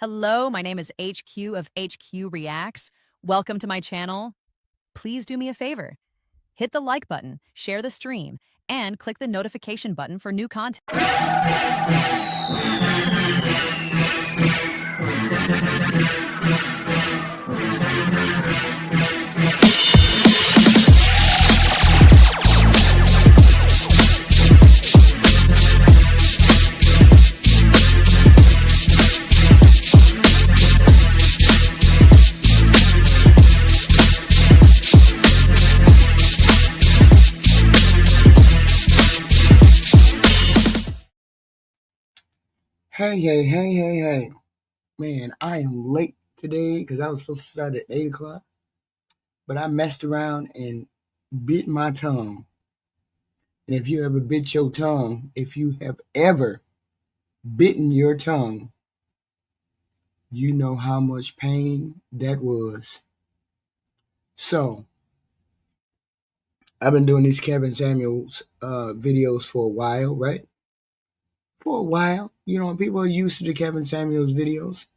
Hello, my name is HQ of HQ Reacts. Welcome to my channel. Please do me a favor. Hit the like button, share the stream, and click the notification button for new content. Hey. Man, I am late today because I was supposed to start at 8 o'clock, but I messed around and bit my tongue. And if you ever bit your tongue, if you have ever bitten your tongue, you know how much pain that was. So, I've been doing these Kevin Samuels videos for a while, right? For a while. You know, people are used to the Kevin Samuels videos,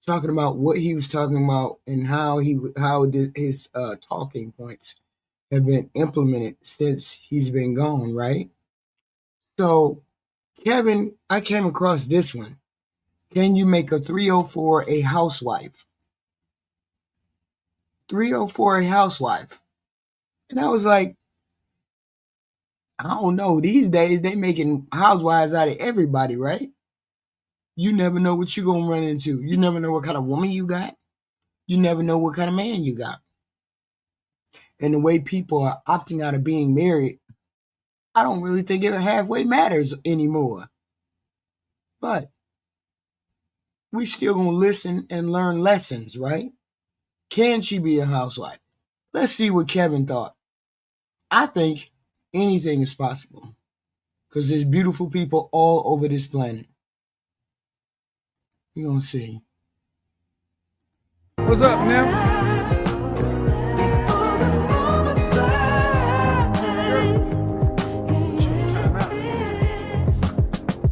talking about what he was talking about and how his talking points have been implemented since he's been gone, right? So, Kevin, I came across this one. Can you make a 304 a housewife? 304 a housewife. And I was like, I don't know. These days, they making housewives out of everybody, right? You never know what you're going to run into. You never know what kind of woman you got. You never know what kind of man you got. And the way people are opting out of being married, I don't really think it halfway matters anymore. But we still going to listen and learn lessons, right? Can she be a housewife? Let's see what Kevin thought. I think anything is possible because there's beautiful people all over this planet. We're going to see. What's up, man?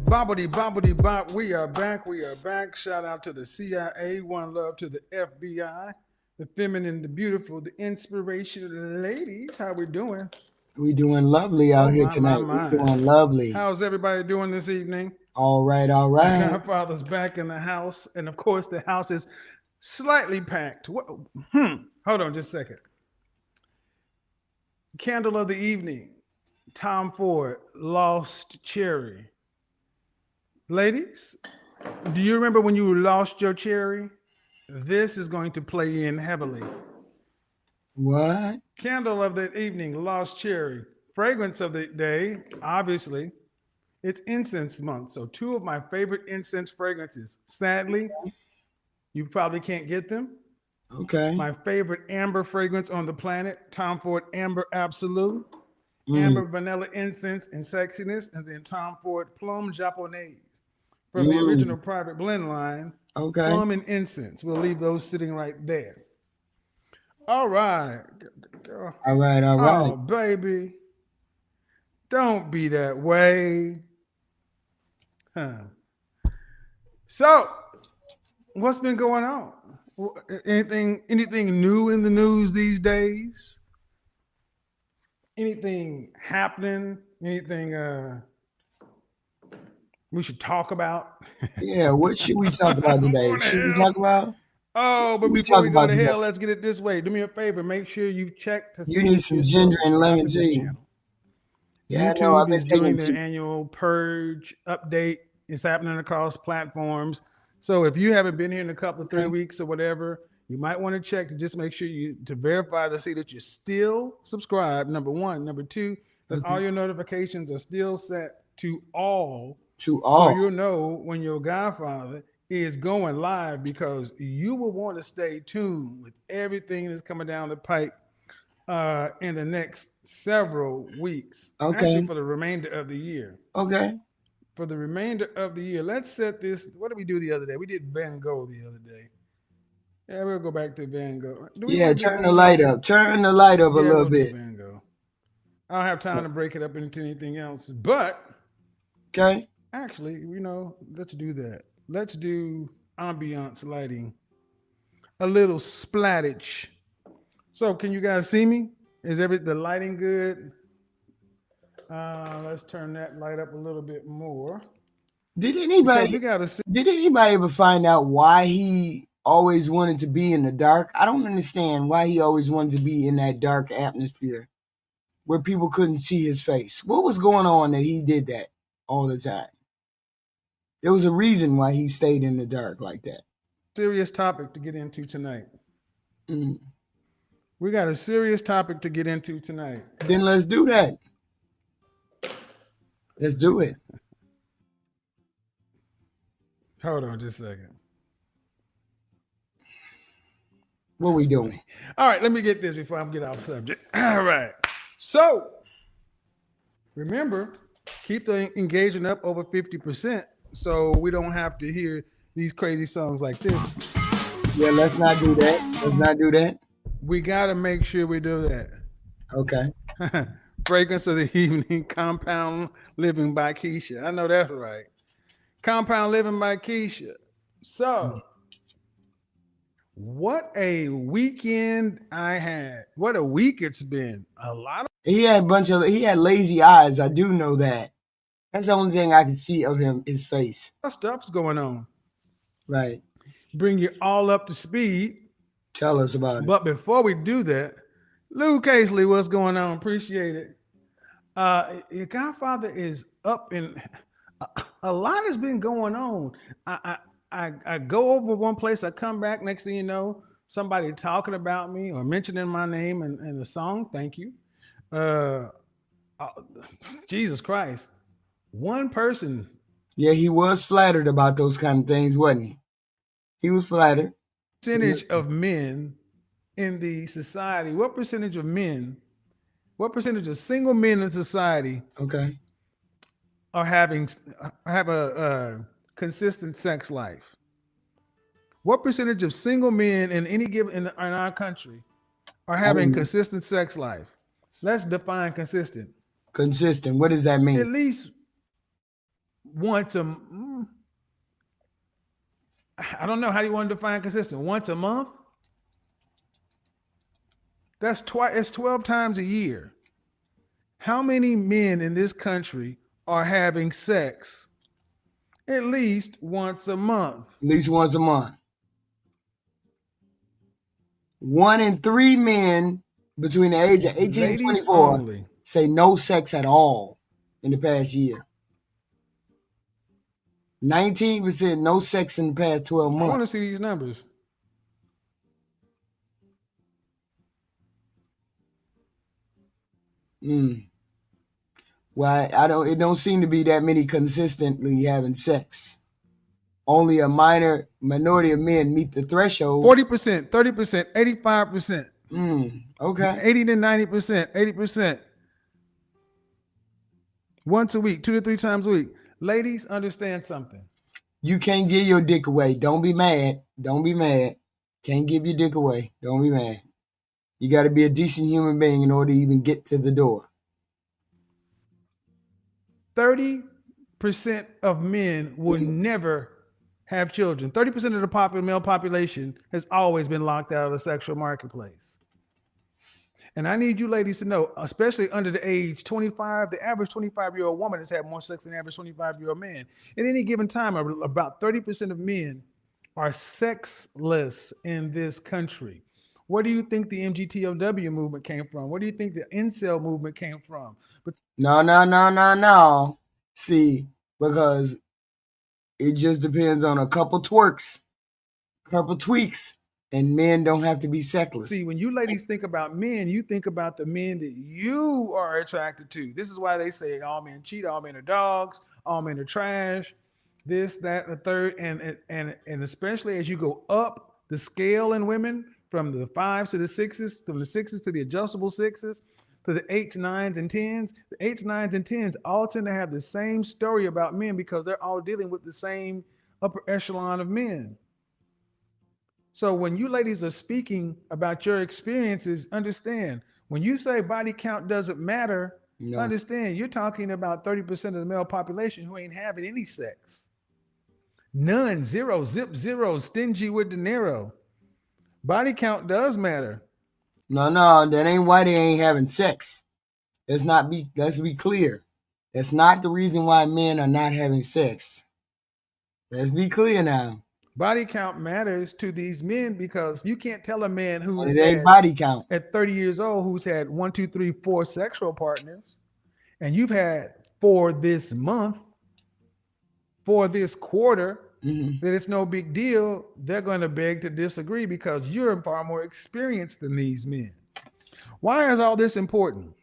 Bobbity bop. We are back. Shout out to the CIA. One love to the FBI. The feminine, the beautiful, the inspirational ladies. How we doing? We doing lovely out here tonight. We doing lovely. How's everybody doing this evening? All right. Godfather's back in the house. And of course, the house is slightly packed. Hold on just a second. Candle of the evening. Tom Ford, Lost Cherry. Ladies, do you remember when you lost your cherry? This is going to play in heavily. What? Candle of the evening, Lost Cherry. Fragrance of the day, obviously. It's incense month. So 2 of my favorite incense fragrances. Sadly, you probably can't get them. Okay. My favorite amber fragrance on the planet, Tom Ford Amber Absolute. Amber Vanilla Incense and Sexiness. And then Tom Ford Plum Japonaise. From the original private blend line. Okay. Plum and incense. We'll leave those sitting right there. All right. All right. Oh, baby. Don't be that way. So, what's been going on? Anything new in the news these days? Anything happening? Anything we should talk about? Yeah, what should we talk about today? Should we talk about? Oh, but before we go to hell, let's get it this way. Do me a favor. Make sure you check to see. You need some ginger and lemon tea. Yeah, YouTube is doing their annual purge update. It's happening across platforms. So if you haven't been here in a couple of 3 weeks or whatever, you might want to check to just make sure to verify to see that you're still subscribed. Number 1. Number 2, that all your notifications are still set to all. So you'll know when your Godfather is going live, because you will want to stay tuned with everything that's coming down the pipe in the next several weeks. Actually, for the remainder of the year. For the remainder of the year. Let's set this. What did we do the other day? We did Van Gogh the other day. Yeah, we'll go back to Van Gogh. Turn the light up. Turn the light up a little bit. Van Gogh. I don't have time to break it up into anything else. But actually, let's do that. Let's do ambiance lighting, a little splattage. So can you guys see me? Is the lighting good? Let's turn that light up a little bit more. Did anybody ever find out why he always wanted to be in the dark? I don't understand why he always wanted to be in that dark atmosphere where people couldn't see his face. What was going on that he did that all the time? There was a reason why he stayed in the dark like that. Serious topic to get into tonight. We got a serious topic to get into tonight. Then let's do that. Let's do it. Hold on just a second. What are we doing? All right, let me get this before I get off subject. All right. So, remember, keep the engagement up over 50% so we don't have to hear these crazy songs like this. Yeah, let's not do that. Let's not do that. We got to make sure we do that. Okay. Fragrance of the Evening, Compound Living by Keisha. I know that's right. Compound Living by Keisha. So, what a weekend I had. What a week it's been. A lot of he had lazy eyes. I do know that. That's the only thing I can see of him, his face. Stuff's going on. Right. Bring you all up to speed. Tell us about it. But before we do that, Lou Casely, what's going on? Appreciate it. Your godfather is up in a lot has been going on. I go over one place, I come back, next thing you know, somebody talking about me or mentioning my name in the song. Thank you. Jesus Christ. One person. Yeah, he was flattered about those kind of things, wasn't he? He was flattered. Percentage of men in the society, what percentage of single men in society have a consistent sex life? What percentage of single men in our country are having consistent sex life? Let's define consistent. Consistent. What does that mean? At least once I don't know how you want to define consistent. Once a month? That's it's 12 times a year. How many men in this country are having sex at least once a month? At least once a month. 1 in 3 men between the age of 18 and 24 say no sex at all in the past year. 19% no sex in the past 12 months. I want to see these numbers. Well, it don't seem to be that many consistently having sex. Only a minority of men meet the threshold. 40%, 30%, 85%. Okay. 80 to 90%, 80%. Once a week, 2 to 3 times a week. Ladies, understand something. You can't give your dick away. Don't be mad. Don't be mad. Can't give your dick away. Don't be mad. You got to be a decent human being in order to even get to the door. 30% of men will never have children. 30% of the male population has always been locked out of the sexual marketplace. And I need you ladies to know, especially under the age 25, the average 25-year-old woman has had more sex than the average 25-year-old man. At any given time, about 30% of men are sexless in this country. Where do you think the MGTOW movement came from? Where do you think the incel movement came from? No. See, because it just depends on a couple twerks, couple tweaks, and men don't have to be sexless. See, when you ladies think about men, you think about the men that you are attracted to. This is why they say all men cheat, all men are dogs, all men are trash, this, that, and the third. And especially as you go up the scale in women, from the 5s to the 6s, from the 6s to the adjustable 6s, to the 8s, 9s, and 10s. The 8s, 9s, and 10s all tend to have the same story about men because they're all dealing with the same upper echelon of men. So when you ladies are speaking about your experiences, understand, when you say body count doesn't matter, understand you're talking about 30% of the male population who ain't having any sex. None, zero, zip, zero, stingy with dinero. Body count does matter. No, that ain't why they ain't having sex. Let's be clear. That's not the reason why men are not having sex. Let's be clear now. Body count matters to these men because you can't tell a man who And has it ain't had body count. at 30 years old who's had 1, 2, 3, 4 sexual partners, and you've had 4 this month, 4 this quarter, that it's no big deal. They're going to beg to disagree because you're far more experienced than these men. Why is all this important?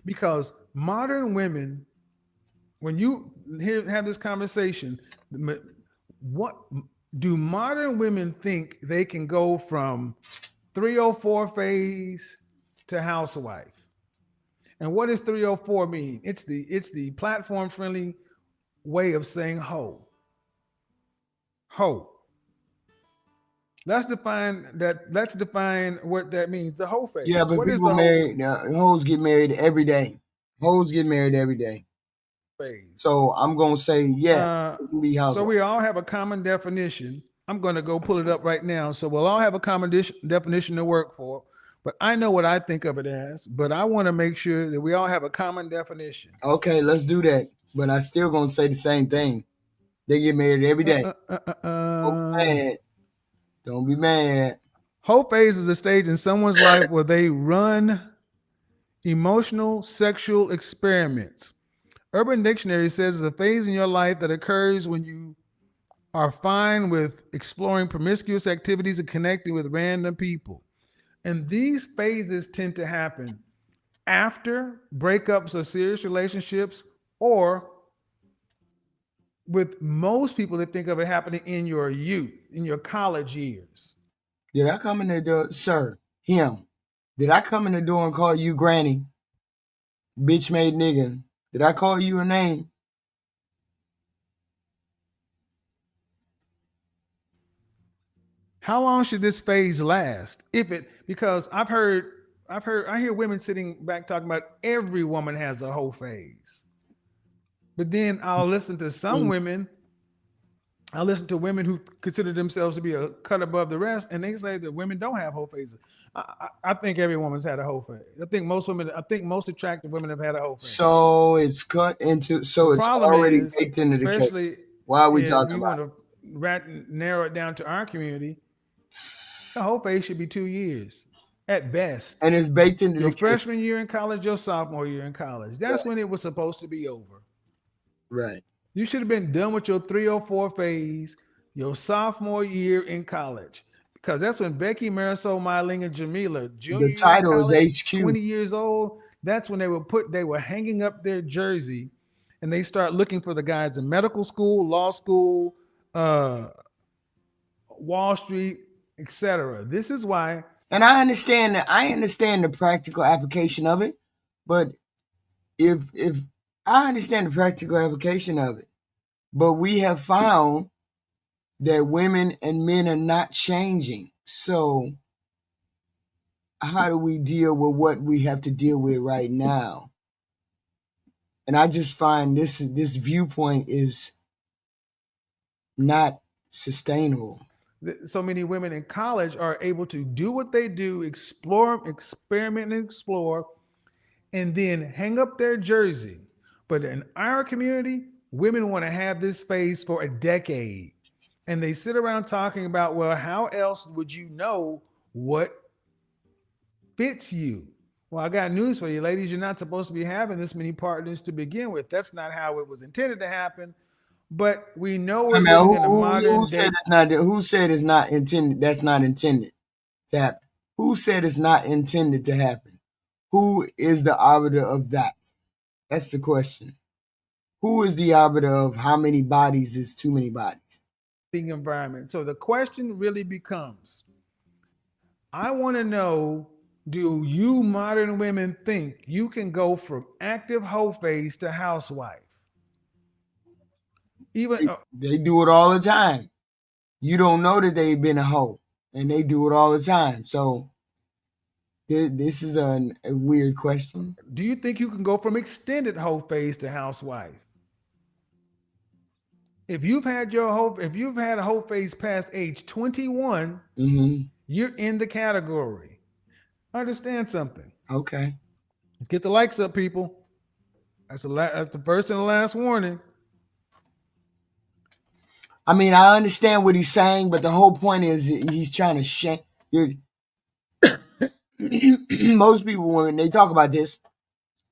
Because modern women, when you have this conversation, what do modern women think they can go from 304 phase to housewife? And what does 304 mean? It's the platform friendly way of saying hoe. Hoe. Let's define what that means. The hoe phase. Yeah, but what people married, hoes get married every day. Hoes get married every day. Phase. So I'm gonna say, yeah, it can be housewife. So we all have a common definition. I'm going to go pull it up right now. So we'll all have a common definition to work for. But I know what I think of it as. But I want to make sure that we all have a common definition. Okay, let's do that. But I still gonna say the same thing. They get married every day. Don't be mad. Don't be mad. Hoe phase is a stage in someone's life where they run emotional sexual experiments. Urban Dictionary says it's a phase in your life that occurs when you are fine with exploring promiscuous activities and connecting with random people. And these phases tend to happen after breakups of serious relationships, or with most people that think of it happening in your youth, in your college years. Did I come in the door, sir? Him. Did I come in the door and call you granny? Bitch made nigga. Did I call you a name? How long should this phase last? Because I hear women sitting back talking about every woman has a whole phase. But then I'll listen to some women. I listen to women who consider themselves to be a cut above the rest, and they say that women don't have whole phases. I think every woman's had a whole phase. I think most attractive women have had a whole phase. So it's cut into. So it's already baked into the cake. Why are we talking about? We want to narrow it down to our community. The whole phase should be 2 years at best. And it's baked into your freshman year in college, your sophomore year in college. That's when it was supposed to be over. Right. You should have been done with your 304 phase your sophomore year in college. Because that's when Becky, Marisol, Myling, and Jamila, junior the title year in college, is HQ. 20 yeers old. That's when they were hanging up their jersey, and they start looking for the guys in medical school, law school, Wall Street, etc. This is why. And I understand the practical application of it, but if I understand the practical application of it, but we have found that women and men are not changing. So how do we deal with what we have to deal with right now? And I just find this viewpoint is not sustainable. So many women in college are able to do what they do, experiment and explore, and then hang up their jersey. But in our community, women want to have this phase for a decade. And they sit around talking about, well, how else would you know what fits you? Well, I got news for you, ladies. You're not supposed to be having this many partners to begin with. That's not how it was intended to happen. But we know we're living in a modern day. Who said it's not intended? That's not intended to happen. Who said it's not intended to happen? Who is the arbiter of that? That's the question. Who is the arbiter of how many bodies is too many bodies? Environment. So the question really becomes, I want to know, do you modern women think you can go from active hoe phase to housewife? They do it all the time. You don't know that they've been a hoe, and they do it all the time. So this is a weird question. Do you think you can go from extended hoe phase to housewife? If you've had a whole face past age 21, you're in the category. Understand something. Okay. Let's get the likes up, people. That's the first and the last warning. I mean, I understand what he's saying, but the whole point is he's trying to shame. Most people, when they talk about this,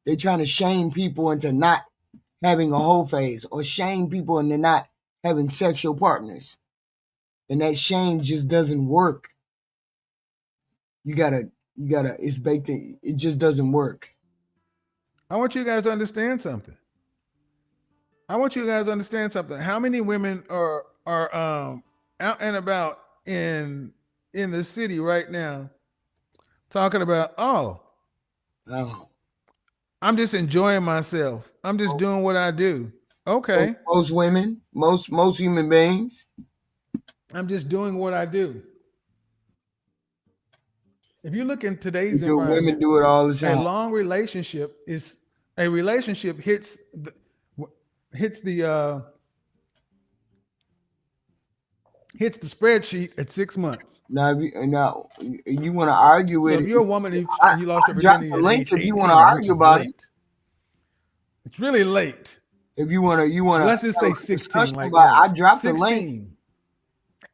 they're trying to shame people into not having a whole phase, or shame people into not having sexual partners. And that shame just doesn't work. You gotta, it's baked in. It just doesn't work. I want you guys to understand something. How many women are out and about in the city right now talking about, oh, I'm just enjoying myself. I'm just doing what I do. Okay. Most women, most human beings. I'm just doing what I do. If you look in today's environment, women do it all the time. A long relationship hits the spreadsheet at 6 months. Now you want to argue with if it. You're a woman and you lost your virginity at age 18, if you want to argue about it. It's really late. If you want to, let's just say 16. I dropped the link.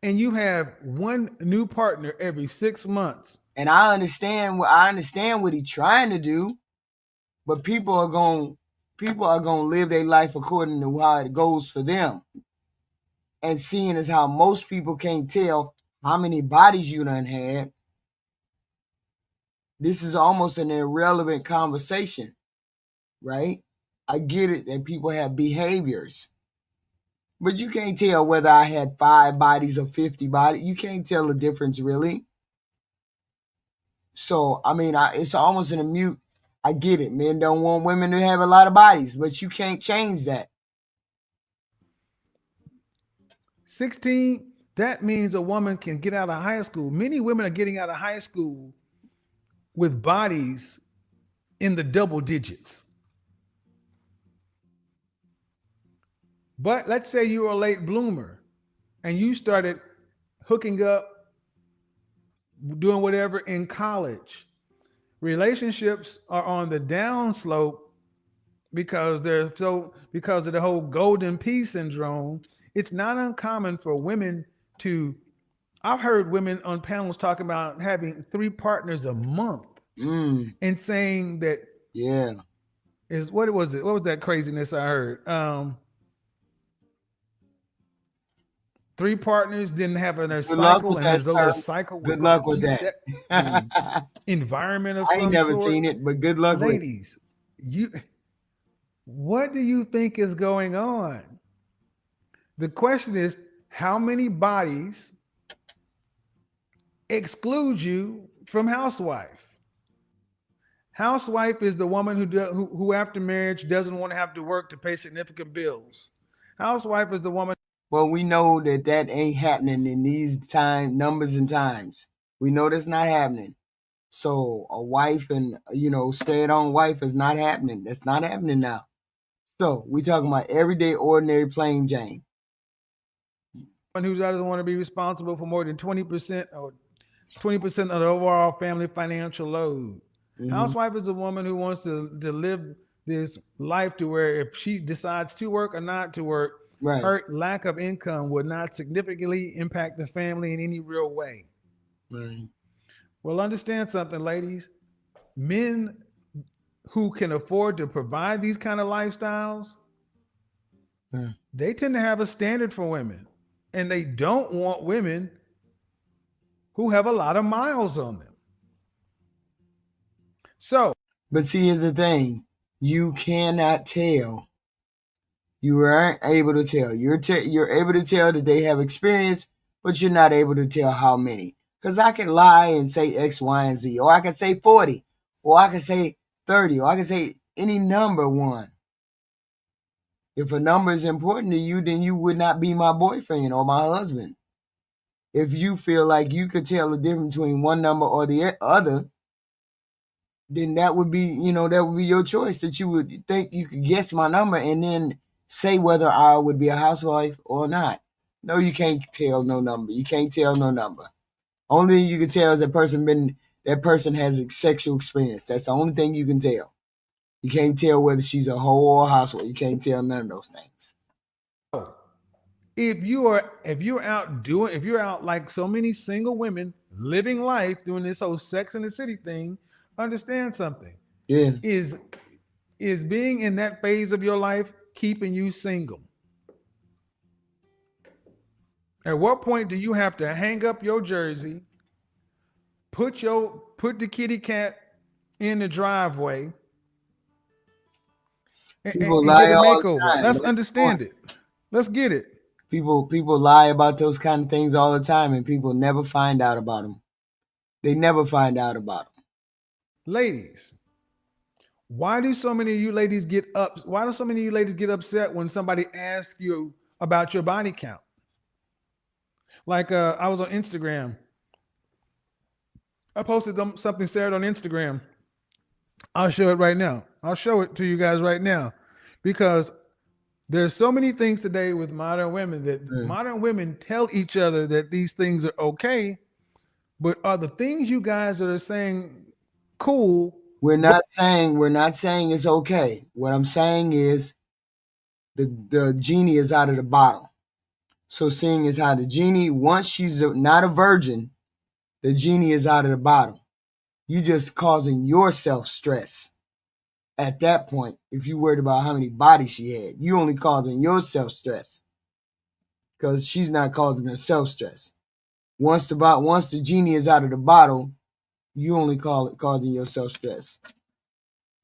And you have one new partner every 6 months. And I understand what he's trying to do, but people are going to live their life according to how it goes for them. And seeing as how most people can't tell how many bodies you done had, this is almost an irrelevant conversation, right? I get it that people have behaviors, but you can't tell whether I had 5 bodies or 50 bodies. You can't tell the difference, really. So, I mean, it's almost in a mute. I get it. Men don't want women to have a lot of bodies, but you can't change that. 16, that means a woman can get out of high school. Many women are getting out of high school with bodies in the double digits. But let's say you were a late bloomer and you started hooking up, doing whatever in college. Relationships are on the downslope because of the whole golden pea syndrome. It's not uncommon for women I've heard women on panels talking about having 3 partners a month and saying that what was that craziness I heard? 3 partners didn't have their cycle, and there's a cycle. Good luck with that. Environment of I some ain't never sort. seen it, but good luck, ladies. What do you think is going on? The question is, how many bodies exclude you from housewife? Housewife is the woman who after marriage doesn't want to have to work to pay significant bills. Housewife is the woman. Well, we know that ain't happening in these numbers and times. We know that's not happening. So a wife and, stay-at-home wife is not happening. That's not happening now. So we talking about everyday, ordinary, plain Jane. Who doesn't want to be responsible for more than 20% or 20% of the overall family financial load. Housewife is a woman who wants to live this life to where if she decides to work or not to work, her lack of income would not significantly impact the family in any real way. Right. Well, understand something, ladies. Men who can afford to provide these kind of lifestyles, they tend to have a standard for women. And they don't want women who have a lot of miles on them. So, but see, here's the thing. You cannot tell. You aren't able to tell. You're able to tell that they have experience, but you're not able to tell how many. Because I can lie and say X, Y, and Z. Or I can say 40. Or I can say 30. Or I can say any number one. If a number is important to you, then you would not be my boyfriend or my husband. If you feel like you could tell the difference between one number or the other, then that would be your choice, that you would think you could guess my number and then say whether I would be a housewife or not. No, you can't tell no number. You can't tell no number. Only thing you can tell is that person has a sexual experience. That's the only thing you can tell. You can't tell whether she's a hoe or a housewife. You can't tell none of those things. If you're out like so many single women living life doing this whole Sex in the City thing, understand something. Yeah. Is being in that phase of your life keeping you single? At what point do you have to hang up your jersey, put the kitty cat in the driveway, and get a makeover? Let's understand it. Let's get it. People lie about those kind of things all the time, and people never find out about them. They never find out about them. Ladies, why do so many of you ladies get upset when somebody asks you about your body count? Like I was on Instagram. I posted something Saturday on Instagram. I'll show it right now. I'll show it to you guys right now, because there's so many things today with modern women that modern women tell each other that these things are okay, but are the things you guys that are saying cool? We're not saying it's okay. What I'm saying is the genie is out of the bottle. So seeing as how the genie, once she's not a virgin, the genie is out of the bottle. You just causing yourself stress. At that point, if you worried about how many bodies she had, you only causing yourself stress, because she's not causing herself stress. Once the genie is out of the bottle, you only causing yourself stress.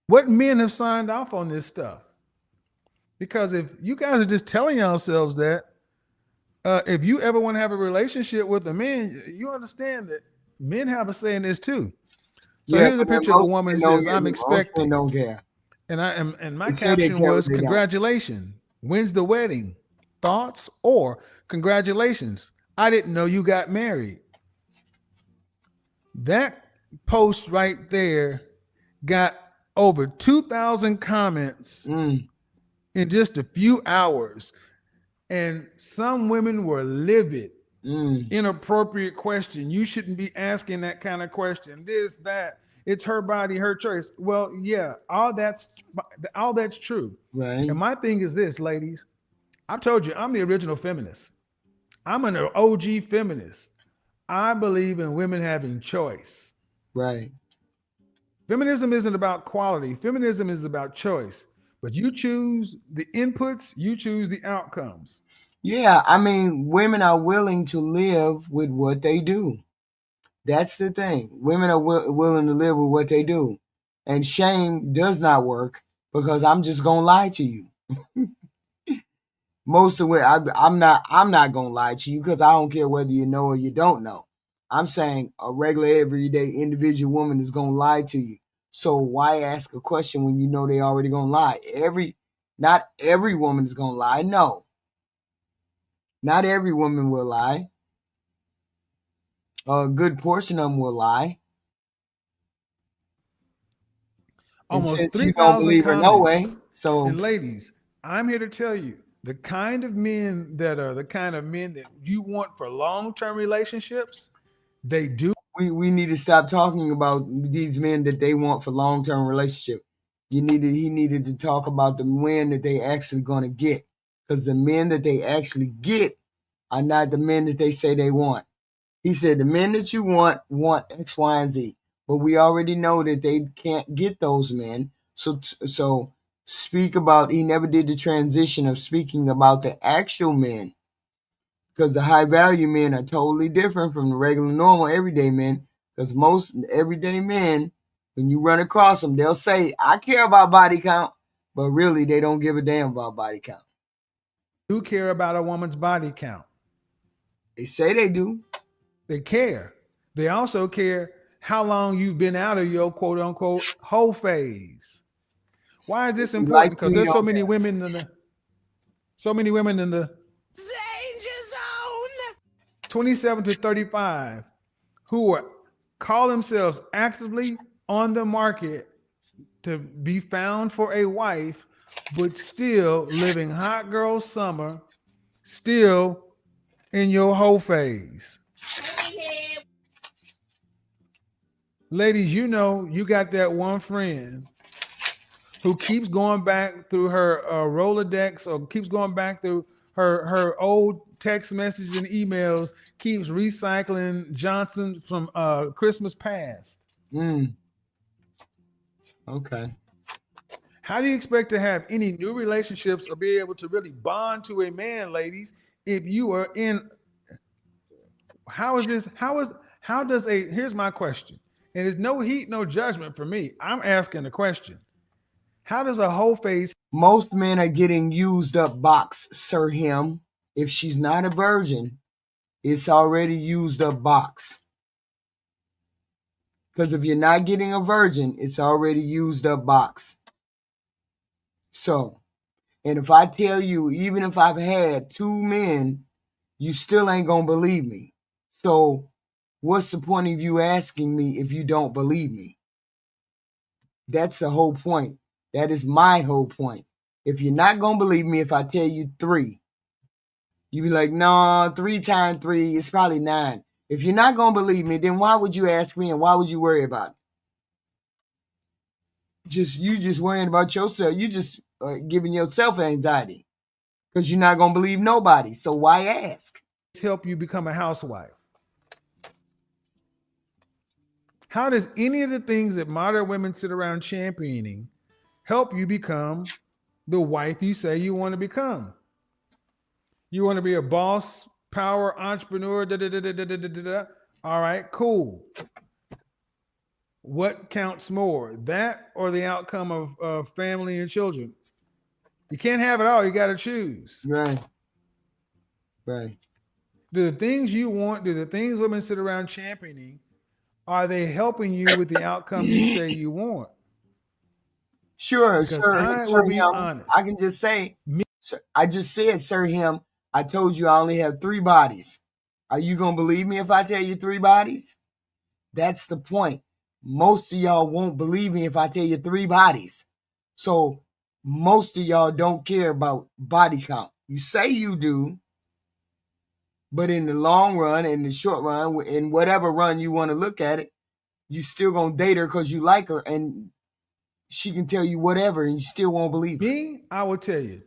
What men have signed off on this stuff? Because if you guys are just telling yourselves that, if you ever want to have a relationship with a man, you understand that men have a say in this too. So here's a picture of a woman that says, "I'm expecting." Don't care. And my caption was, "Congratulations. When's the wedding? Thoughts?" Or, "Congratulations. I didn't know you got married." That post right there got over 2,000 comments in just a few hours. And some women were livid. Inappropriate question. You shouldn't be asking that kind of question. This, that. It's her body, her choice. Well, yeah, all that's true. Right. And my thing is this, ladies. I told you, I'm the original feminist. I'm an OG feminist. I believe in women having choice. Right. Feminism isn't about quality. Feminism is about choice. But you choose the inputs, you choose the outcomes. Yeah, I mean, women are willing to live with what they do. That's the thing. Women are willing to live with what they do. And shame does not work, because I'm just going to lie to you. Most of it, I'm not going to lie to you, because I don't care whether you know or you don't know. I'm saying a regular, everyday individual woman is going to lie to you. So why ask a question when you know they already going to lie? Not every woman is going to lie. No. Not every woman will lie. A good portion of them will lie. Almost 3,000 comments. No way. So, and ladies, I'm here to tell you, the kind of men that you want for long-term relationships, they do. We need to stop talking about these men that they want for long-term relationship. He needed to talk about the men that they actually going to get, because the men that they actually get are not the men that they say they want. He said the men that you want X, Y, and Z, but we already know that they can't get those men. So speak about. He never did the transition of speaking about the actual men, because the high value men are totally different from the regular, normal, everyday men. Because most everyday men, when you run across them, they'll say, "I care about body count," but really they don't give a damn about body count. Do care about a woman's body count. They say they do. They care. They also care how long you've been out of your quote unquote hoe phase. Why is this important? Because there's so many women in the danger zone 27 to 35 who call themselves actively on the market to be found for a wife, but still living hot girl summer, still in your hoe phase. Ladies, you know you got that one friend who keeps going back through her Rolodex or keeps going back through her old text messages and emails, keeps recycling Johnson from Christmas past. Okay. How do you expect to have any new relationships or be able to really bond to a man, ladies, if you are in? How is this? How does a? Here's my question, and there's no heat, no judgment for me. I'm asking the question. How does a whole phase? Most men are getting used up box, Sir Him. If she's not a virgin, it's already used up box. Because if you're not getting a virgin, it's already used up box. So, and if I tell you, even if I've had 2 men, you still ain't gonna believe me. So, what's the point of you asking me if you don't believe me? That's the whole point. That is my whole point. If you're not gonna believe me if I tell you 3, you be like, no, 3 times 3 is probably 9. If you're not gonna believe me, then why would you ask me and why would you worry about it? You just worrying about yourself. You just giving yourself anxiety because you're not gonna believe nobody. So why ask? Help you become a housewife. How does any of the things that modern women sit around championing help you become the wife you say you want to become? You want to be a boss, power, entrepreneur, All right, cool. What counts more, that or the outcome of family and children? You can't have it all. You got to choose. Right. Right. Do the things you want, do the things women sit around championing, are they helping you with the outcome you say you want? Sure, sir. I will be honest. I can just say, I just said, Sir Him, I told you I only have 3 bodies. Are you going to believe me if I tell you 3 bodies? That's the point. Most of y'all won't believe me if I tell you 3 bodies. So most of y'all don't care about body count. You say you do, but in the long run, in the short run, in whatever run you want to look at it, you still going to date her because you like her and she can tell you whatever and you still won't believe her. Me, I will tell you,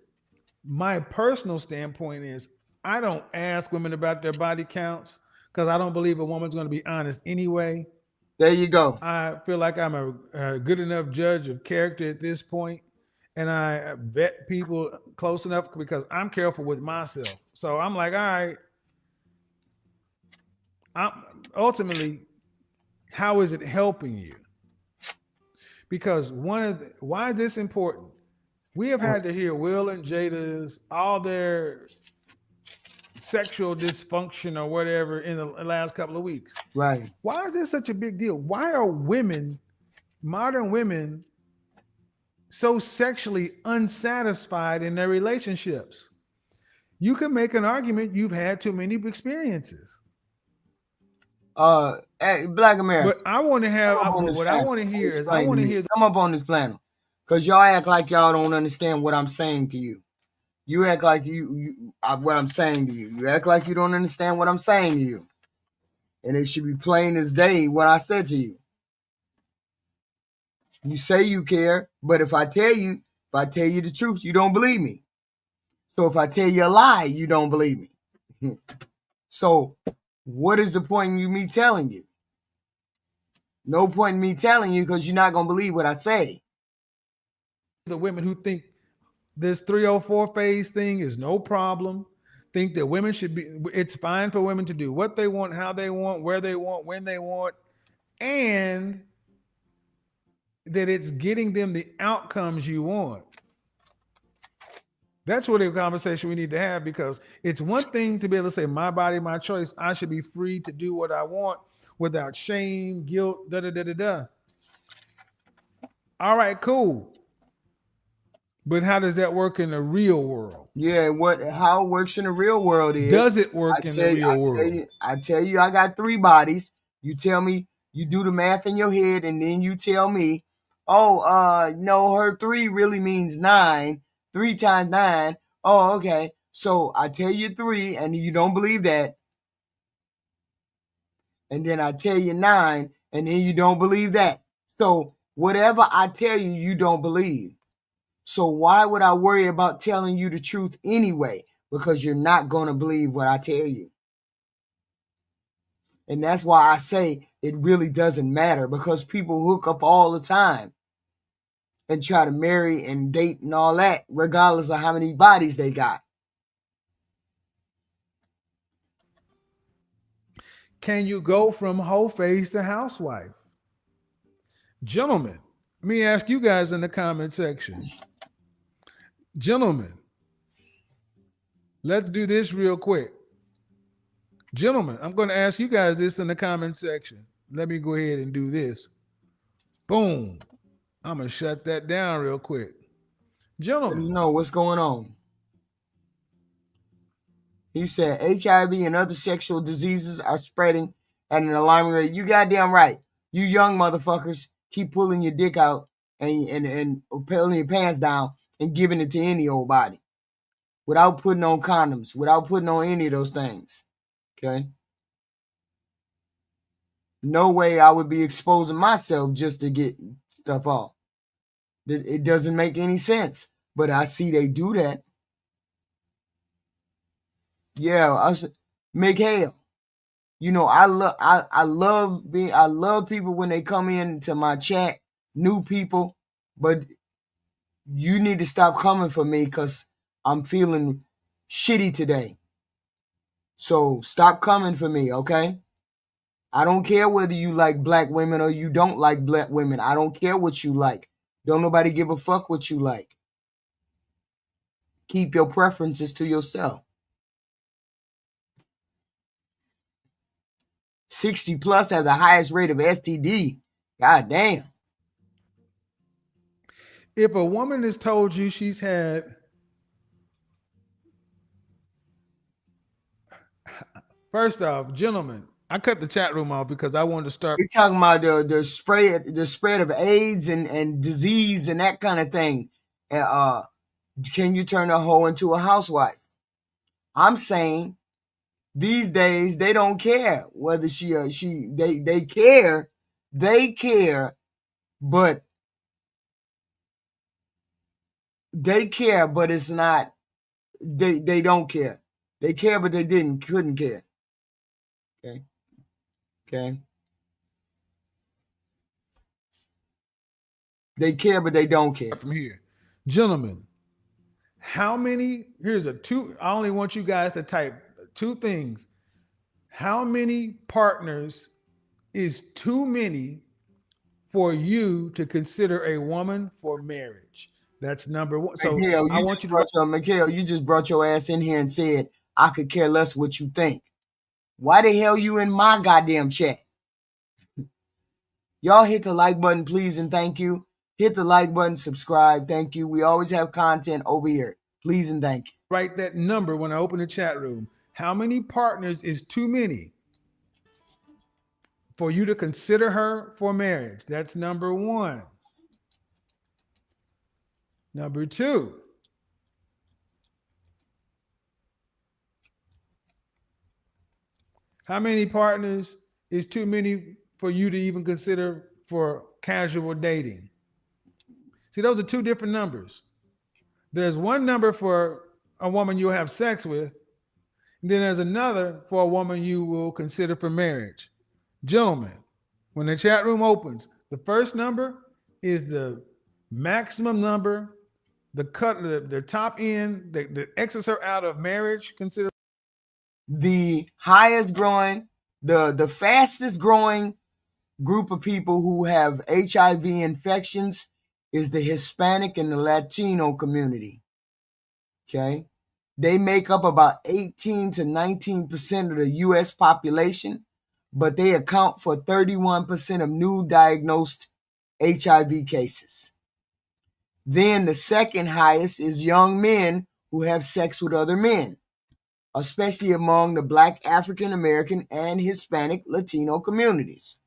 my personal standpoint is I don't ask women about their body counts because I don't believe a woman's going to be honest anyway. There you go. I feel like I'm a good enough judge of character at this point, and I vet people close enough because I'm careful with myself. So I'm like, all right, ultimately, how is it helping you? Because why is this important? We have had to hear Will and Jada's, all their sexual dysfunction or whatever in the last couple of weeks. Right. Why is this such a big deal? Why are women, modern women, so sexually unsatisfied in their relationships? You can make an argument you've had too many experiences. Black America. But I want to have what I want to hear is I want to hear. Come up on this panel, because y'all act like y'all don't understand what I'm saying to you. You act like what I'm saying to you. You act like you don't understand what I'm saying to you. And it should be plain as day what I said to you. You say you care, but if I tell you the truth, you don't believe me. So if I tell you a lie, you don't believe me. So what is the point in me telling you? No point in me telling you because you're not going to believe what I say. The women who think this 304 phase thing is no problem, think that women should be, it's fine for women to do what they want, how they want, where they want, when they want, and that it's getting them the outcomes you want. That's really a conversation we need to have, because it's one thing to be able to say, my body, my choice. I should be free to do what I want without shame, guilt, All right, cool. But how does that work in the real world? Yeah, how it works in the real world is... Does it work in the real world? I tell you, I got 3 bodies. You tell me, you do the math in your head, and then you tell me, Oh, no, her 3 really means 9. 3 times 9. Oh, okay. So I tell you 3 and you don't believe that. And then I tell you 9 and then you don't believe that. So whatever I tell you, you don't believe. So why would I worry about telling you the truth anyway? Because you're not going to believe what I tell you. And that's why I say it really doesn't matter, because people hook up all the time and try to marry and date and all that, regardless of how many bodies they got. Can you go from whole face to housewife? Gentlemen, let me ask you guys in the comment section. Gentlemen, let's do this real quick. Gentlemen, I'm going to ask you guys this in the comment section. Let me go ahead and do this. Boom. I'm going to shut that down real quick. Gentlemen. Let us know what's going on. He said HIV and other sexual diseases are spreading at an alarming rate. You goddamn right. You young motherfuckers keep pulling your dick out and pulling your pants down and giving it to any old body without putting on condoms, without putting on any of those things. Okay? No way I would be exposing myself just to get stuff off. It doesn't make any sense. But I see they do that. Yeah, us Mikhail. You know, I love people when they come into my chat, new people, but you need to stop coming for me because I'm feeling shitty today. So stop coming for me, okay? I don't care whether you like black women or you don't like black women. I don't care what you like. Don't nobody give a fuck what you like. Keep your preferences to yourself. 60 plus have the highest rate of STD. God damn. If a woman has told you she's had, first off, gentlemen, I cut the chat room off because I wanted to start. We're talking about the spread of AIDS and disease and that kind of thing. Can you turn a hoe into a housewife? I'm saying these days they don't care whether they care, but it's not, they don't care. They care, but they couldn't care. Okay. They care, but they don't care. From here, gentlemen, how many? Here's a two. I only want you guys to type 2 things. How many partners is too many for you to consider a woman for marriage? That's number 1. So Mikhail, I want you to. Mikhail, you just brought your ass in here and said I could care less what you think. Why the hell you in my goddamn chat? Y'all hit the like button, please, and thank you. Hit the like button, subscribe, thank you. We always have content over here. Please and thank you. Write that number when I open the chat room. How many partners is too many for you to consider her for marriage? That's number 1. Number 2. How many partners is too many for you to even consider for casual dating? See, those are 2 different numbers. There's one number for a woman you'll have sex with, and then there's another for a woman you will consider for marriage. Gentlemen, when the chat room opens, the first number is the maximum number, the top end that exits her out of marriage. Consider the highest growing, the fastest growing group of people who have HIV infections is the Hispanic and the Latino community. Okay? They make up about 18 to 19% of the U.S. population, but they account for 31% of new diagnosed HIV cases. Then the second highest is young men who have sex with other men, especially among the Black, African American, and Hispanic Latino communities.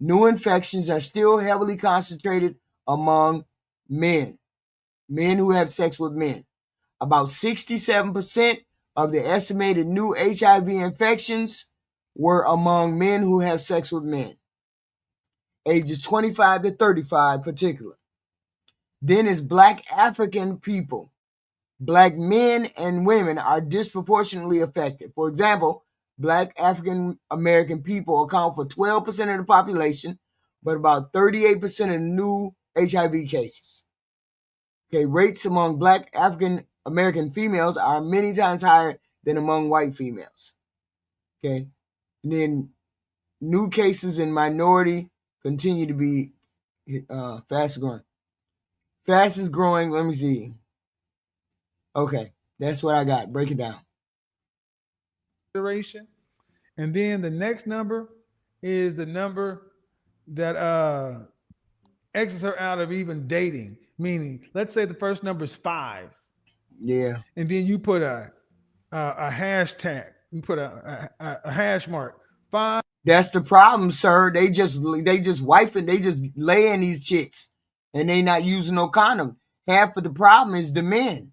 New infections are still heavily concentrated among men who have sex with men. About 67% of the estimated new HIV infections were among men who have sex with men, ages 25 to 35 particular. Then is Black African people. Black men and women are disproportionately affected. For example, Black African American people account for 12% of the population, but about 38% of new HIV cases. Okay, rates among Black African American females are many times higher than among white females. Okay, and then new cases in minority continue to be fast growing. Fastest growing, let me see. Okay, that's what I got. Break it down. And then the next number is the number that exits her out of even dating. Meaning, let's say the first number is 5. Yeah. And then you put a hashtag. You put a hash mark. 5. That's the problem, sir. They just wifing, they just laying these chicks, and they not using no condom. Half of the problem is the men.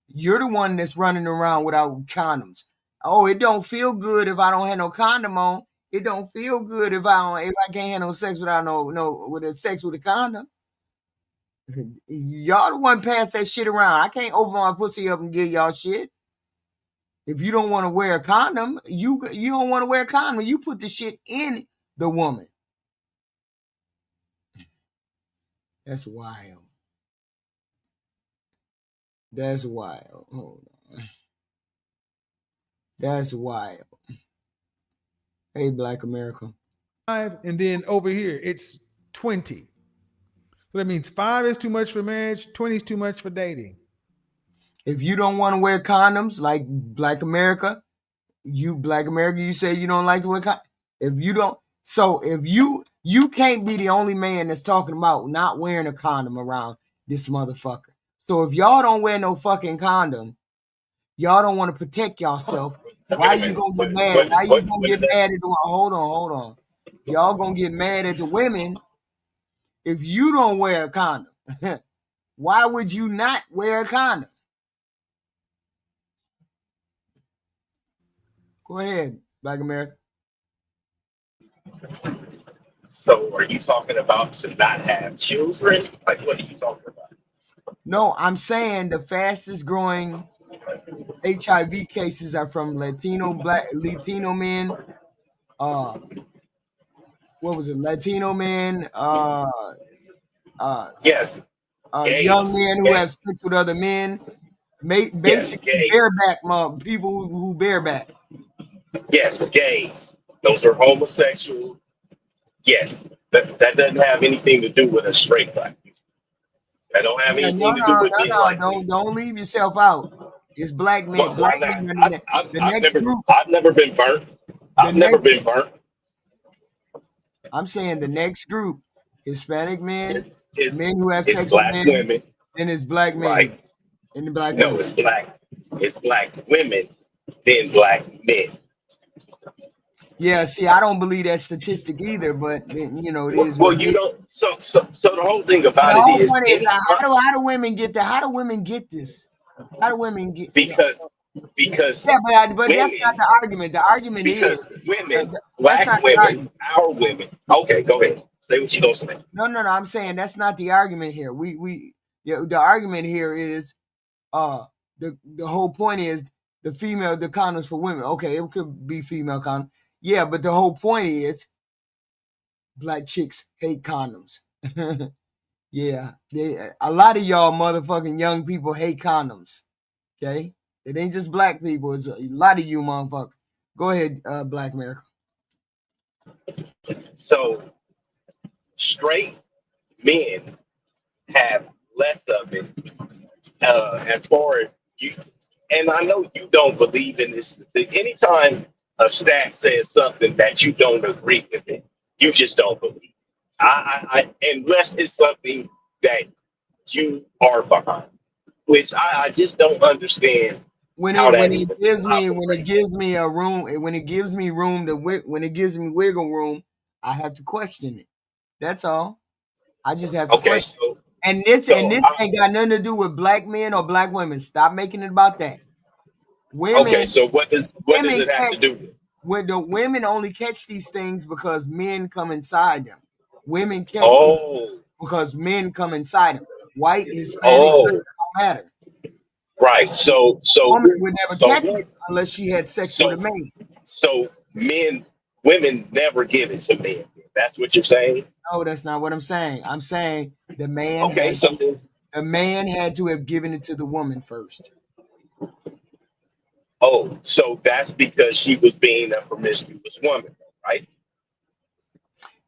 You're the one that's running around without condoms. Oh, it don't feel good if I don't have no condom on. It don't feel good if I can't have no sex without sex with a condom. Y'all the one pass that shit around. I can't open my pussy up and give y'all shit. If you don't want to wear a condom, you don't want to wear a condom. You put the shit in the woman. That's wild. That's wild. Hold on. That's wild. Hey, Black America. 5, and then over here it's 20. So that means 5 is too much for marriage, 20 is too much for dating. If you don't want to wear condoms, like Black America, you say you don't like to wear condoms. If you don't, so if you can't be the only man that's talking about not wearing a condom around this motherfucker. So if y'all don't wear no fucking condom, y'all don't want to protect yourself. Why you gonna get mad? Why you gonna get mad at the hold on. Y'all gonna get mad at the women if you don't wear a condom. Why would you not wear a condom? Go ahead, Black America. So are you talking about to not have children? Like, what are you talking about? No, I'm saying the fastest growing HIV cases are from Latino men. What was it? Latino men. Yes. Young men who have sex with other men. Basically, bareback people who bareback. Yes, gays. Those are homosexual. Yes, that doesn't have anything to do with a straight black. That don't have anything to do with being like don't leave yourself out. It's black men. Black men. I've never been burnt. I've never been burnt. I'm saying the next group, Hispanic men, is men who have sex black with men, women. then it's black men. Right. And the black no, women. It's black women, then black men. Yeah, see, I don't believe that statistic either, but you know, it is. Well, you don't. So the whole thing about it is how do women get that? How do women get this? How do women get because but women, that's not the argument. The argument is women, black women, our women. Okay, go ahead. Say what you gonna say. No. I'm saying that's not the argument here. The argument here is the whole point is the condoms for women. Okay, it could be female condom. Yeah, but the whole point is black chicks hate condoms. Yeah, a lot of y'all motherfucking young people hate condoms. Okay, it ain't just black people. It's a lot of you motherfuckers. Go ahead, Black America. So straight men have less of it as far as you. And I know you don't believe in this. Anytime a stat says something that you don't agree with it, you just don't believe. Unless it's something that you are behind, which I just don't understand. When it gives me wiggle room, I have to question it. That's all. I just have to Okay, question. And this ain't got nothing to do with black men or black women. Stop making it about that. Women. Okay, so what does it have to do with? When the women only catch these things because men come inside them. Women catch these things because men come inside them. White, Hispanic, don't matter. Right. So woman would never catch it unless she had sex with a man. So women never give it to men. That's what you're saying? No, that's not what I'm saying. I'm saying the man had to have given it to the woman first. Oh, so that's because she was being a promiscuous woman, right?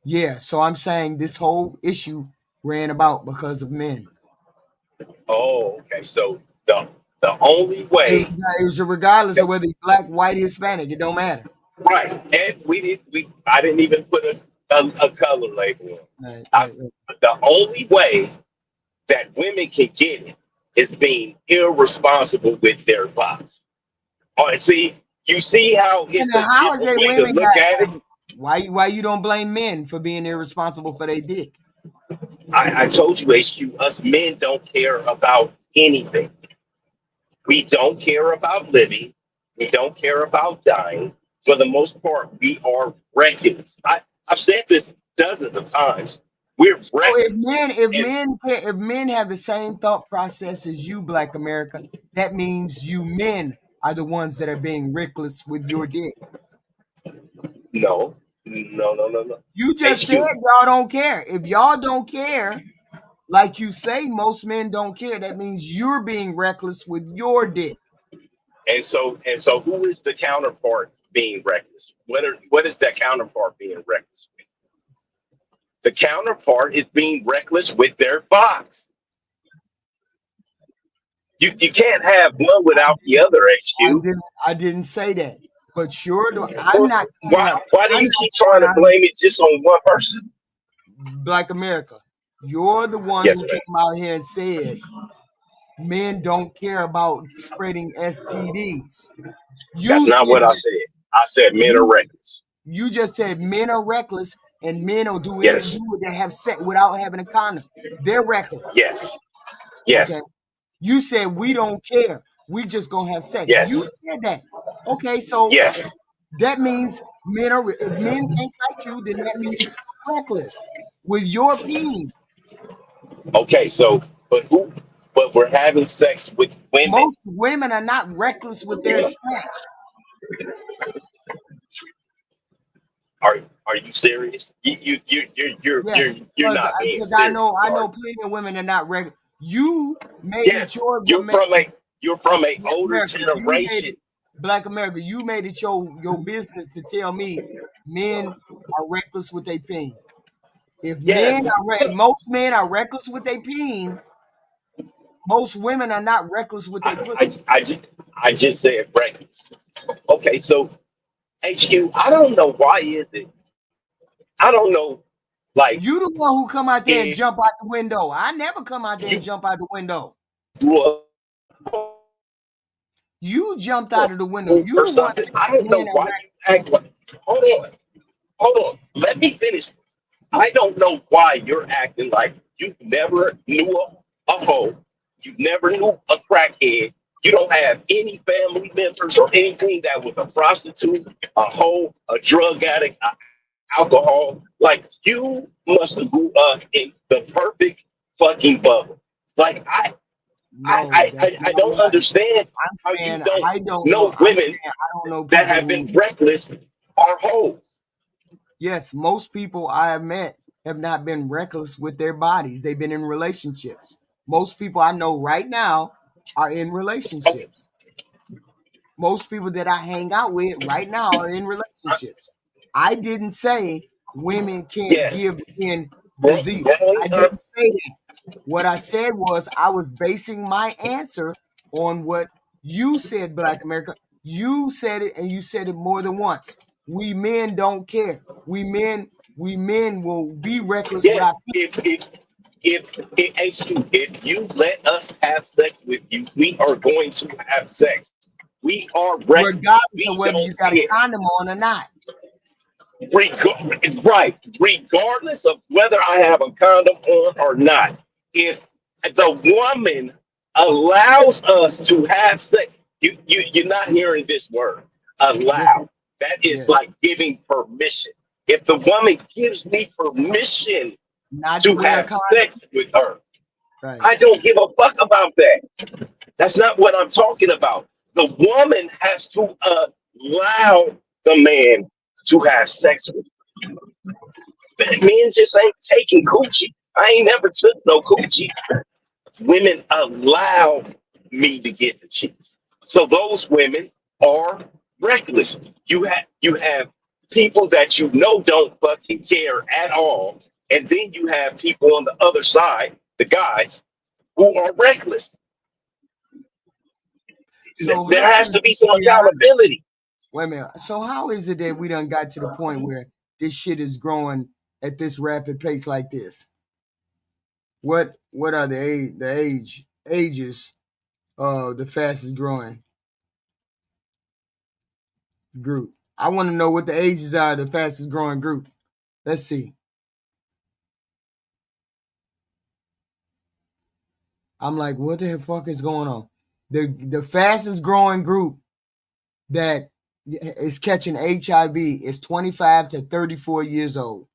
Yeah, so I'm saying this whole issue ran about because of men. Oh, okay. So the only way it was regardless of whether you're black, white, Hispanic, it don't matter. Right. And I didn't even put a color label on. Right. The only way that women can get it is being irresponsible with their bodies. Oh, you see how it's how is way to look at it? Why you don't blame men for being irresponsible for their dick? I told you, HQ, us men don't care about anything. We don't care about living. We don't care about dying. For the most part, we are reckless. I've said this dozens of times. We're reckless. If men have the same thought process as you, Black America, that means you men are the ones that are being reckless with your dick. No. You just said y'all don't care. If y'all don't care, like you say, most men don't care. That means you're being reckless with your dick. And so who is the counterpart being reckless? What is that counterpart being reckless with? The counterpart is being reckless with their box. You can't have one without the other, HQ. I didn't say that. But sure, I'm not. Why do you keep trying to blame it just on one person? Black America, you're the one who came out here and said men don't care about spreading STDs. That's not what I said. I said men are reckless. You just said men are reckless and men will do anything to have sex without having a condom. They're reckless. Yes. Okay. You said we don't care. We just gonna have sex. Yes. You said that. Okay, so that means if men think like you, then that means you're reckless with your peen. Okay, so but we're having sex with women. Most women are not reckless with their snatch. Are you serious? You're not being serious. I know plenty of women are not reckless. You made it you're from a older generation. Black America, you made it your business to tell me men are reckless with their peen. If most men are reckless with their peen, most women are not reckless with their pussy. I just said reckless. Okay, so HQ, I don't know why is it. I don't know. Like you the one who come out there and jump out the window. I never come out there and jump out the window. You jumped out of the window. You the one. I don't know why you act like. Hold on. Let me finish. I don't know why you're acting like you never knew a hoe. You never knew a crackhead. You don't have any family members or anything that was a prostitute, a hoe, a drug addict, alcohol. Like you must have grew up in the perfect fucking bubble. Like I don't understand how you don't know women that have been reckless are hoes. Yes, most people I have met have not been reckless with their bodies. They've been in relationships. Most people I know right now are in relationships. Most people that I hang out with right now are in relationships. I didn't say women can't give in disease. I didn't say that. What I said was I was basing my answer on what you said, Black America. You said it, and you said it more than once. We men don't care. We men will be reckless without if you let us have sex with you, we are going to have sex. We are reckless. Regardless of whether you got a condom on or not. Right. Regardless of whether I have a condom on or not, if the woman allows us to have sex, you're not hearing this word, Yes, allow. That is yes. like giving permission. If the woman gives me permission Not to to wear a have condom. sex with her, Right. I don't give a fuck about that. That's not what I'm talking about. The woman has to allow the man to have sex with her. Men just ain't taking coochie. I ain't never took no coochie. Women allow me to get the cheeks. So those women are reckless. You have people that you know don't fucking care at all, and then you have people on the other side, the guys who are reckless. So There how has is to be it some beyond? accountability. Wait a minute. So how is it that we done got to the point where this shit is growing at this rapid pace like this? What are the ages of the fastest growing group? I want to know what the ages are of the fastest growing group. Let's see. I'm like, what the fuck is going on? The fastest growing group that is catching HIV is 25 to 34 years old.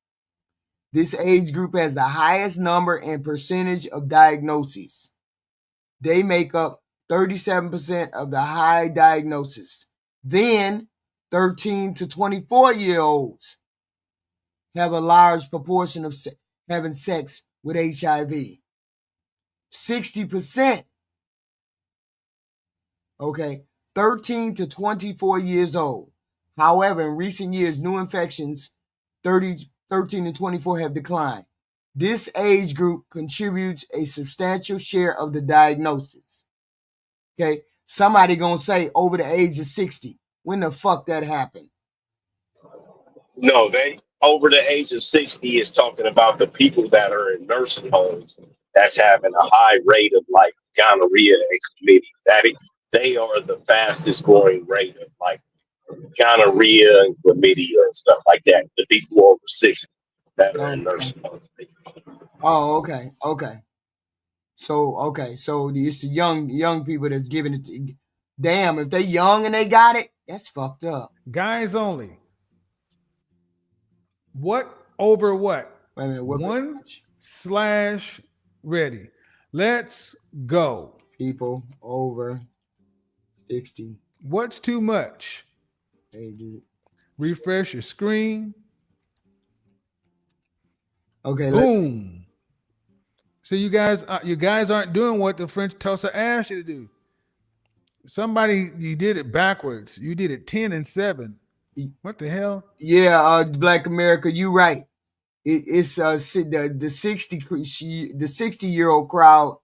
This age group has the highest number and percentage of diagnoses. They make up 37% of the high diagnosis. Then 13 to 24-year-olds have a large proportion of having sex with HIV. 60%, okay, 13 to 24 years old. However, in recent years, new infections 13 to 24 have declined. This age group contributes a substantial share of the diagnosis. Okay, somebody gonna say over the age of 60. When the fuck that happened? No, they over the age of 60 is talking about the people that are in nursing homes that's having a high rate of like gonorrhea and chlamydia. They are the fastest growing rate of like gonorrhea and chlamydia and stuff like that. The people over 60 that are in Okay. nursing homes. Oh, okay, okay. So it's the young people that's giving it. Damn, if they young and they got it, that's fucked up. Guys only. What over what? Wait a minute, what One percentage? slash ready. Let's go. People over 60 What's too much? ages. Refresh your screen. Okay, let's see. Boom. So you guys aren't doing what the French Tulsa asked you to do. Somebody, you did it backwards. You did it 10 and 7. What the hell? Yeah, Black America, you right. It's the 60-year-old crowd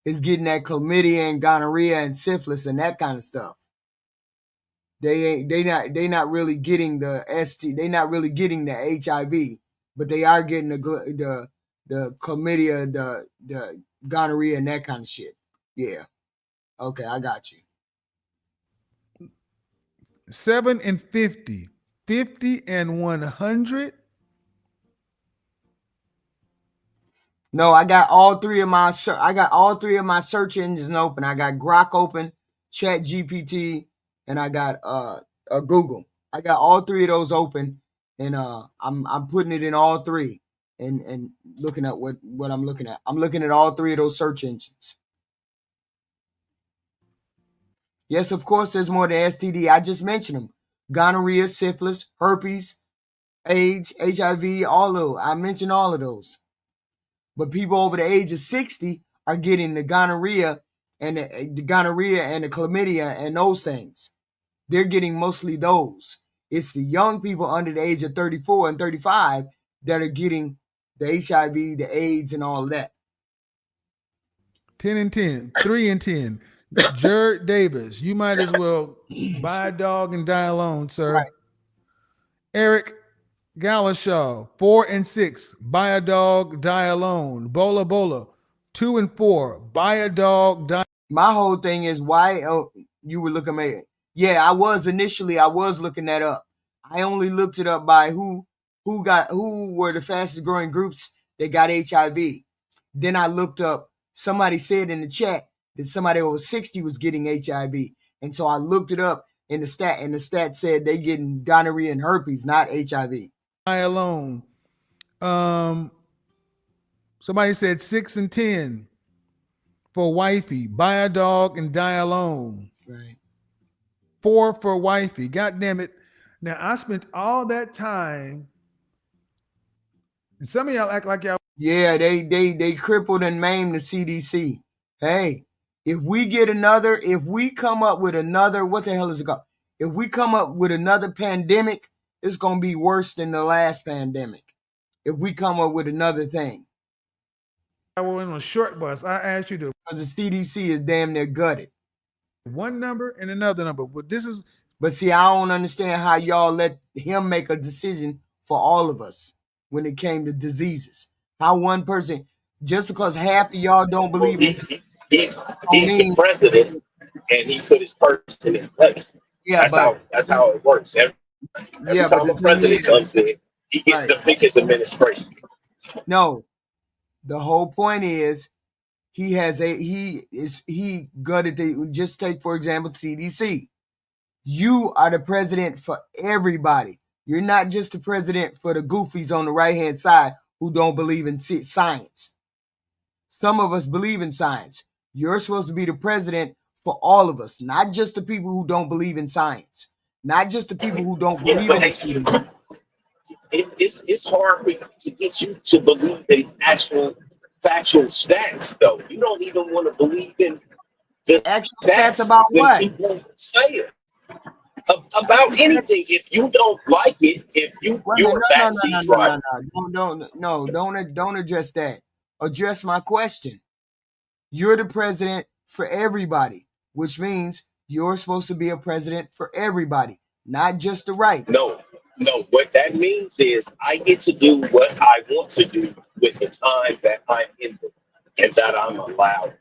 is getting that chlamydia and gonorrhea and syphilis and that kind of stuff. They not really getting the ST. They not really getting the HIV, but they are getting the chlamydia, the gonorrhea and that kind of shit. Yeah. Okay, I got you. 7 and 50. 50 and 100. No, I got all three of my search engines open. I got Grok open, Chat GPT, and I got Google. I got all three of those open, and I'm putting it in all three and looking at what I'm looking at. I'm looking at all three of those search engines. Yes, of course, there's more than STD. I just mentioned them: gonorrhea, syphilis, herpes, AIDS, HIV. All of those. I mentioned all of those. But people over the age of 60 are getting the gonorrhea and the gonorrhea and the chlamydia and those things. They're getting mostly those. It's the young people under the age of 34 and 35 that are getting the HIV, the AIDS, and all of that. 10 and 10. 3 and 10. Jared Davis, you might as well buy a dog and die alone, sir. Right. Eric Galashaw, 4 and 6. Buy a dog, die alone. Bola Bola, 2 and 4. Buy a dog, die. My whole thing is why you were looking at it. Yeah, I was looking that up. I only looked it up by who were the fastest growing groups that got HIV. Then I looked up, somebody said in the chat that somebody over 60 was getting HIV. And so I looked it up in the stat said they getting gonorrhea and herpes, not HIV. I alone. Somebody said 6 and 10 for wifey. Buy a dog and die alone. Right. 4 for wifey. God damn it. Now I spent all that time, and some of y'all act like y'all. Yeah, they crippled and maimed the CDC. Hey, if we come up with another, what the hell is it called? If we come up with another pandemic, it's gonna be worse than the last pandemic. If we come up with another thing. I was in a short bus. I asked you to, because the CDC is damn near gutted. One number and another number. But see, I don't understand how y'all let him make a decision for all of us when it came to diseases. How one person, just because half of y'all don't believe in he's the president and he put his person in place. Yeah, that's how it works. Every time a president comes in, he gets to pick his administration. No, the whole point is he gutted the, just take for example CDC. You are the president for everybody. You're not just the president for the goofies on the right hand side who don't believe in science. Some of us believe in science. You're supposed to be the president for all of us, not just the people who don't believe in science, not just the people who don't believe in it. It's hard to get you to believe in actual factual stats, though. You don't even want to believe in the actual stats about what? People say it. About anything. If you don't like it, if you're a backseat driver. Don't address that. Address my question. You're the president for everybody, which means you're supposed to be a president for everybody, not just the right. No. What that means is I get to do what I want to do with the time that I'm in and that I'm allowed.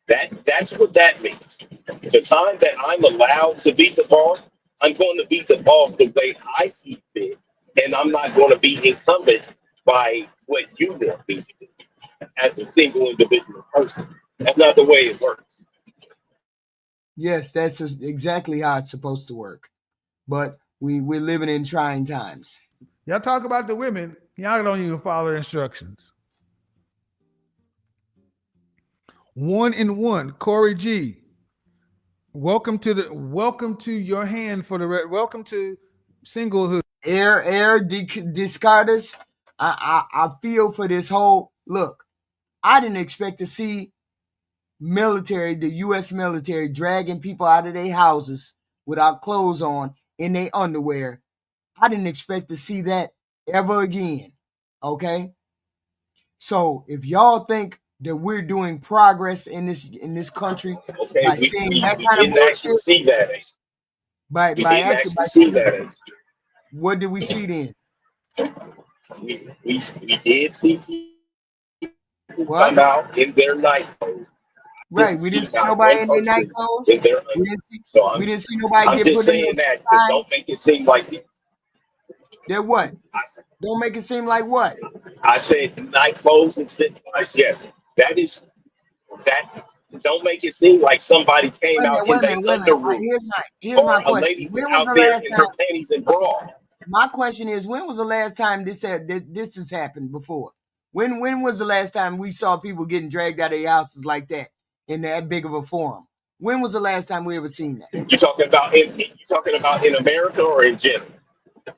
That's what that means. The time that I'm allowed to be the boss, I'm going to be the boss the way I see fit, and I'm not going to be incumbent by what you want me to do as a single individual person. That's not the way it works. Yes, that's exactly how it's supposed to work. But we're living in trying times. Y'all talk about the women, y'all don't even follow instructions. 1 and 1, Corey G. Welcome to your hand for the welcome to singlehood. Air discarders. I feel for this whole look. I didn't expect to see the U.S. military dragging people out of their houses without clothes on in their underwear. I didn't expect to see that ever again. Okay? So if y'all think that we're doing progress in this country by seeing that kind of bullshit, see that. by actually see that. What did we see then? We did see people come out in their night clothes. Right, we didn't see nobody in their night clothes. We didn't see nobody get put in that. Don't make it seem like they're what? Don't make it seem like what? I said night clothes and sit. Yes, that. Don't make it seem like somebody came out in their underwear. Here's my question. When was the last time? Panties and bra. My question is, when was the last time this has happened before? When was the last time we saw people getting dragged out of their houses like that in that big of a forum? When was the last time we ever seen that? You talking about in America or in general?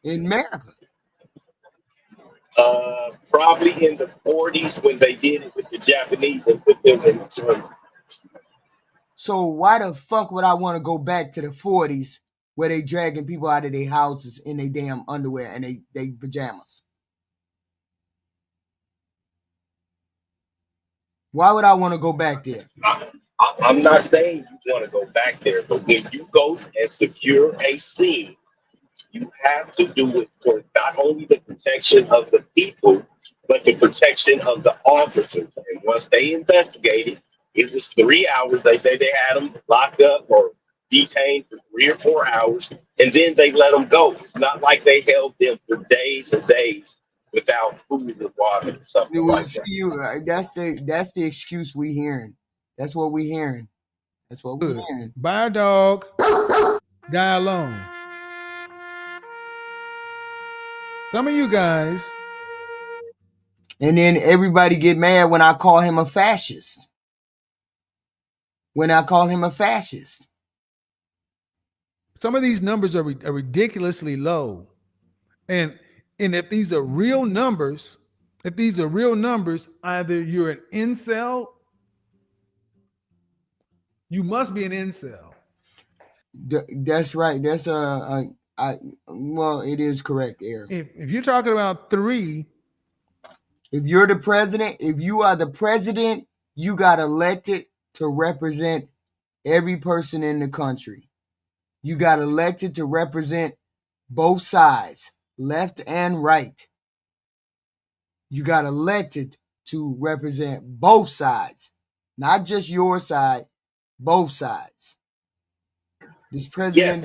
In America. Probably in the 40s when they did it with the Japanese and put them in internment. So why the fuck would I want to go back to the 40s where they dragging people out of their houses in their damn underwear and they pajamas? Why would I want to go back there? I'm not saying you want to go back there, but when you go and secure a scene, you have to do it for not only the protection of the people, but the protection of the officers. And once they investigated, it was 3 hours. They say they had them locked up or detained for 3 or 4 hours, and then they let them go. It's not like they held them for days or days without food and water or something like that. That's the excuse we hearing. That's what we hearing. That's what we Good. hearing. Buy a dog, die alone. Some of you guys. And then everybody get mad when I call him a fascist. Some of these numbers are ridiculously low. And if these are real numbers, either you're an incel, you must be an incel. That's right. That's well, it is correct, Eric. If you're talking about 3, if you're the president, if you are the president, you got elected to represent every person in the country. You got elected to represent both sides, left and right. You got elected to represent both sides, not just your side, both sides. This president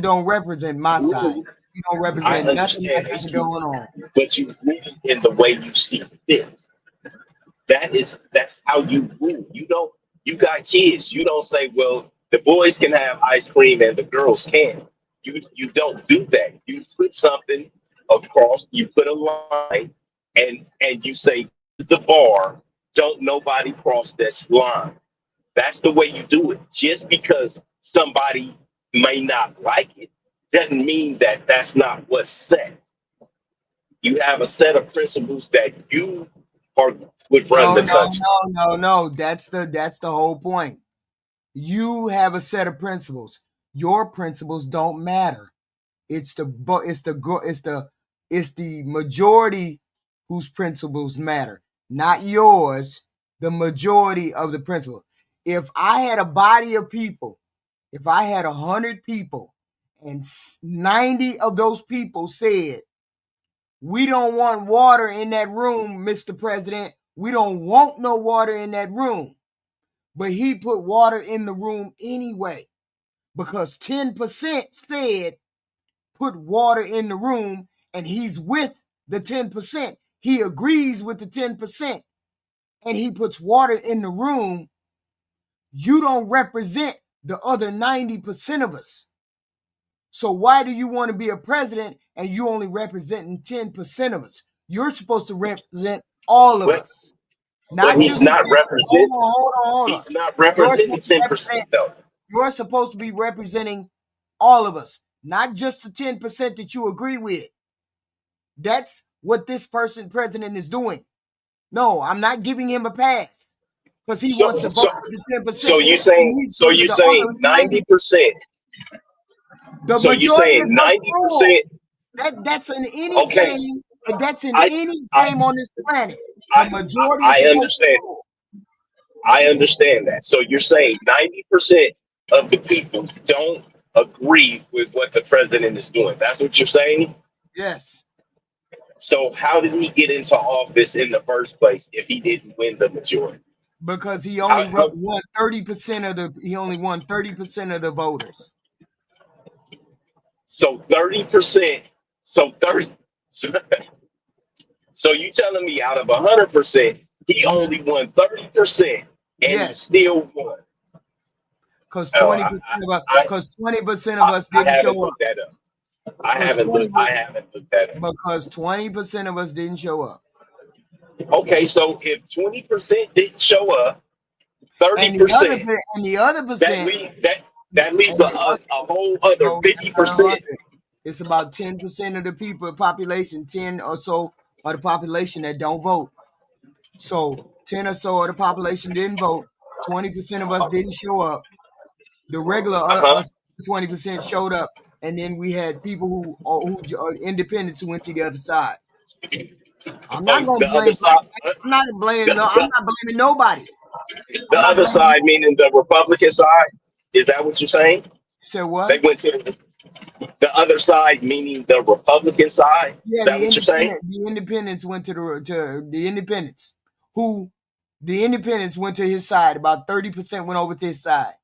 don't represent my side. You don't represent nothing that's going on. But you rule in the way you see fit. That's how you rule. You got kids. You don't say, well, the boys can have ice cream and the girls can't. You don't do that. You put something across, you put a line, and you say the bar, don't nobody cross this line. That's the way you do it. Just because somebody may not like it doesn't mean that that's not what's set. You have a set of principles that you would run the country. No. That's the whole point. You have a set of principles. Your principles don't matter. It's the majority whose principles matter, not yours. The majority of the principles. If I had a body of people, if I had 100 people, and 90 of those people said, we don't want water in that room, Mr. President. We don't want no water in that room. But he put water in the room anyway, because 10% said put water in the room, and he's with the 10%. He agrees with the 10%, and he puts water in the room. You don't represent the other 90% of us. So why do you want to be a president and you only representing 10% of us? You're supposed to represent all of us. But he's not representing. Hold on. He's not representing 10% though. You're supposed to be representing all of us, not just the 10% that you agree with. That's what this president is doing. No, I'm not giving him a pass because he wants to vote for the 10%. So you're saying 90%. The so you're saying 90%. That's in any game. That's in any game on this planet. The majority. I understand. I understand that. So you're saying 90% of the people don't agree with what the president is doing. That's what you're saying? Yes. So how did he get into office in the first place if he didn't win the majority? Because he only won 30% of the. He only won 30% of the voters. So 30%. So 30. So you telling me out of 100%, he only won 30%, and he still won? Because 20% of us. Because 20% of us didn't show up. I haven't looked that up. Because 20% of us didn't show up. Okay, so if 20% didn't show up, 30%, and the other percent, that leaves a whole other 50%. It's about 10% of the people, population, 10 or so of the population that don't vote. So 10 or so of the population didn't vote. 20% of us didn't show up. The regular 20% showed up, and then we had people who independents who went to the other side. I'm not going to blame. I'm not blaming nobody. The other side, meaning the Republican side, is that what you're saying? So what? They went to the other side, meaning the Republican side. Yeah, is that what you're saying? The independents went to the independents. The independents went to his side. About 30% went over to his side.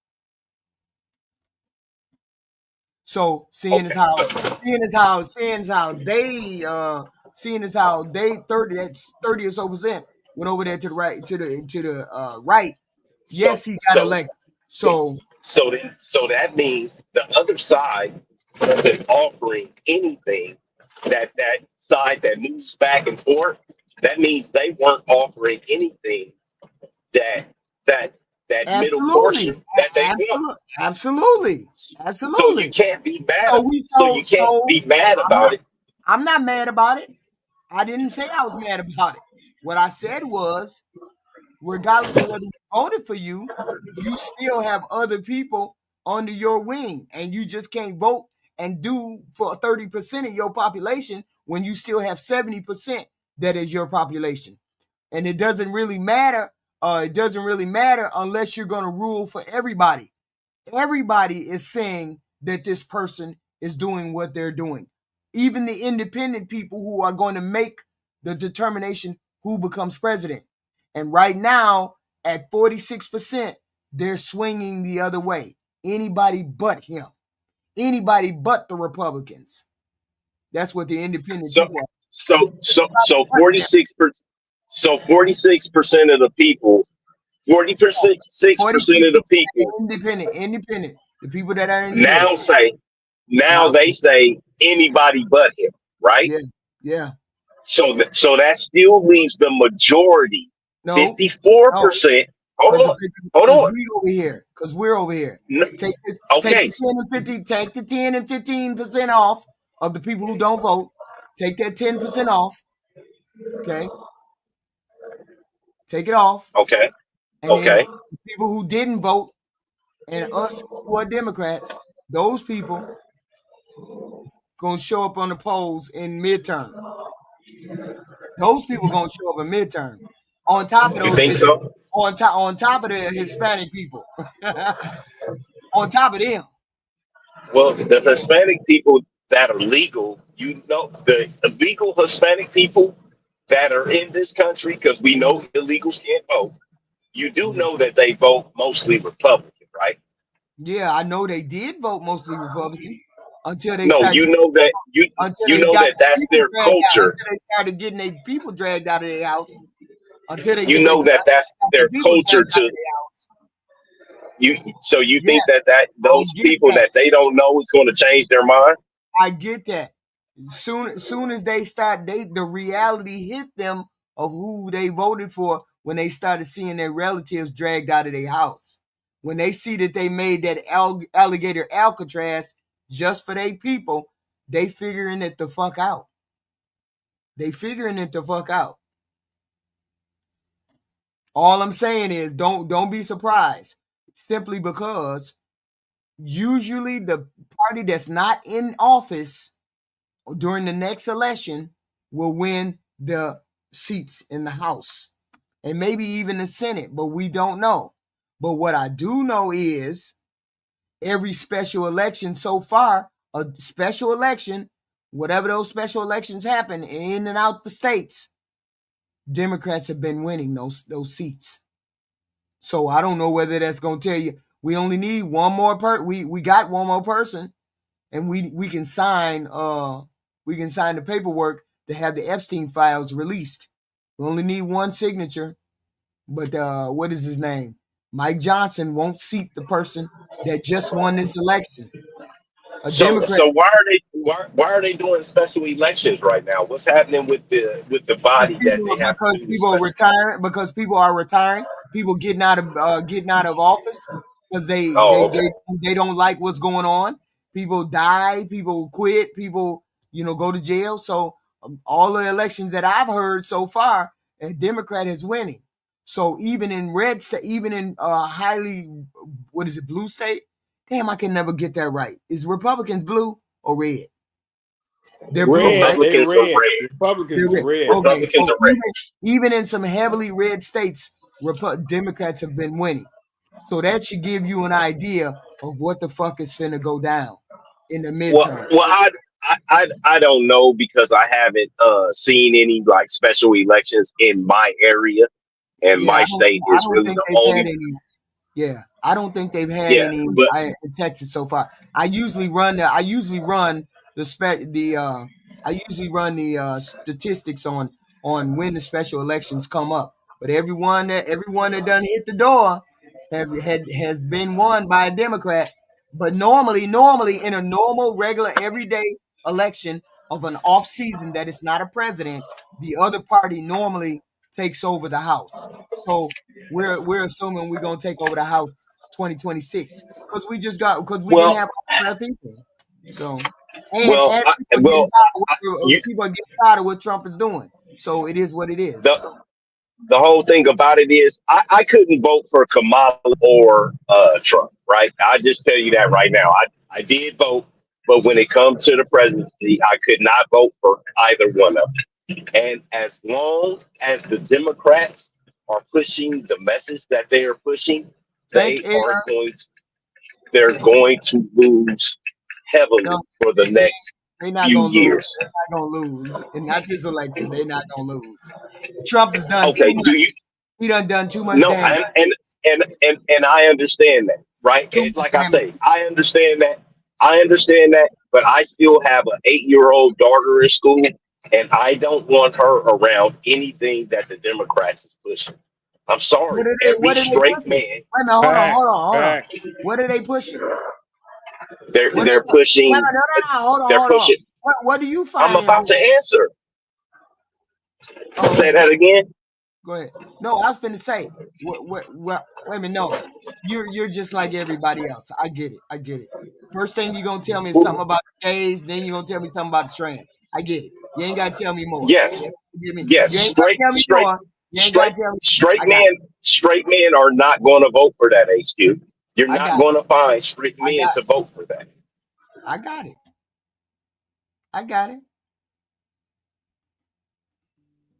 So seeing as how they 30 or so percent went over there to the right right. Yes, he got elected. So that means the other side isn't offering anything. That side that moves back and forth, that means they weren't offering anything that that that middle absolutely, portion that they want. absolutely. So you can't be mad. I'm About it. not mad about it. I didn't say I was mad about it. What I said was, regardless of whether we voted for you, you still have other people under your wing, and you just can't vote and do for 30% of your population when you still have 70% that is your population. And it doesn't really matter. It doesn't really matter unless you're going to rule for everybody. Everybody is saying that this person is doing what they're doing. Even the independent people who are going to make the determination who becomes president. And right now, at 46%, they're swinging the other way. Anybody but him. Anybody but the Republicans. That's what the independent people are. So 46%. So 46% of the people, 46% of the people independent. The people that are now independent. they say anybody but him, right? Yeah. So that still leaves the majority, 54%. Hold on. Because we're over here. No, Take the 10 and 15% off of the people who don't vote. Take that 10% off. Okay. Take it off. Okay. And then the people who didn't vote and us who are Democrats, those people gonna show up on the polls in midterm. Those people gonna show up in midterm. On top of those, you think so? On top of the Hispanic people. On top of them. Well, the Hispanic people that are legal, the illegal Hispanic people that are in this country, because we know illegals can't vote. You do know that they vote mostly Republican, right? Yeah, I know they did vote mostly Republican until they that's their culture. Until they started getting their people dragged out of their house. Until they that's their culture to. You think that those people that they don't know is going to change their mind? I get that. Soon as they start, the reality hit them of who they voted for when they started seeing their relatives dragged out of their house. When they see that they made that alligator Alcatraz just for their people, they figuring it the fuck out. All I'm saying is don't be surprised, simply because usually the party that's not in office during the next election will win the seats in the House and maybe even the Senate, but we don't know. But what I do know is every special election so far, a special election, whatever those special elections happen in and out the states, Democrats have been winning those seats. So I don't know whether that's going to tell you we only need one more we got one more person, and we can sign the paperwork to have the Epstein files released. We only need one signature, but what is his name? Mike Johnson won't seat the person that just won this election. So why are they doing special elections right now? What's happening with the body that they have? Because people are retiring. Because people are retiring. People getting out of office because they don't like what's going on. People die. People quit. People go to jail. So all the elections that I've heard so far, a Democrat is winning. So even in red state, even in highly, what is it, blue state? Damn, I can never get that right. Is Republicans blue or red? They're blue, right? Republicans are red. Republicans are red. Okay, so even in some heavily red states, Democrats have been winning. So that should give you an idea of what the fuck is finna go down in the midterm. Well, I don't know, because I haven't seen any like special elections in my area, and my state is really the only. Yeah, I don't think they've had Yeah, any but in Texas so far. I usually run the statistics on when the special elections come up. But everyone that done hit the door has been won by a Democrat. But normally in a normal, regular, everyday election of an off season that is not a president, the other party normally takes over the House. So we're assuming we're gonna take over the House 2026 because we didn't well, have black people. So well, and I, well, you people are getting tired of what Trump is doing. So it is what it is. the the whole thing about it is I couldn't vote for Kamala or Trump, right? I just tell you that right now. I did vote, but when it comes to the presidency, I could not vote for either one of them. And as long as the Democrats are pushing the message that they are pushing, Thank they are Aaron. going to they're going to lose No, heavily for the they next they not few gonna lose. years. They're not gonna lose, and not this election. They're not gonna lose. Trump has done too Okay, much. do you He done too much no, damage. and I understand that, right? Too It's much like I damage. say, I understand that, but I still have an 8-year-old daughter in school, and I don't want her around anything that the Democrats is pushing. I'm sorry, every What are they straight pushing? man, Wait a minute, Facts. hold on. Facts. What are they pushing? they're What are they're they, wait a pushing, minute, no, they're hold on. pushing. What do you I'm find about to important? answer. Oh, Say that again. go ahead. No, I was finna say. What? Wait a minute. No, you're just like everybody else. I get it. I get it. First thing you're gonna tell me is something about the gays. Then you're gonna tell me something about the trans. I get it. You ain't gotta tell me more. Yes, You me. yes, You ain't gotta tell me more. You ain't straight, gotta tell me. straight I got men, straight men are not going to vote for that. HQ. You're I not got it. going to find straight I men got to vote for that. I got it. I got it.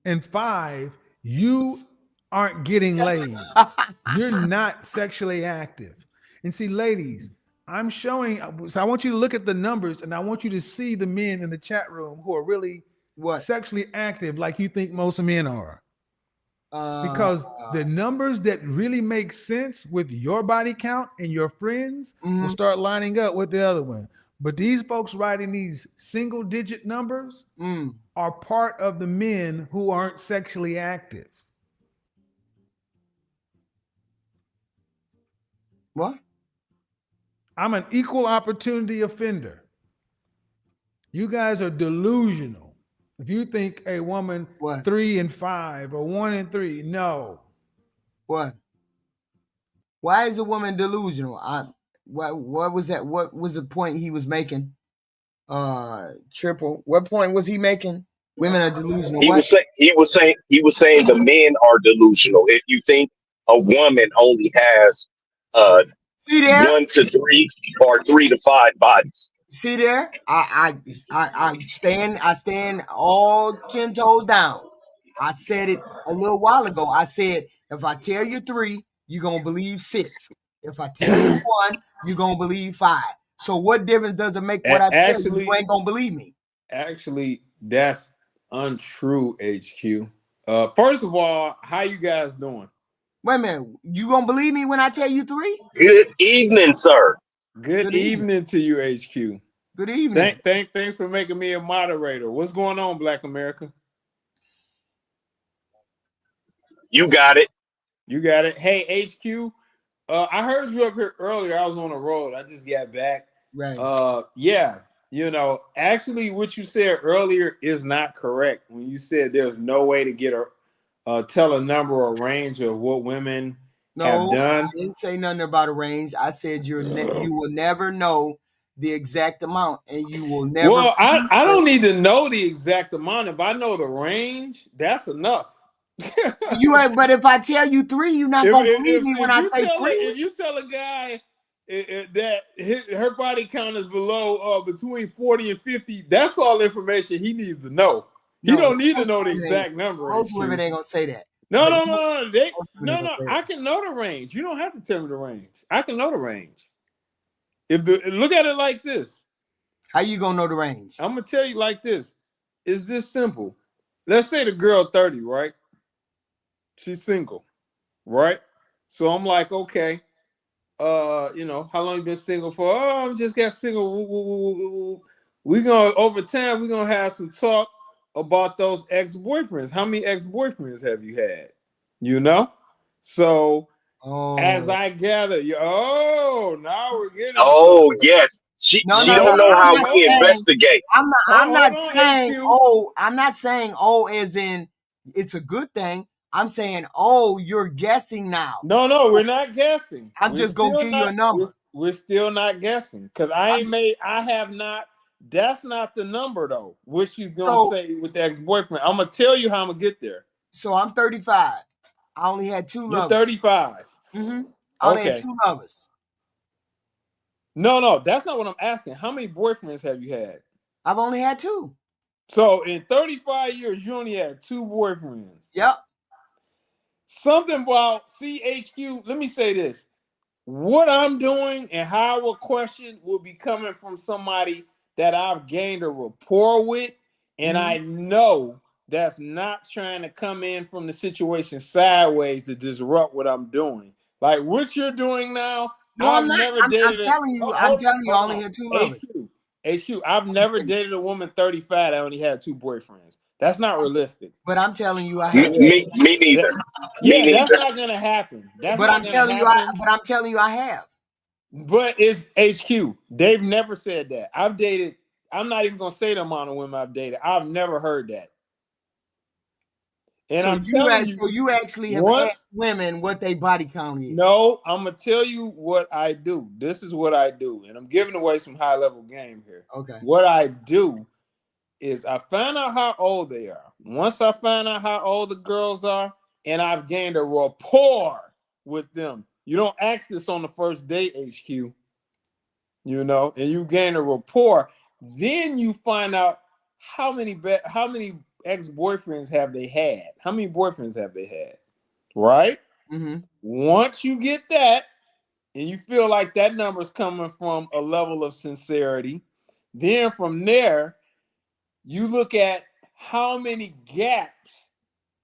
And 5, you aren't getting laid. You're not sexually active. And see, ladies, I'm showing, so I want you to look at the numbers and I want you to see the men in the chat room who are really What? sexually active like you think most men are. Uh, Because the numbers that really make sense with your body count and your friends will mm, start lining up with the other one. But these folks writing these single digit numbers mm. are part of the men who aren't sexually active. What? I'm an equal opportunity offender. You guys are delusional. If you think a woman What? 3 and 5 or 1 and 3, no. What? Why is a woman delusional? What was that? What was the point he was making? Triple. What point was he making? Women are delusional. He What? was saying the men are delusional. If you think a woman only has uh, See there? 1 to 3 or 3 to 5 bodies. See there? I stand all 10 toes down. I said it a little while ago. I said if I tell you 3, you're gonna believe 6. If I tell you 1, you're gonna believe 5. So what difference does it make what I tell you? You Actually, ain't gonna believe me. that's untrue, HQ. First of all, how you guys doing? Wait a minute. You gonna believe me when I tell you 3? Good evening, sir. Good Good evening. evening to you, HQ. Good evening. Thanks for making me a moderator. What's going on, Black America? You got it. You got it. Hey, HQ. I heard you up here earlier. I was on the road. I just got back. Right. Yeah. Actually, what you said earlier is not correct. When you said there's no way to get tell a number or range of what women have No, done. I didn't say nothing about a range. I said you will never know the exact amount, and you will never. Well, I don't need to know the exact amount. If I know the range, that's enough. But if I tell you 3, you're not gonna believe me when I say 3. If you tell a guy that her body count is below between 40 and 50, that's all information he needs to know. He don't need to know the exact number. Most women ain't gonna say that. No. No. I can know the range. You don't have to tell me the range. I can know the range. Look at it like this. How you gonna know the range? I'm gonna tell you like this. It's this simple. Let's say the girl 30, right? She's single, right? So I'm like, okay, you know, how long you been single for? Oh, I'm just got single. We're gonna over time, we're gonna have some talk about those ex-boyfriends. How many ex-boyfriends have you had? You know? So as I gather, now we're getting Oh, yes. She don't know how we investigate. I'm not saying I'm not saying as in it's a good thing. I'm saying you're guessing now. No, we're not guessing. I'm just gonna give you a number. We're still not guessing because I have not. That's not the number though. What she's gonna say with the ex-boyfriend. I'm gonna tell you how I'm gonna get there. So I'm 35. I only had 2 lovers. You're 35. Mm-hmm. I only had 2 lovers. No, that's not what I'm asking. How many boyfriends have you had? I've only had 2. So in 35 years, you only had 2 boyfriends. Yep. Something about CHQ. Let me say this. What I'm doing and how a question will be coming from somebody that I've gained a rapport with, and I know that's not trying to come in from the situation sideways to disrupt what I'm doing. Like what you're doing now. No, I'm not. I'm telling you, I only had 2 lovers. HQ, I've never dated a woman 35 that only had 2 boyfriends. That's not realistic. But I'm telling you, I have. Me neither. That's not gonna happen. I'm telling you, I have. But it's HQ. They've never said that. I've dated. I'm not even gonna say the amount of women I've dated. I've never heard that. And so you actually have asked women what their body count is. No, I'm gonna tell you what I do. This is what I do, and I'm giving away some high level game here. Okay. What I do is I find out how old they are. Once I find out how old the girls are, and I've gained a rapport with them. You don't ask this on the first date, HQ. You know, and you gain a rapport. Then you find out how many ex-boyfriends have they had? How many boyfriends have they had? Right? Mm-hmm. Once you get that, and you feel like that number is coming from a level of sincerity, then from there, you look at how many gaps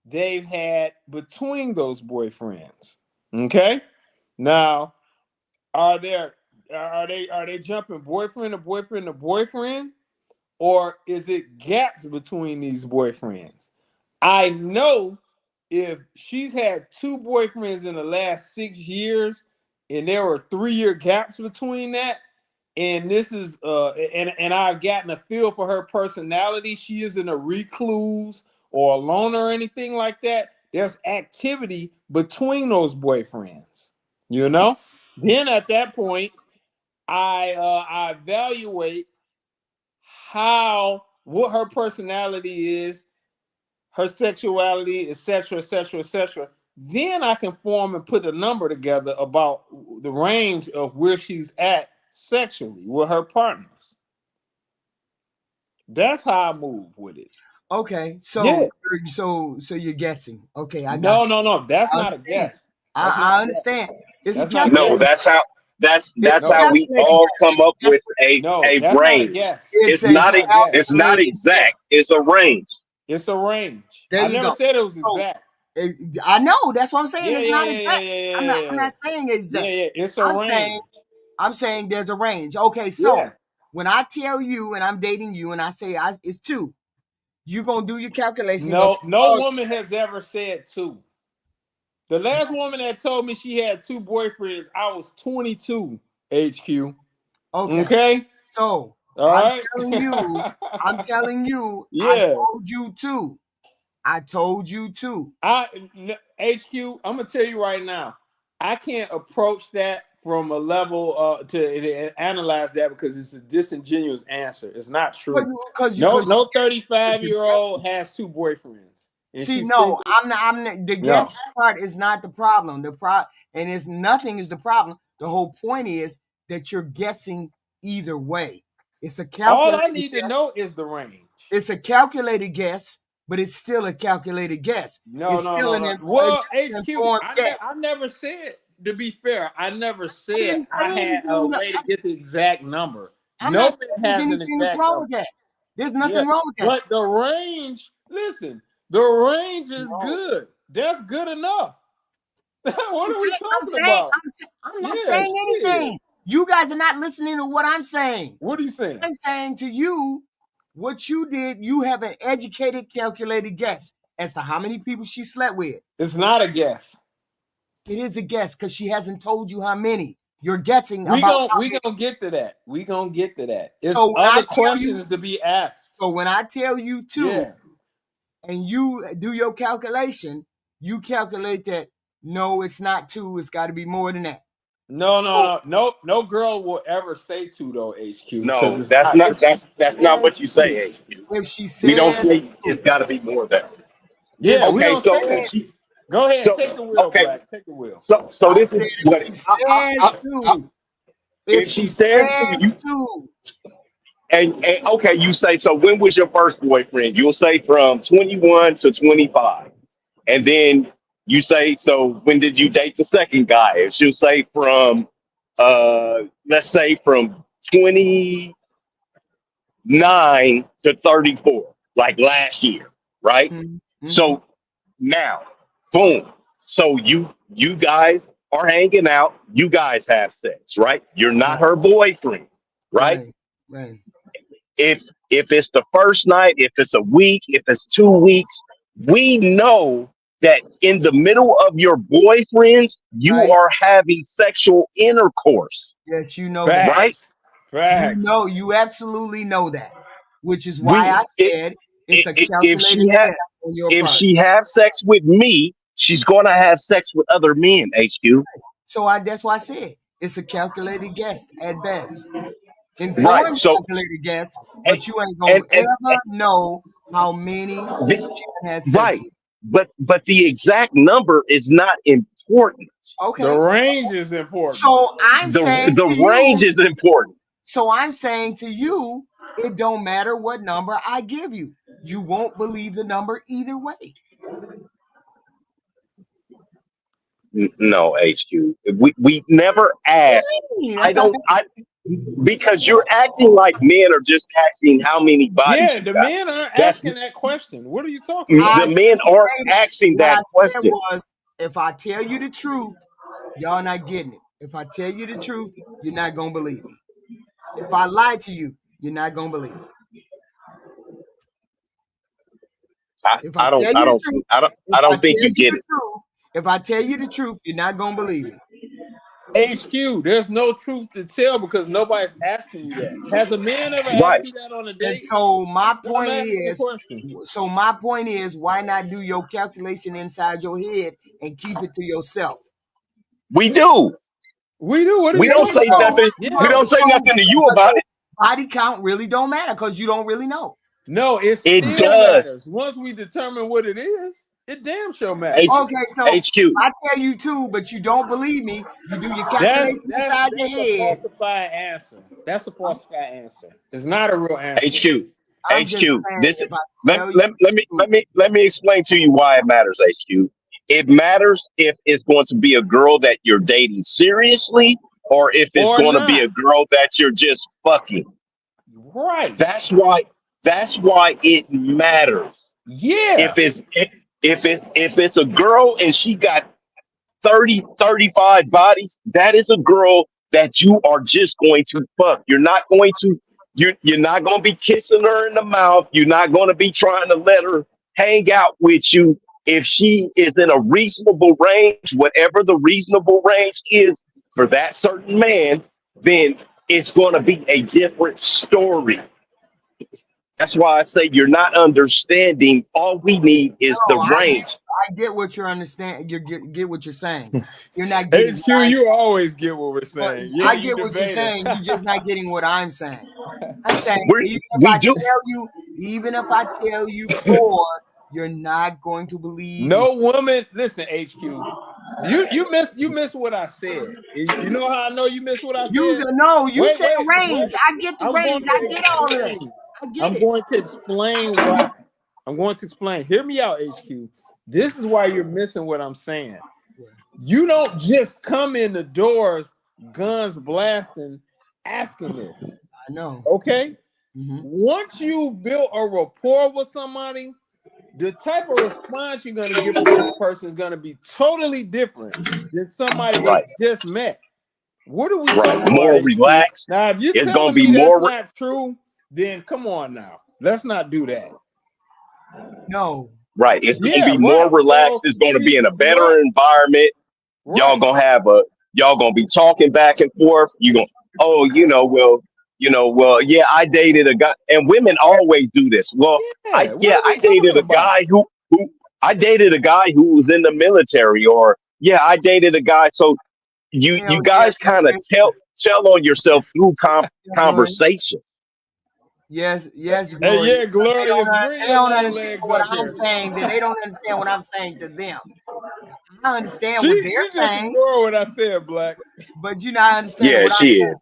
they've had between those boyfriends. Okay? Now, are they jumping boyfriend to boyfriend to boyfriend? Or is it gaps between these boyfriends? I know if she's had 2 boyfriends in the last 6 years and there were 3-year gaps between that, and this is and I've gotten a feel for her personality, she isn't a recluse or a loner or anything like that. There's activity between those boyfriends, you know? Then at that point, I evaluate what her personality is, her sexuality, etc., etc., etc. Then I can form and put a number together about the range of where she's at sexually with her partners. That's how I move with it. Okay, so you're guessing. Okay, I got no. That's not a guess. I understand. That's how we all come up with a range. It's not exact. It's a range. It's a range. I never said it was exact. I know. That's what I'm saying. It's not exact. I'm not saying exact. Yeah, it's a range. I'm saying there's a range. Okay, so when I tell you and I'm dating you and I say it's 2, you're gonna do your calculation. No woman has ever said 2. The last woman that told me she had 2 boyfriends, I was 22, HQ. Okay? So I'm telling you, yeah. I told you 2. HQ, I'm gonna tell you right now, I can't approach that from a level to analyze that because it's a disingenuous answer. It's not true. No 35-year-old has 2 boyfriends. See, no, I'm not. The guessing part is not the problem. Nothing is the problem. The whole point is that you're guessing either way. It's a calculated All I need to know is the range. It's a calculated guess, but it's still a calculated guess. No. Well, HQ, I never said, to be fair, I never said I had a way to get the exact number. Nobody has an exact wrong number. with that. There's nothing wrong with that. But the range, listen, the range is good. That's good enough. What are we talking about? I'm not saying anything. You guys are not listening to what I'm saying. What are you saying? I'm saying to you, what you did, you have an educated, calculated guess as to how many people she slept with. It's not a guess. It is a guess because she hasn't told you how many. You're guessing We about. gonna get to that. We gonna get to that. It's So other questions to be asked. So when I tell you two, and you do your calculation, you calculate that. No, it's not two. It's got to be more than that. No girl will ever say two though, HQ. No, that's not what you say, HQ. If she says, we don't say it's got to be more than. Yeah, we okay, don't so say that. Go ahead, take the wheel, Black. Take the wheel. So this is what if she says two. And okay, you say, so when was your first boyfriend? You'll say from 21 to 25. And then you say, so when did you date the second guy? And she'll say from, let's say from 29 to 34, like last year, right? Mm-hmm. So now, boom. So you guys are hanging out. You guys have sex, right? You're not her boyfriend, right? Right. If it's the first night, if it's a week, if it's 2 weeks, we know that in the middle of your boyfriends, you are having sexual intercourse. Yes, you know that. Right? Facts. You know, you absolutely know that, which is why I said it's a calculated guess on your part. If she has sex with me, she's going to have sex with other men, HQ. So that's why I said it's a calculated guess at best. Right. So calculated guess, but you ain't gonna ever know how many she had sex with. But the exact number is not important. Okay. The range is important. So I'm saying the range is important. So I'm saying to you, it don't matter what number I give you. You won't believe the number either way. No, HQ. We never ask. Because you're acting like men are just asking how many bodies. Yeah, the men aren't asking that question. What are you talking about? The men aren't asking that question. If I tell you the truth, y'all not getting it. If I tell you the truth, you're not gonna believe me. If I lie to you, you're not gonna believe me. I don't think you get it. If I tell you the truth, you're not gonna believe me. HQ, there's no truth to tell because nobody's asking you that. Has a man ever asked you that on a date? And so my point is, why not do your calculation inside your head and keep it to yourself? We do. We do. What we don't say nothing. Yeah. We don't say nothing to you about it. Body count really don't matter because you don't really know. No, it still matters. Once we determine what it is, it damn sure matters. Okay, so HQ. I tell you two, but you don't believe me. You do your calculation inside your head. That's a falsified answer. It's not a real answer. HQ. Let me explain to you why it matters, HQ. It matters if it's going to be a girl that you're dating seriously or if it's going to be a girl that you're just fucking. Right. That's why it matters. Yeah. If it's a girl and she got 30, 35 bodies, that is a girl that you are just going to fuck. You're not going to be kissing her in the mouth. You're not going to be trying to let her hang out with you. If she is in a reasonable range, whatever the reasonable range is for that certain man, then it's going to be a different story. That's why I say you're not understanding. All we need is the range. I get what you're understanding. You get what you're saying. You're not getting HQ. You always get what we're saying. Yeah, I get what you're saying. You're just not getting what I'm saying. I'm saying even if I tell you 4, you're not going to believe. No woman. Listen, HQ. You miss what I said. You know how I know you missed what I said? You said range. I get the range. I get all of that. I'm going to explain why. I'm going to explain. Hear me out, HQ. This is why you're missing what I'm saying. You don't just come in the doors, guns blasting, asking this. I know. Okay? Mm-hmm. Once you build a rapport with somebody, the type of response you're going to get from this person is going to be totally different than somebody they just met. What are we talking about? More relaxed. Now, if you're it's telling gonna be me more that's not true, then come on now. Let's not do that. No. Right. It's gonna be more relaxed. So, it's gonna be in a better environment. Y'all gonna be talking back and forth. You gonna, yeah, I dated a guy, and women always do this. Well, I dated a guy who I dated a guy who was in the military, or I dated a guy. So you guys kind of tell on yourself through conversation. Yes, Glorious. Hey, yeah, Glorious. They don't understand what I'm saying. Then they don't understand what I'm saying to them. I understand what they're saying. Just ignore what I said, Black. But you're not understanding what I'm saying.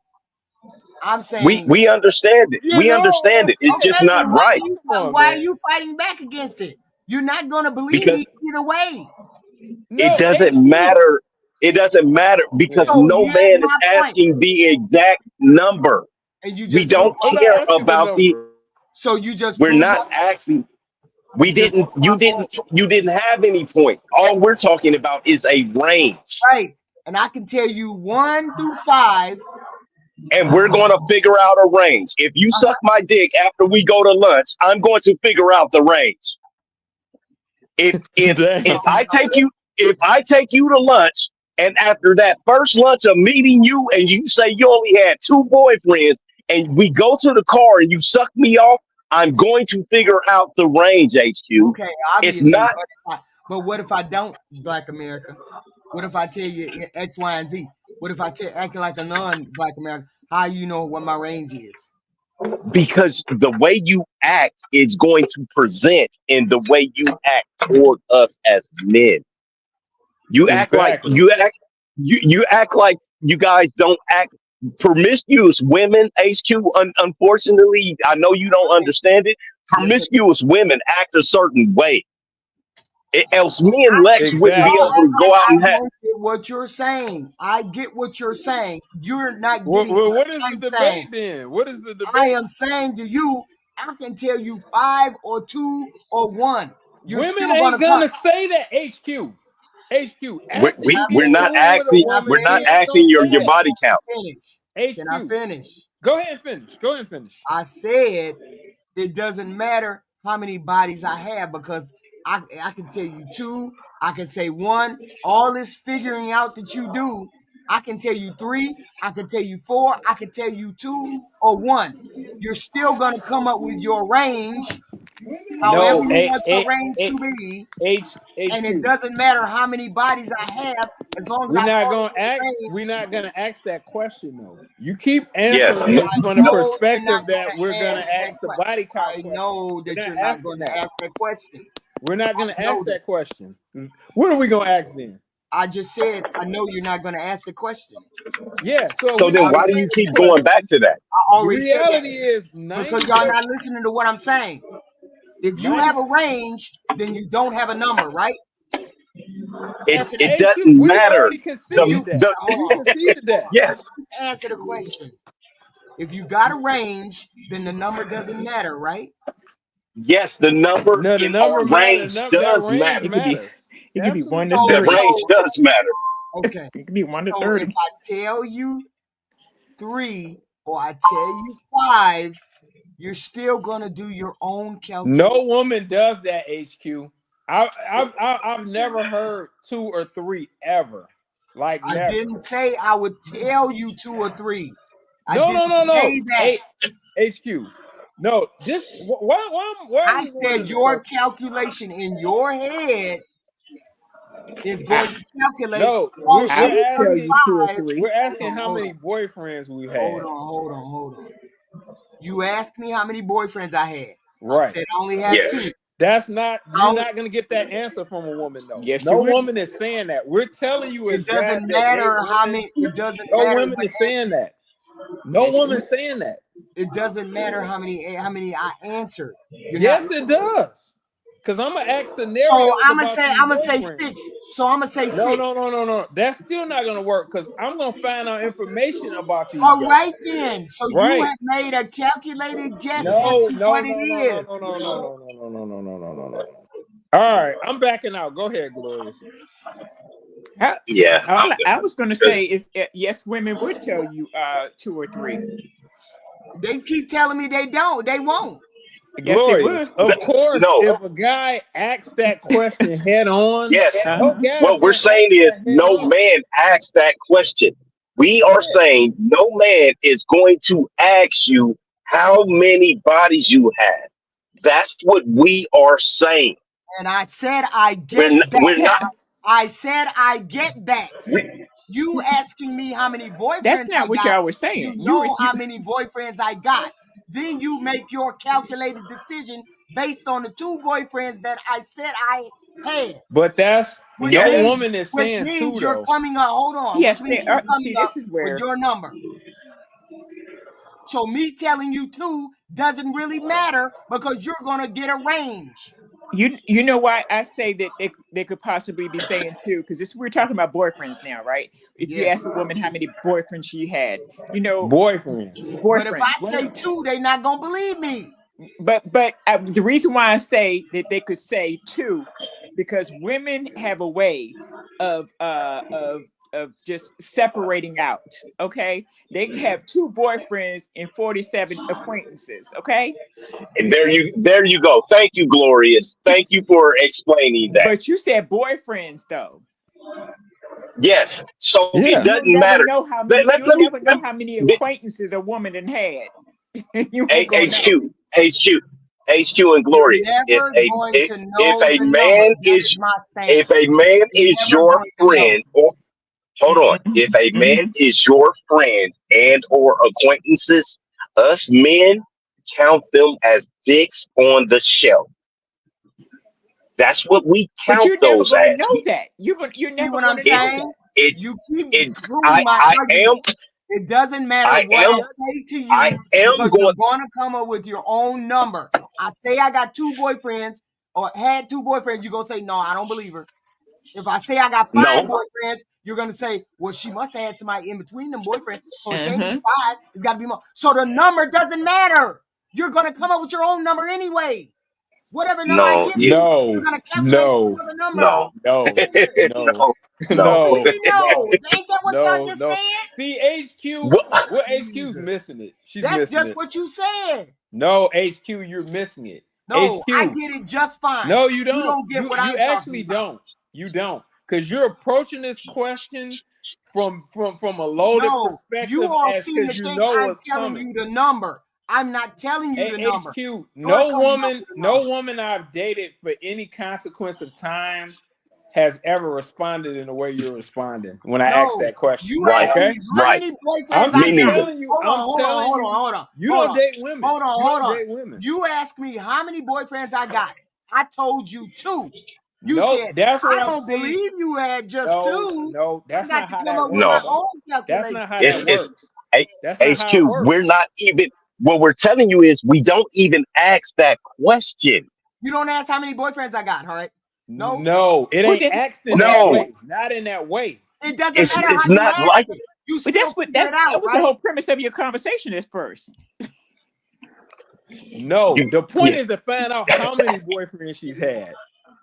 I'm saying we understand it. We understand it. It's just not right. Why are you fighting back against it? You're not going to believe me either way. It doesn't matter. It doesn't matter because no man is asking the exact number. And you just we don't care about the. So you just we're not asking. We didn't. You didn't. You didn't have any point. All we're talking about is a range. Right. And I can tell you 1 through 5. And we're going to figure out a range. If you suck my dick after we go to lunch, I'm going to figure out the range. If I take you to lunch, and after that first lunch of meeting you, and you say you only had 2 boyfriends, and we go to the car and you suck me off, I'm going to figure out the range, HQ. Okay, obviously, it's not. But what if I don't, Black America? What if I tell you X, Y, and Z? What if I acting like a non-Black American? How you know what my range is? Because the way you act is going to present in the way you act toward us as men. You act like you act like you guys don't act. Promiscuous women, HQ. Unfortunately, I know you don't understand it. Promiscuous women act a certain way. Else me and Lex wouldn't be able to go out and have. I get what you're saying. I get what you're saying. You're not getting what is the debate then? What is the debate? I am saying to you, I can tell you 5 or 2 or 1. You're women still ain't gonna say that. HQ. We're not asking. We're not asking your body count. Can I finish? Go ahead and finish. I said it doesn't matter how many bodies I have because I can tell you 2. I can say 1. All this figuring out that you do, I can tell you 3. I can tell you 4. I can tell you 2 or 1. You're still gonna come up with your range. However you want your range to be, and it doesn't matter how many bodies I have, as long as we're not gonna ask that question though. You keep answering this from the perspective that we're gonna ask the body count. I know that you're not going to ask that question. We're not gonna ask that question. What are we gonna ask then? I just said I know you're not going to ask the question. Yeah. So then why do you keep going back to that? I already said that. Reality is because y'all not listening to what I'm saying. If you have a range, then you don't have a number, right? It doesn't matter. We conceded that. Yes. Answer the question. If you got a range, then the number doesn't matter, right? Yes, the number in our range does matter. It could be 1 to 30. The range does matter. Okay. It could be 1 to 30. So if I tell you 3 or I tell you 5, you're still gonna do your own calculation. No woman does that, HQ. I've never heard 2 or 3 ever. Like I never. didn't say I would tell you 2 or 3. No. Hey, HQ. No, this why I said your calculation in your head is going to calculate. No, I will tell you 2 or 3. We're asking how many boyfriends we've had. Hold on. You asked me how many boyfriends I had. Right. I said I only had 2. That's not. You're not going to get that answer from a woman, though. Yes, no woman is saying that. We're telling you it doesn't matter how many. It doesn't no matter. No woman is saying that. No woman is saying that. It doesn't matter how many I answered. Yes, it does. Because I'm gonna ask scenarios. So I'm gonna say 6. So I'm gonna say 6. No. That's still not gonna work because I'm gonna find out information about these. All right then. So you have made a calculated guess as to what it is. No. All right, I'm backing out. Go ahead, Glorious. Yeah. I was going to say is yes, women would tell you 2 or 3. They keep telling me they don't. They won't. Yes, they Glorious. would. Of course, No. if a guy asks that question head on, Yes. no guy's What we're gonna saying ask is that head no on. man asks that question. We are saying no man is going to ask you how many bodies you have. That's what we are saying. And I said I We're get that. we're not. I said I get that. We, You asking me how many That's boyfriends not I what got, y'all were saying. you You know was how many boyfriends I got. Then you make your calculated decision based on the 2 boyfriends that I said I had. But that's no woman is Which saying means 2 you're though. coming up. Hold on. yes. Which means you're coming See, up this is with where your number. So me telling you 2 doesn't really matter because you're gonna get a range. you know why I say that they could possibly be saying 2, because we're talking about boyfriends now, right? If you Yes. ask a woman how many boyfriends she had, Boyfriends. But if I boyfriends. say 2, they're not gonna believe me. But the reason why I say that they could say 2, because women have a way of just separating out. Okay, they can have 2 boyfriends and 47 acquaintances. Okay, and there you go. Thank you, Glorious. Thank you for explaining that. but you said boyfriends though. Yes. So it Yeah. You'll doesn't never matter. know how Let, many. let, You'll let me never know how many let, acquaintances a woman done had. You ain't gonna know. HQ, HQ, and You're Glorious. never going to If know a the number. man That is is my if stance. a man You're is never your going to know. friend, or hold on, if a man Mm-hmm. is your friend and or acquaintances, us men count them as dicks on the shelf. That's what we But count you're never those gonna as. know that. You're See never what I'm gonna It know saying? that. it You keep it proving my I am argument. It doesn't matter I what am I say to I you am because going. you're going to come up with your own number. I say I got 2 boyfriends or had 2 boyfriends, you're going to say, no, I don't believe her. If I say I got 5 No, boyfriends, you're going to say, well, she must have had somebody in between them boyfriends. So it can't be Uh-huh. 5. It's got to be more. So the number doesn't matter. You're going to come up with your own number anyway. Whatever number I no, give you, you're No, going to calculate no, another number. no, no, no, no, no. What do you no, mean no? no, Ain't that what y'all no, just no. said? See, HQ, What? well, HQ's Jesus. missing it. She's That's missing just it. what you said. No, HQ, you're missing it. No, I HQ. get it just fine. No, you You don't. don't get You what you I'm talking actually about. don't. You don't. Because you're approaching this question from a loaded No, you perspective all as seem to because you think know I'm what's telling coming. you the number. I'm not telling you the number. HQ, You're coming up with a no number. woman I've dated for any consequence of time has ever responded in the way you're responding when I asked No, that question. you Right, asked me Okay? how right. many boyfriends I'm I Me just got. neither. telling you, Hold on, I'm hold on, telling hold on, you, hold on, you hold don't on, date women. hold on, You hold don't on. date women. You asked me how many boyfriends I got. I told you 2. You Nope, said, that's what I I'm don't seeing. believe you had just No, 2. no, I that's got not to how come that up with my works. No, own That's calculation. not how that it's works. H- That's not how it HQ. We're works. not even. What we're telling you is we don't even ask that question. You don't ask how many boyfriends I got, all right? No, No, it Well ain't then, asked in well, that No, way. Not in that way. it doesn't matter it's how you not ask like. it. You but still figure it that out, was the whole right? premise of your conversation at first. No, You, the point yeah. is to find out how many boyfriends she's had.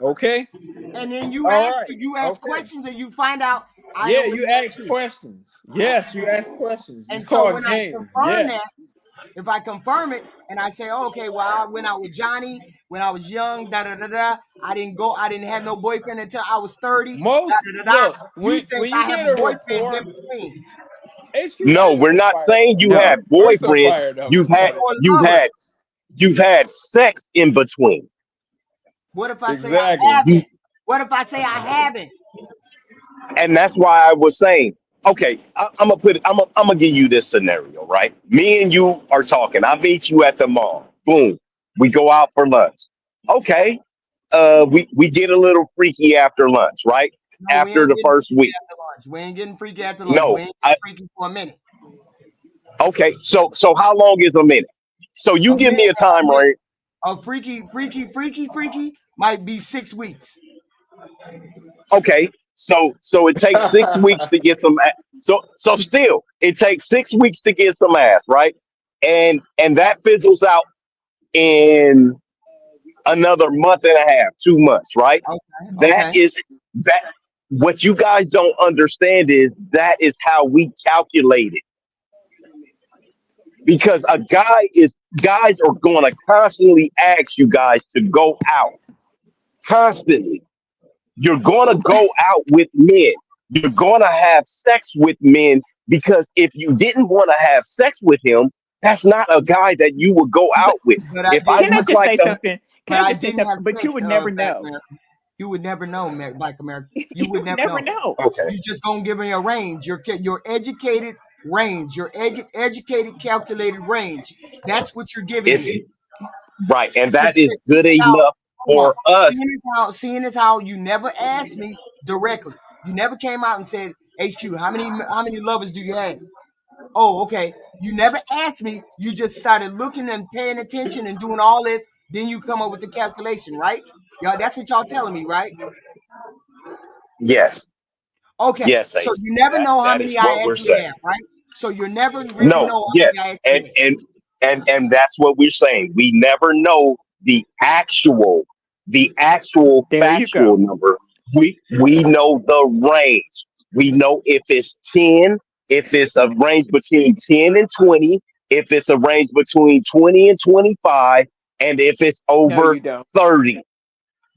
Okay? And then you All ask right. Okay. questions and you find out I Yeah, only you had ask 2. questions. Yes, you ask questions. It's And so called when I game. confirm that, Yes. if I confirm it and I say, oh, okay, well, I went out with Johnny when I was young, da da da da. I didn't have no boyfriend until I was 30, da Most da da da. look, You when think you I have get a a boyfriends report, in between. HQ, why No, are you we're so not fired saying up? you had No, Why are you so boyfriends. fired up You've had about it? Or you've lovers. had you've had sex in between. What if I say I Exactly. You, haven't? What if I say I haven't? and that's why I was saying, okay, I'm gonna put it, I'm gonna give you this scenario, right? Me and you are talking. I meet you at the mall. Boom. We go out for lunch. Okay. We get a little freaky after lunch, right? No, we After ain't the getting first freaky week. after lunch. We ain't getting freaky after lunch. No. We ain't getting freaky for a minute. Okay. So how long is a minute? So you A give me minute, a time a minute. range. A freaky might be 6 weeks. Okay, so it takes 6 weeks to get some. So still, it takes 6 weeks to get some ass, right? And that fizzles out in another month and a half, 2 months, right? That Okay. is that. What you guys don't understand is that is how we calculate it. Because guys are going to constantly ask you guys to go out constantly. You're going to go out with men. You're going to have sex with men because if you didn't want to have sex with him, that's not a guy that you would go But out with. But I If I can didn't. I look just like say a something? Can But I I just say didn't something? have But you sex, would never Black know. America. You would never know, Black America. You You would would never never know. know. okay, You just gonna give me a range. Your educated range. Your educated calculated range. That's what you're giving it's me. right, and But that is seeing good as how, enough hold on. for us. Seeing as how you never asked me directly. You never came out and said, HQ, how many lovers do you have? Oh, okay. You never asked me. You just started looking and paying attention and doing all this. Then you come up with the calculation, right? Y'all, that's what y'all telling me, right? Yes, Okay. yes, So Ace. you never That know how that is many what I we're actually saying. have, right? So you never really No, know how yes, many I and actually have. and and that's what we're saying. We never know the actual There you factual go. number. We know the range. We know if it's 10, if it's a range between 10 and 20, if it's a range between 20 and 25, and if it's No, over you don't. 30.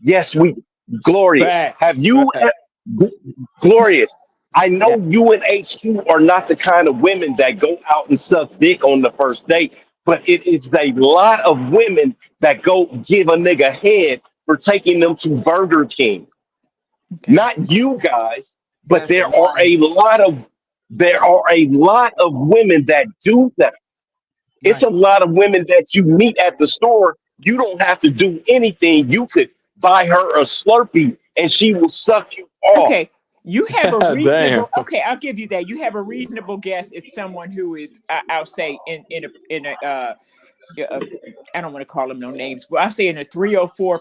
Yes, we glorious. Have Facts. you Facts. glorious? I Yeah. know you and HQ are not the kind of women that go out and suck dick on the first date, but it is a lot of women that go give a nigga head for taking them to Burger King. Okay. Not you guys, but That's a lie. there are a lot of women that do that. It's Right. a lot of women that you meet at the store. You don't have to do anything. You could buy her a Slurpee and she will suck you off. Okay. You have a Damn. reasonable. Okay, I'll give you that. You have a reasonable guess. It's someone who is, I'll say, uh, I don't want to call them no names, but I'll say in a 304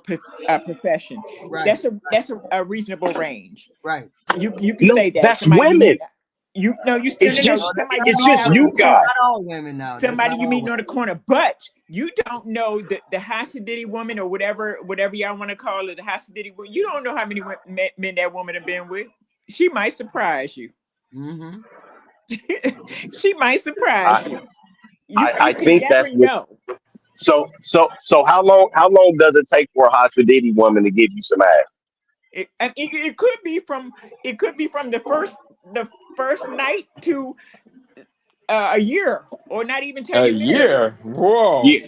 profession. Right. That's a reasonable range. Right. You can No, say that that's somebody you women. meet. You no, you no It's no no. just No, that's Somebody you not it's meet just all out on you the women. That's corner. guys. not all women now. That's Somebody not you all meet on women. the corner, but you don't know the Hasidity woman or whatever y'all want to call it, the Hasidity woman. You don't know how many men that woman have been with. She might surprise you. Mm-hmm. She might surprise I, you. You I can think never that's what. know. So how long does it take for a hot Sadidi woman to give you some ass? It could be from the first night to a year, or not even till A you're married. year. Whoa. Yeah,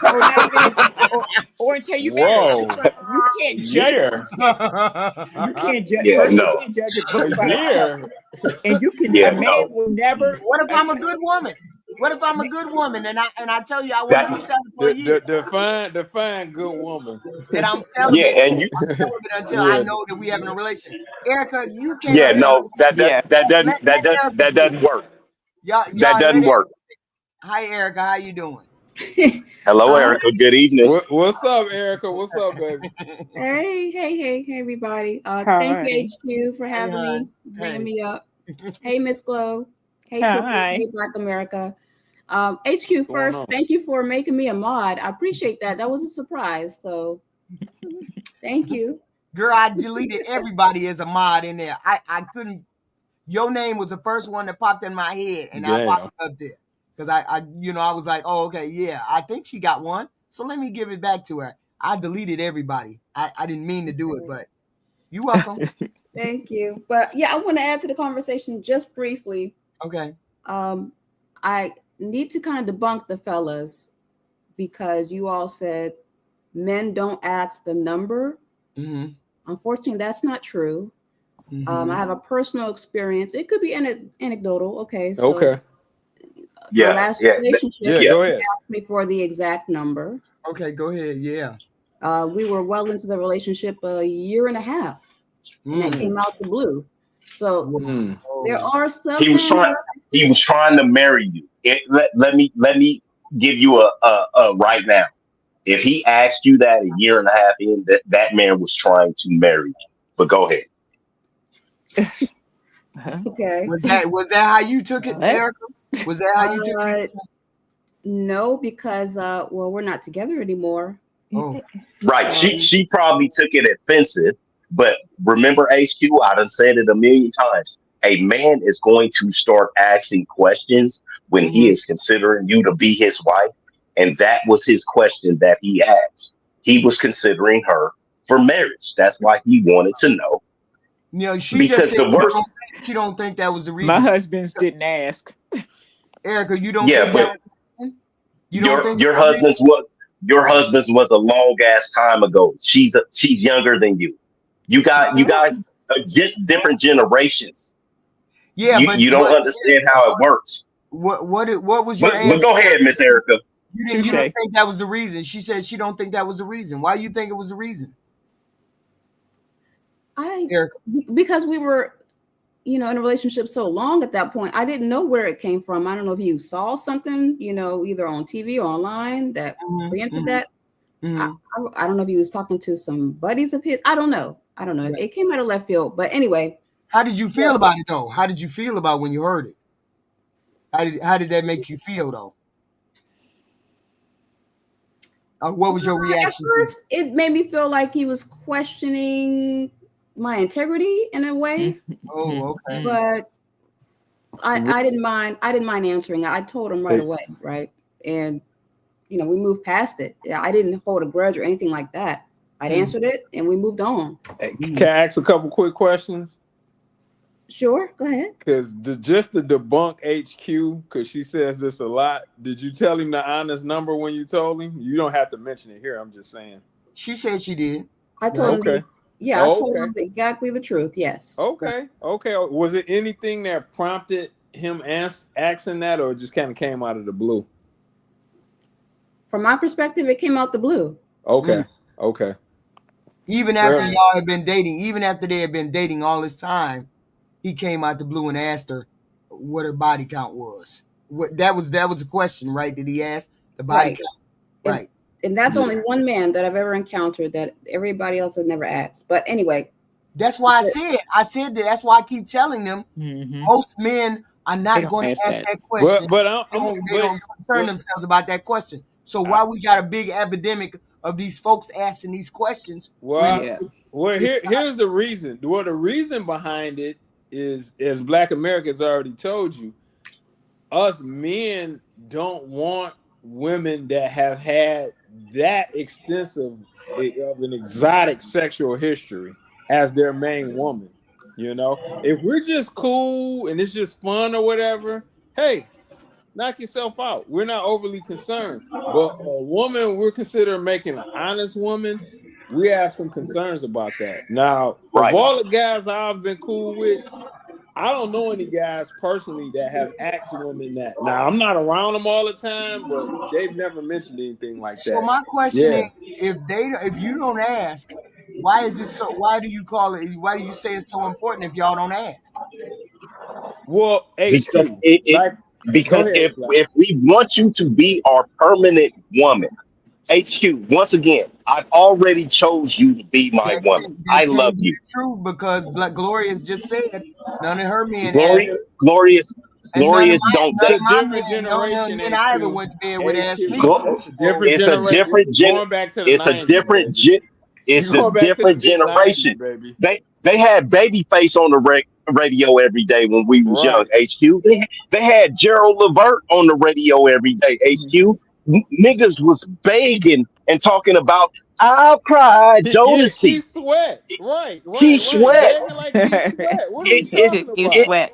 Or not even or until you marry. It's Whoa. from you A can't judge it. year. You can't judge yeah, first. You no, can't judge a A book by its cover, year. and a yeah, man no. will never. What if I'm a good woman? What if I'm a good woman and I tell you I want to That be celibate for a year? Define good woman. That I'm yeah, celibate. and you I'm celibate until I Yeah. know that we having a relation. Erica, you came yeah, up here. no, that that Yeah. that Let, doesn't that let does Erica that speak. doesn't work. That Y'all let doesn't it. work. Hi, Erica. How you doing? Hello, Um, Erica. Good evening. What's up, Erica? What's up, baby? hey, everybody. Thank you, Hi. HQ, for Hey, having me, hon. bringing Hey. me up. Hey, Miss Glow. Hey, Triple. Hi. Hey, Black America. HQ, What's going first, on? thank you for making me a mod. I appreciate that. That was a surprise. So thank you. Girl, I deleted everybody as a mod in there. I couldn't. Your name was the first one that popped in my head, and I popped Damn. it up there because I was like, oh, okay, yeah, I think she got one, so let me give it back to her. I deleted everybody. I didn't mean to do it, but you welcome. Thank you. But yeah, I want to add to the conversation just briefly. Okay. I need to kind of debunk the fellas because you all said men don't ask the number. Mm-hmm. Unfortunately, that's not true. Mm-hmm. I have a personal experience. It could be anecdotal. Okay, so Okay. my Yeah, last yeah, relationship Yeah, yeah. go ahead. asked me for the exact number. Okay, go ahead. Yeah. We were well into the relationship a year and a half, and that Mm. came out the blue. So Mm. there Whoa. are He some was men. trying. He was trying to marry you. Let me give you a right now. If he asked you that a year and a half in, that man was trying to marry you. But go ahead. Okay. Was that how you took it, What? Erica? Was that how you took Uh, it? no, because well, we're not together anymore. Oh, Right. She probably took it offensive, but remember, HQ, I done said it a million times. A man is going to start asking questions when he is considering you to be his wife. And that was his question that he asked. He was considering her for marriage. That's why he wanted to know. you know, she just Because said the worst, she don't think that was the My reason. husbands didn't ask. Erica, you don't yeah, think that but was the reason? You don't think your that was the reason? your husband's was a long ass time ago. She's younger than you. You got different generations. Yeah, You don't understand how it works. what was your But answer? go ahead, Miss Erica. You Touche. didn't think that was the reason. She said she don't think that was the reason. Why you think it was the reason? Erica. Because we were, in a relationship so long at that point, I didn't know where it came from. I don't know if you saw something, either on TV or online that preempted that. I don't know if he was talking to some buddies of his. I don't know. Right. It came out of left field. But anyway. How did you feel about it though? How did you feel about when you heard it? How did that make you feel though? What was your reaction? At first, it made me feel like he was questioning my integrity in a way. Oh, okay. But I didn't mind. I didn't mind answering. I told him right away, right? And we moved past it. I didn't hold a grudge or anything like that. I'd answered it, and we moved on. Hey, can I ask a couple quick questions? Sure, go ahead. Because just to debunk HQ, because she says this a lot. Did you tell him the honest number when you told him? You don't have to mention it here. I'm just saying. She said she did. I told him. I told him exactly the truth. Yes. Okay. Was it anything that prompted him asking that, or it just kind of came out of the blue? From my perspective, it came out the blue. Okay. Even after y'all had been dating, even after they had been dating all this time, he came out the blue and asked her what her body count was. That was a question, right? Did he ask the body count? Right. And that's only one man that I've ever encountered that everybody else has never asked. But anyway. That's why I said that. That's why I keep telling them most men are not going to ask that question. But they don't concern themselves about that question. So why we got a big epidemic of these folks asking these questions? Here's the reason. Well, the reason behind it is, as Black Americans already told you, us men don't want women that have had that extensive of an exotic sexual history as their main woman. If we're just cool and it's just fun or whatever, hey, knock yourself out. We're not overly concerned. But a woman we're considering making an honest woman, we have some concerns about that. Now, of all the guys I've been cool with, I don't know any guys personally that have asked women that. Now, I'm not around them all the time, but they've never mentioned anything like that. So my question is, if you don't ask, why is it so? Why do you call it? Why do you say it's so important if y'all don't ask? Well, because if we want you to be our permanent woman, HQ, once again, I've already chose you to be my woman. I love you. True, because Glorious just said none of her men Glorious don't date. Different generation. And I ever went to bed with ask me. It's a different generation. It's a different generation. Baby. They had Babyface on the radio every day when we was young. HQ. They had Gerald Levert on the radio every day. HQ. Niggas was begging and talking about I'll cry, Jodeci. Keith Sweat. Right. Keith Sweat. Like Keith Sweat. What are you talking about?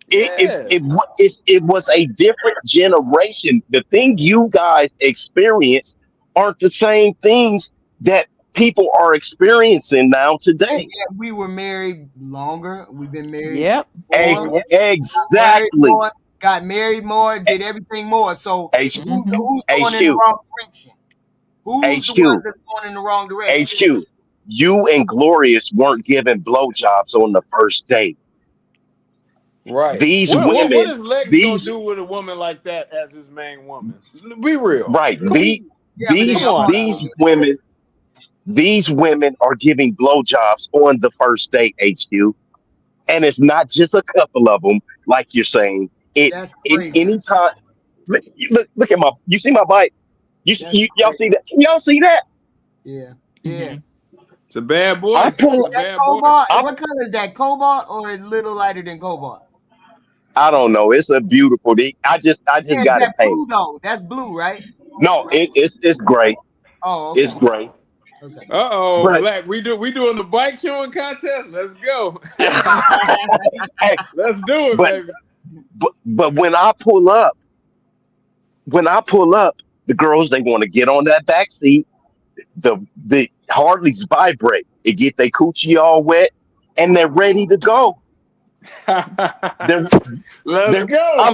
It was a different generation. The thing you guys experience aren't the same things that people are experiencing now today. Yeah, we were married longer. We've been married. Yep. Exactly. Got married more, did everything more. So who's going in the wrong direction? Who's the one that's going in the wrong direction? HQ, you and Glorious weren't giving blowjobs on the first date. Right. These women. What is Lex gonna do with a woman like that as his main woman? Be real. Right. These women are giving blowjobs on the first date, HQ. And it's not just a couple of them, like you're saying. That's crazy. Anytime. Look at you see my bite? Y'all see that? Y'all see that? Yeah. Mm-hmm. It's a bad boy. I'm pulling. Cobalt? What color is that? Cobalt or a little lighter than cobalt? I don't know. It's a beautiful. I just got it That painted. blue though. That's blue, right? No, it's gray. Oh, okay. It's gray. Okay. But Black. We doing the bike chewing contest. Let's go. hey, Let's do it, baby. But when I pull up, the girls they want to get on that back seat. The Harleys vibrate. It get their coochie all wet, and they're ready to go. Let's go.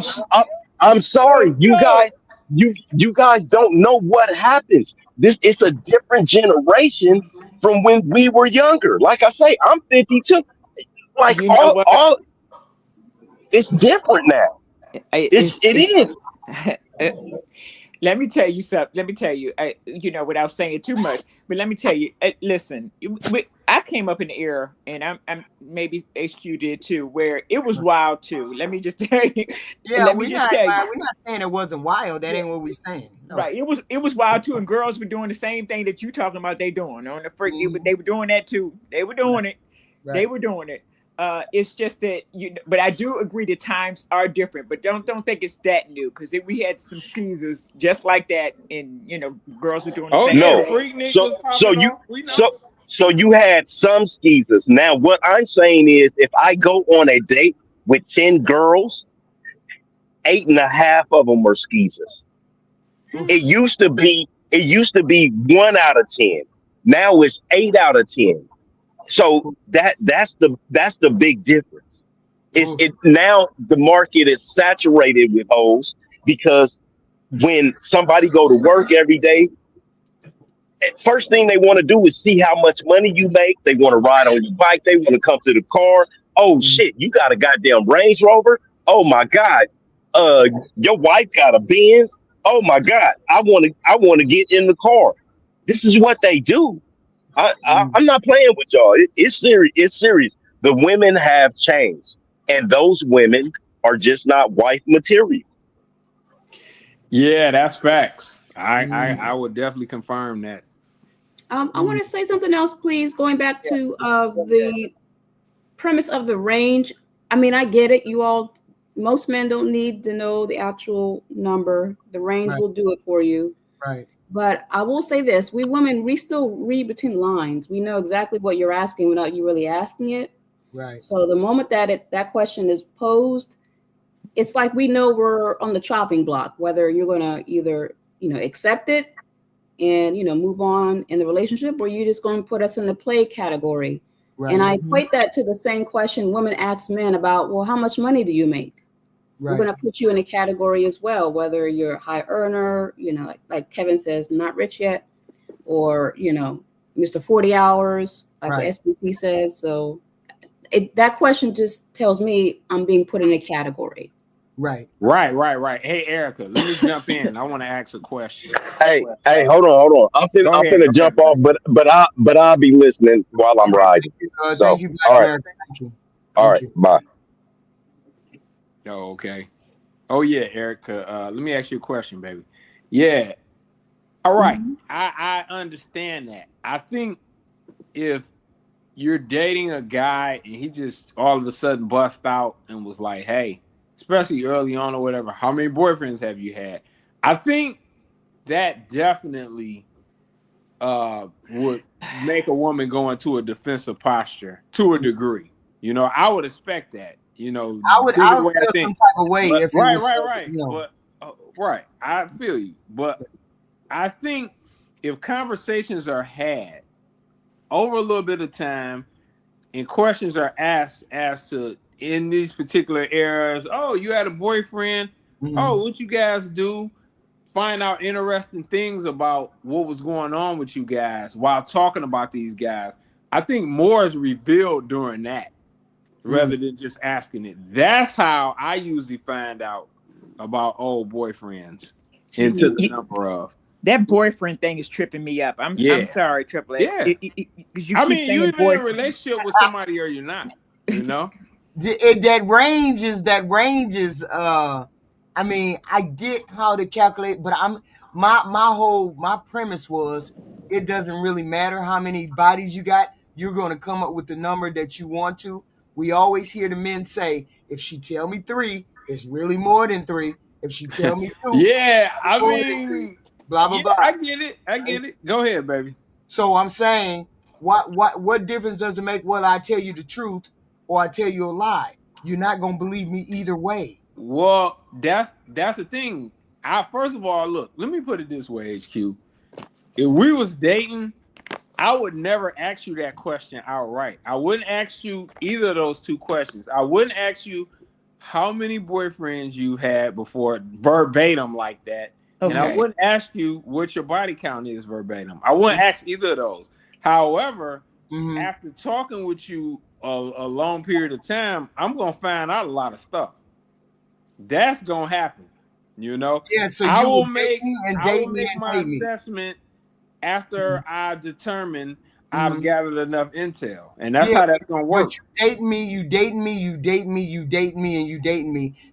I'm sorry, you guys. You guys don't know what happens. It's a different generation from when we were younger. Like I say, I'm 52. Like You know what? all it's different now. It is. Let me tell you something. Let me tell you, without saying too much, but let me tell you, listen, I came up in the era, and I'm maybe HQ did too, where it was wild too. Let me just tell you. Yeah, we're not saying it wasn't wild. That ain't what we're saying. No. Right. It was wild too, and girls were doing the same thing that you talking about. They doing on the freak. They were doing that too. They were doing it. Right. They were doing it. It's just that but I do agree the times are different. But don't think it's that new, because we had some skeezers just like that, and girls were doing the same. No, so you had some skeezers. Now what I'm saying is, if I go on a date with 10 girls, 8.5 of them are skeezers. It used to be 1 out of 10. Now it's 8 out of 10. So that's the big difference. Now the market is saturated with hoes, because when somebody go to work every day, first thing they want to do is see how much money you make. They want to ride on your bike. They want to come to the car. Oh shit, you got a goddamn Range Rover. Oh my God, your wife got a Benz. Oh my God, I want to get in the car. This is what they do. I'm not playing with y'all. It's serious. It's serious. The women have changed, and those women are just not wife material. Yeah, that's facts. I would definitely confirm that. I want to say something else, please. Going back to the premise of the range. I mean, I get it. Most men don't need to know the actual number. The range will do it for you. Right. But I will say this: we women, we still read between the lines. We know exactly what you're asking without you really asking it. Right. So the moment that question is posed, it's like we know we're on the chopping block, whether you're going to either accept it and move on in the relationship, or you're just going to put us in the play category. Right. And I equate that to the same question women ask men about, well, how much money do you make? Right. We're going to put you in a category as well, whether you're a high earner, like Kevin says, not rich yet, or Mr. 40 hours, like the SBC says. So that question just tells me I'm being put in a category. Right. Hey, Erica, let me jump in. I want to ask a question. Hey, hold on. I'm finna jump off, but I'll be listening while I'm riding. Thank you, Black America. Thank you. All right, bye. Oh, okay. Oh yeah, Erica. Let me ask you a question, baby. Yeah. All right. I understand that. I think if you're dating a guy and he just all of a sudden bust out and was like, hey, especially early on or whatever, how many boyfriends have you had? I think that definitely would make a woman go into a defensive posture to a degree. I would expect that. I would feel some type of way if it was right. But right, I feel you. But I think if conversations are had over a little bit of time and questions are asked as to in these particular eras, oh, you had a boyfriend, oh, what you guys do? Find out interesting things about what was going on with you guys while talking about these guys. I think more is revealed during that rather than just asking it. That's how I usually find out about old boyfriends into the number of. That boyfriend thing is tripping me up. I'm sorry, Triple X. Yeah. You either in a relationship with somebody or you're not. That range is I mean, I get how to calculate, but my premise was it doesn't really matter how many bodies you got. You're going to come up with the number that you want to. We always hear the men say, if she tell me 3, it's really more than 3. If she tell me 2, yeah, I mean, blah blah yeah, blah. I get it. Go ahead, baby. So I'm saying, what difference does it make whether I tell you the truth or I tell you a lie? You're not gonna believe me either way. Well, that's the thing. First of all, look, let me put it this way, HQ. If we was dating, I would never ask you that question outright. I wouldn't ask you either of those 2 questions. I wouldn't ask you how many boyfriends you had before verbatim like that. Okay. And I wouldn't ask you what your body count is verbatim. I wouldn't ask either of those. However, after talking with you a long period of time, I'm going to find out a lot of stuff. That's going to happen, you know? Yeah, so I you will make my assessment after I determine I've gathered enough intel. And that's how that's going to work. You dating me,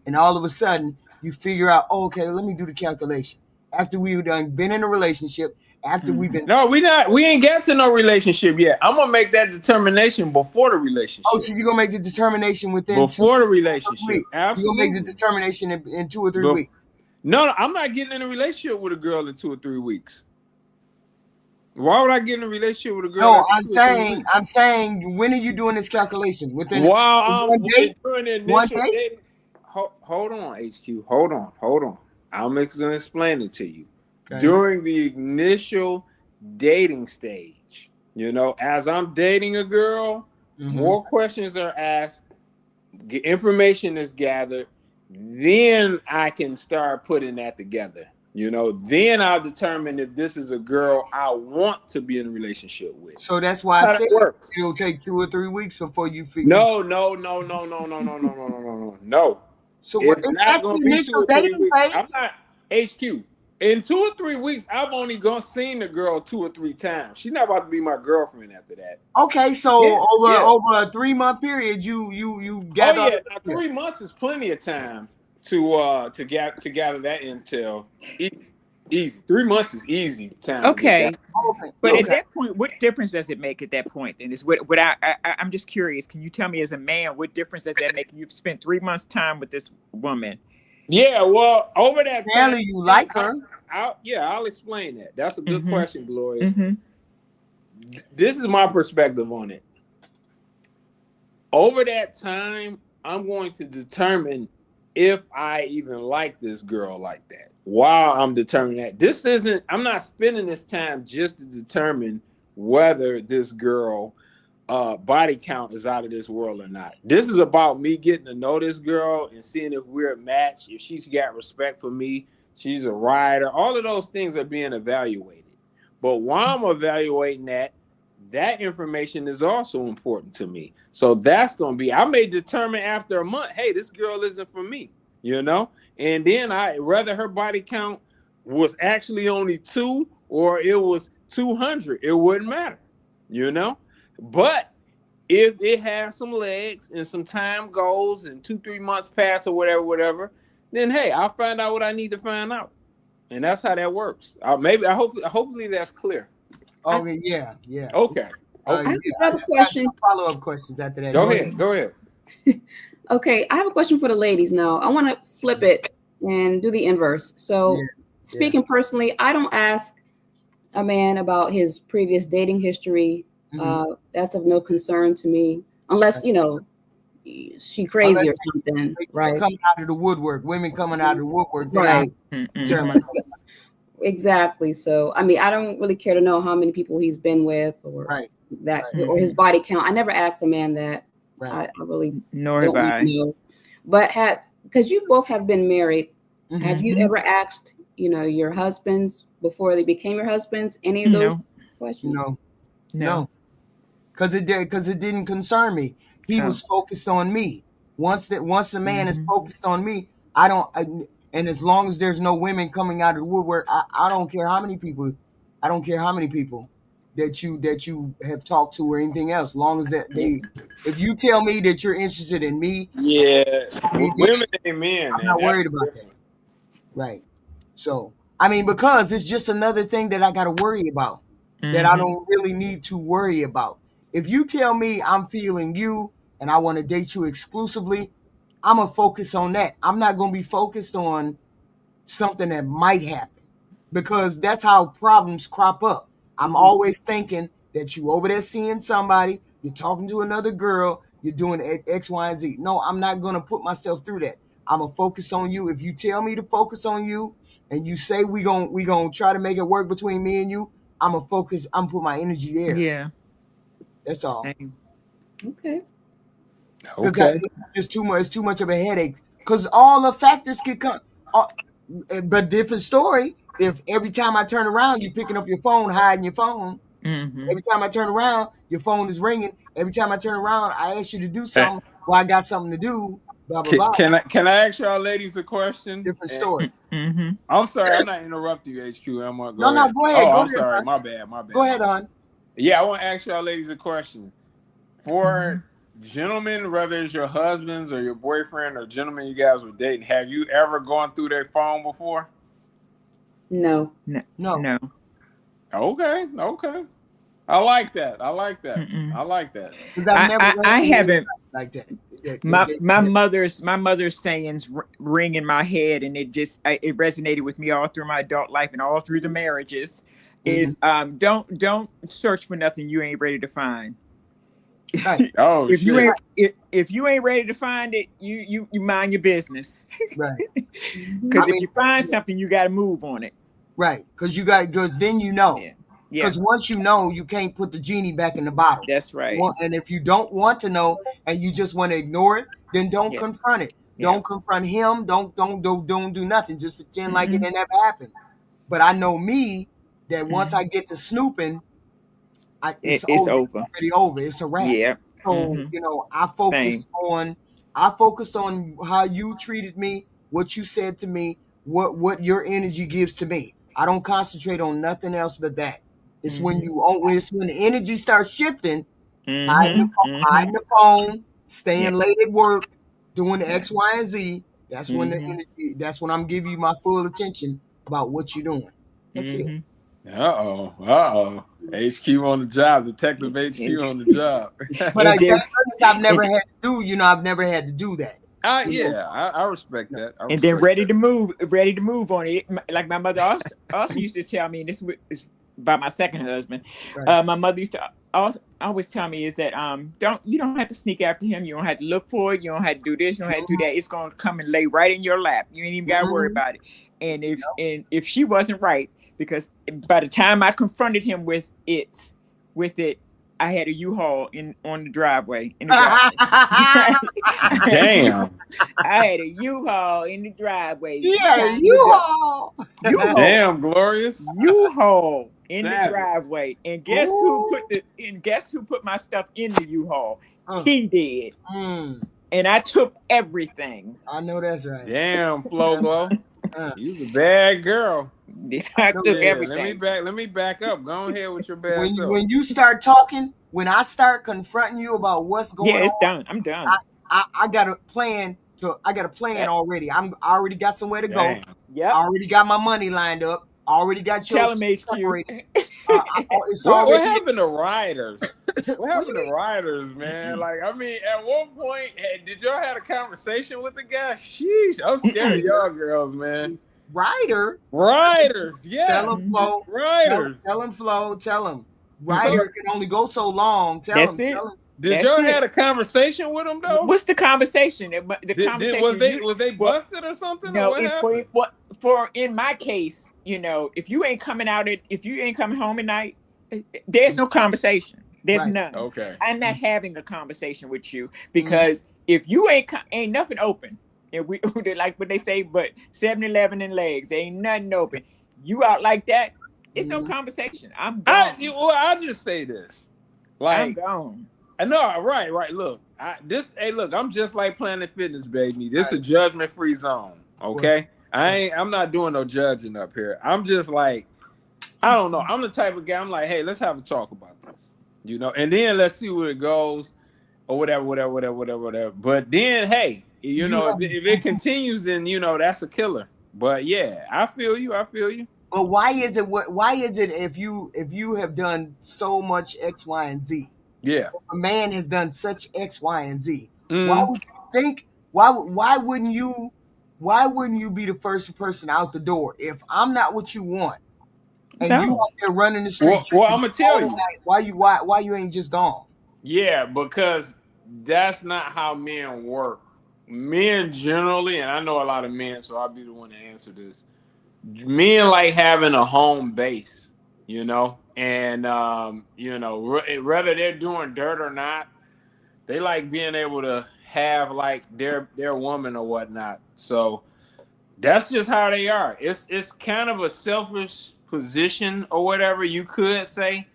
and all of a sudden you figure out, okay, let me do the calculation. After we've been in a relationship, after we've been... No, we ain't got to no relationship yet. I'm going to make that determination before the relationship. Oh, so you're going to make the determination before the relationship. Absolutely. You're going to make the determination in 2 or 3 weeks. No, I'm not getting in a relationship with a girl in 2 or 3 weeks. Why would I get in a relationship with a girl? No, I'm saying, when are you doing this calculation? Within one day? Hold on, HQ. Hold on. I'm going to explain it to you. Okay. During the initial dating stage, you know, as I'm dating a girl, more questions are asked, information is gathered, then I can start putting that together. You know, then I'll determine if this is a girl I want to be in a relationship with. So that's why I said it'll take 2 or 3 weeks before you figure. No. So it's not going to be 2 or 3 weeks. I'm not HQ. In 2 or 3 weeks, I've only seen the girl 2 or 3 times. She's not about to be my girlfriend after that. Okay, so over a 3-month period, you gather. Oh yeah, 3 months is plenty of time to gather that intel. Easy. 3 months is easy time. Okay. But at that point, what difference does it make at that point? And it's what I'm just curious. Can you tell me as a man, what difference does that make? You've spent 3 months time with this woman. Yeah, well, over that time, you like her. I'll explain that. That's a good question, Gloria. This is my perspective on it. Over that time, I'm going to determine if I even like this girl like that. While I'm determining that, I'm not spending this time just to determine whether this girl body count is out of this world or not. This is about me getting to know this girl and seeing if we're a match, if she's got respect for me, she's a rider. All of those things are being evaluated. But while I'm evaluating that information is also important to me. So that's going to be, I may determine after a month, hey, this girl isn't for me, you know? And then whether her body count was actually only 2 or it was 200, it wouldn't matter, you know? But if it has some legs and some time goes and 2-3 months pass or whatever, then hey, I'll find out what I need to find out. And that's how that works. Hopefully that's clear. Okay, yeah. Okay. I have another question. Follow-up questions after that. Go ahead. Okay, I have a question for the ladies now. I want to flip it and do the inverse. So speaking personally, I don't ask a man about his previous dating history. That's of no concern to me, unless, you know, she crazy or something, right? Coming out of the woodwork, women coming out of the woodwork, right? Exactly. So, I mean, I don't really care to know how many people he's been with or or his body count. I never asked a man that. I really don't know. But because you both have been married, have you ever asked, you know, your husbands before they became your husbands, any of those questions? No. Because it didn't concern me. He was focused on me. Once a man is focused on me, and as long as there's no women coming out of the woodwork, I don't care how many people. I don't care how many people that you have talked to or anything else. Long as if you tell me that you're interested in me, women ain't men. I'm not worried about that. Right. So, I mean, because it's just another thing that I got to worry about that I don't really need to worry about. If you tell me I'm feeling you and I want to date you exclusively, I'm going to focus on that. I'm not going to be focused on something that might happen because that's how problems crop up. I'm always thinking that you over there seeing somebody, you're talking to another girl, you're doing X, Y, and Z. No, I'm not going to put myself through that. I'm going to focus on you. If you tell me to focus on you and you say we gonna try to make it work between me and you, I'm going to focus, I'm put my energy there. Yeah. That's all. Same. Okay. Okay. It's too much. It's too much of a headache because all the factors could come. But different story. If every time I turn around, you picking up your phone, hiding your phone. Every time I turn around, your phone is ringing. Every time I turn around, I ask you to do something. Well, I got something to do. Blah blah blah. Can I ask y'all ladies a question? Different story. I'm sorry, I'm not interrupting you, HQ. I'm gonna go ahead. Oh, go I'm ahead, sorry. hon. My bad. Go ahead, hon. Yeah, I want to ask y'all ladies a question. For gentlemen, whether it's your husbands or your boyfriend or gentlemen you guys were dating, have you ever gone through their phone before? No. No. Okay. I like that. Because I've never. I haven't like that. My mother's sayings ring in my head, and it resonated with me all through my adult life and all through the marriages. Is don't search for nothing you ain't ready to find. Right. Oh, if you ain't ready to find it, you mind your business. Right. Because if you find something, you got to move on it. Right. Because then you know. Yeah. Because once you know, you can't put the genie back in the bottle. That's right. And if you don't want to know and you just want to ignore it, then don't confront it. Don't confront him. Don't do nothing. Just pretend like it never happened. But I know me that once I get to snooping, it's over. It's already over. It's a wrap. Yeah. So I focus on how you treated me, what you said to me, what your energy gives to me. I don't concentrate on nothing else but that. It's when the energy starts shifting, hiding the phone, staying late at work, doing the X, Y, and Z. That's when the energy. That's when I'm giving you my full attention about what you're doing. That's it. HQ on the job, Detective HQ on the job. But I've never had to do. I've never had to do that. I respect that. And then ready to move on it. Like my mother also used to tell me, and this is by my second husband. Right. My mother used to always tell me is that you don't have to sneak after him. You don't have to look for it. You don't have to do this. You don't have to do that. It's going to come and lay right in your lap. You ain't even got to worry about it. And if she wasn't right, because by the time I confronted him with it, I had a U-Haul on the driveway. Damn. I had a U-Haul in the driveway. Yeah, U-Haul. Damn, glorious. U-Haul in the driveway. And guess who put my stuff in the U-Haul? He did. And I took everything. I know that's right. Damn, Flo. You's a bad girl. I took everything. Let me back up. Go ahead with your bad self. When you start talking, when I start confronting you about what's going on, it's done. I'm done. I got a plan already. I already got somewhere to go. Yep. I already got my money lined up. I already got your separated. What happened to riders? What happened to riders, man? Like, I mean, at one point, did y'all have a conversation with the guy? Sheesh, I'm scared of y'all girls, man. Riders, yeah. Tell him, Flo. Riders. Tell him, Flo. Tell him. Rider can only go so long. Tell him. Did y'all had a conversation with him though? What's the conversation? Was they busted or something? No, or in my case, if you ain't coming home at night, there's no conversation. There's none. Okay. I'm not having a conversation with you because if you ain't nothing open, and we like what they say, but 7-Eleven and legs, ain't nothing open. You out like that, it's no conversation. I'm gone. I'll just say this. Like, I'm gone. I know, right. Look, I'm just like Planet Fitness, baby. This is a judgment-free zone. Okay, I'm not doing no judging up here. I'm just like, I don't know. I'm the type of guy. I'm like, hey, let's have a talk about this, and then let's see where it goes, or whatever. But then, hey, if it continues, then that's a killer. But yeah, I feel you. But why is it if you have done so much X, Y, and Z? Yeah. A man has done such X, Y, and Z. Why Mm-hmm. would you think? Why wouldn't you be the first person out the door if I'm not what you want and you out there running the street? Well, I'm gonna tell you why you ain't just gone. Yeah, because that's not how men work. Men generally, and I know a lot of men, so I'll be the one to answer this. Men like having a home base, you know, and whether they're doing dirt or not, they like being able to have like their woman or whatnot. So that's just how they are. It's kind of a selfish position or whatever you could say,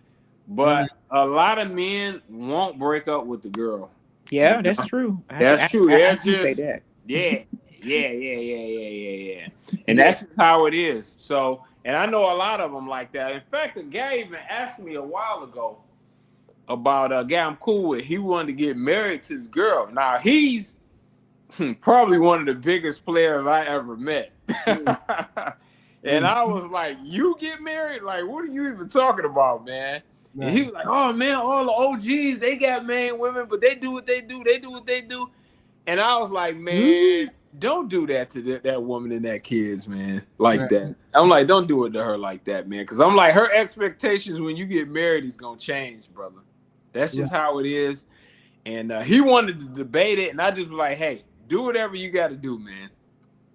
but a lot of men won't break up with the girl. Yeah, that's true. That's true. They're just say that. Yeah. And that's just how it is. So, and I know a lot of them like that. In fact, a guy even asked me a while ago about a guy I'm cool with. He wanted to get married to his girl. Now he's probably one of the biggest players I ever met. And I was like, you get married? Like, what are you even talking about, man? Right. And he was like, oh, man, all the OGs, they got married women, but they do what they do. They do what they do. And I was like, man, don't do that to that woman and that kids, man, like that. I'm like, don't do it to her like that, man. Because I'm like, her expectations when you get married is going to change, brother. That's just how it is. And he wanted to debate it. And I just was like, hey, do whatever you got to do, man.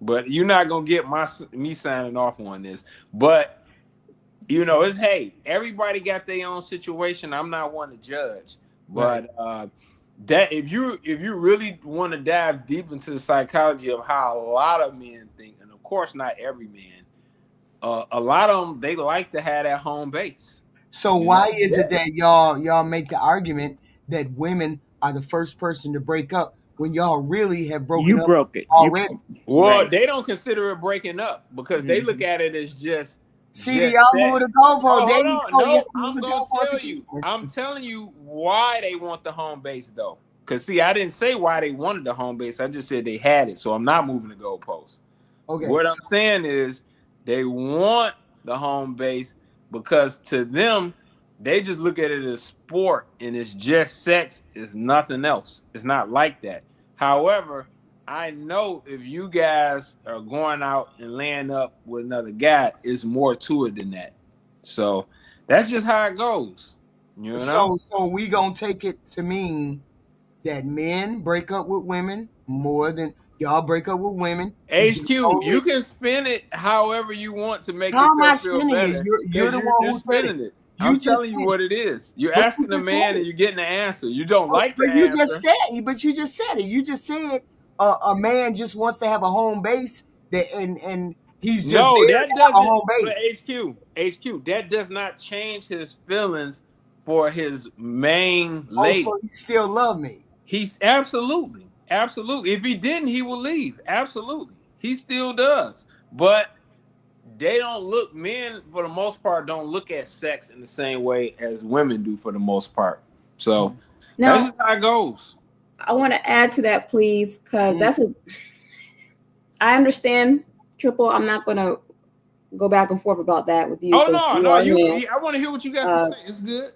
But you're not going to get me signing off on this. But, you know, it's, hey, everybody got their own situation. I'm not one to judge. But that if you really want to dive deep into the psychology of how a lot of men think, and of course not every man, a lot of them, they like to have that home base. So why is it that y'all make the argument that women are the first person to break up when y'all really have broken up already? Well, they don't consider it breaking up because they look at it as just. See, y'all move the goalpost. I'm telling you why they want the home base, though. Because, see, I didn't say why they wanted the home base. I just said they had it, so I'm not moving the goalpost. Okay. What I'm saying is they want the home base because to them, they just look at it as sport, and it's just sex. It's nothing else. It's not like that. However, I know if you guys are going out and laying up with another guy, it's more to it than that. So that's just how it goes. You know? So we gonna take it to mean that men break up with women more than y'all break up with women. HQ, you can spin it however you want to make yourself feel better. You're the one who's spinning it. I'm telling you what it is. You're asking the man and you're getting the answer. You don't like the answer. You just said it. You just said a man just wants to have a home base and he's just that doesn't have a home base. HQ, that does not change his feelings for his main lady. So he still love me. He's absolutely. If he didn't, he would leave. Absolutely. He still does. But they don't look, men for the most part don't look at sex in the same way as women do for the most part. So that's just how it goes. I want to add to that, please, because I understand, Triple. I'm not going to go back and forth about that with you. Oh, no. I want to hear what you got to say. It's good.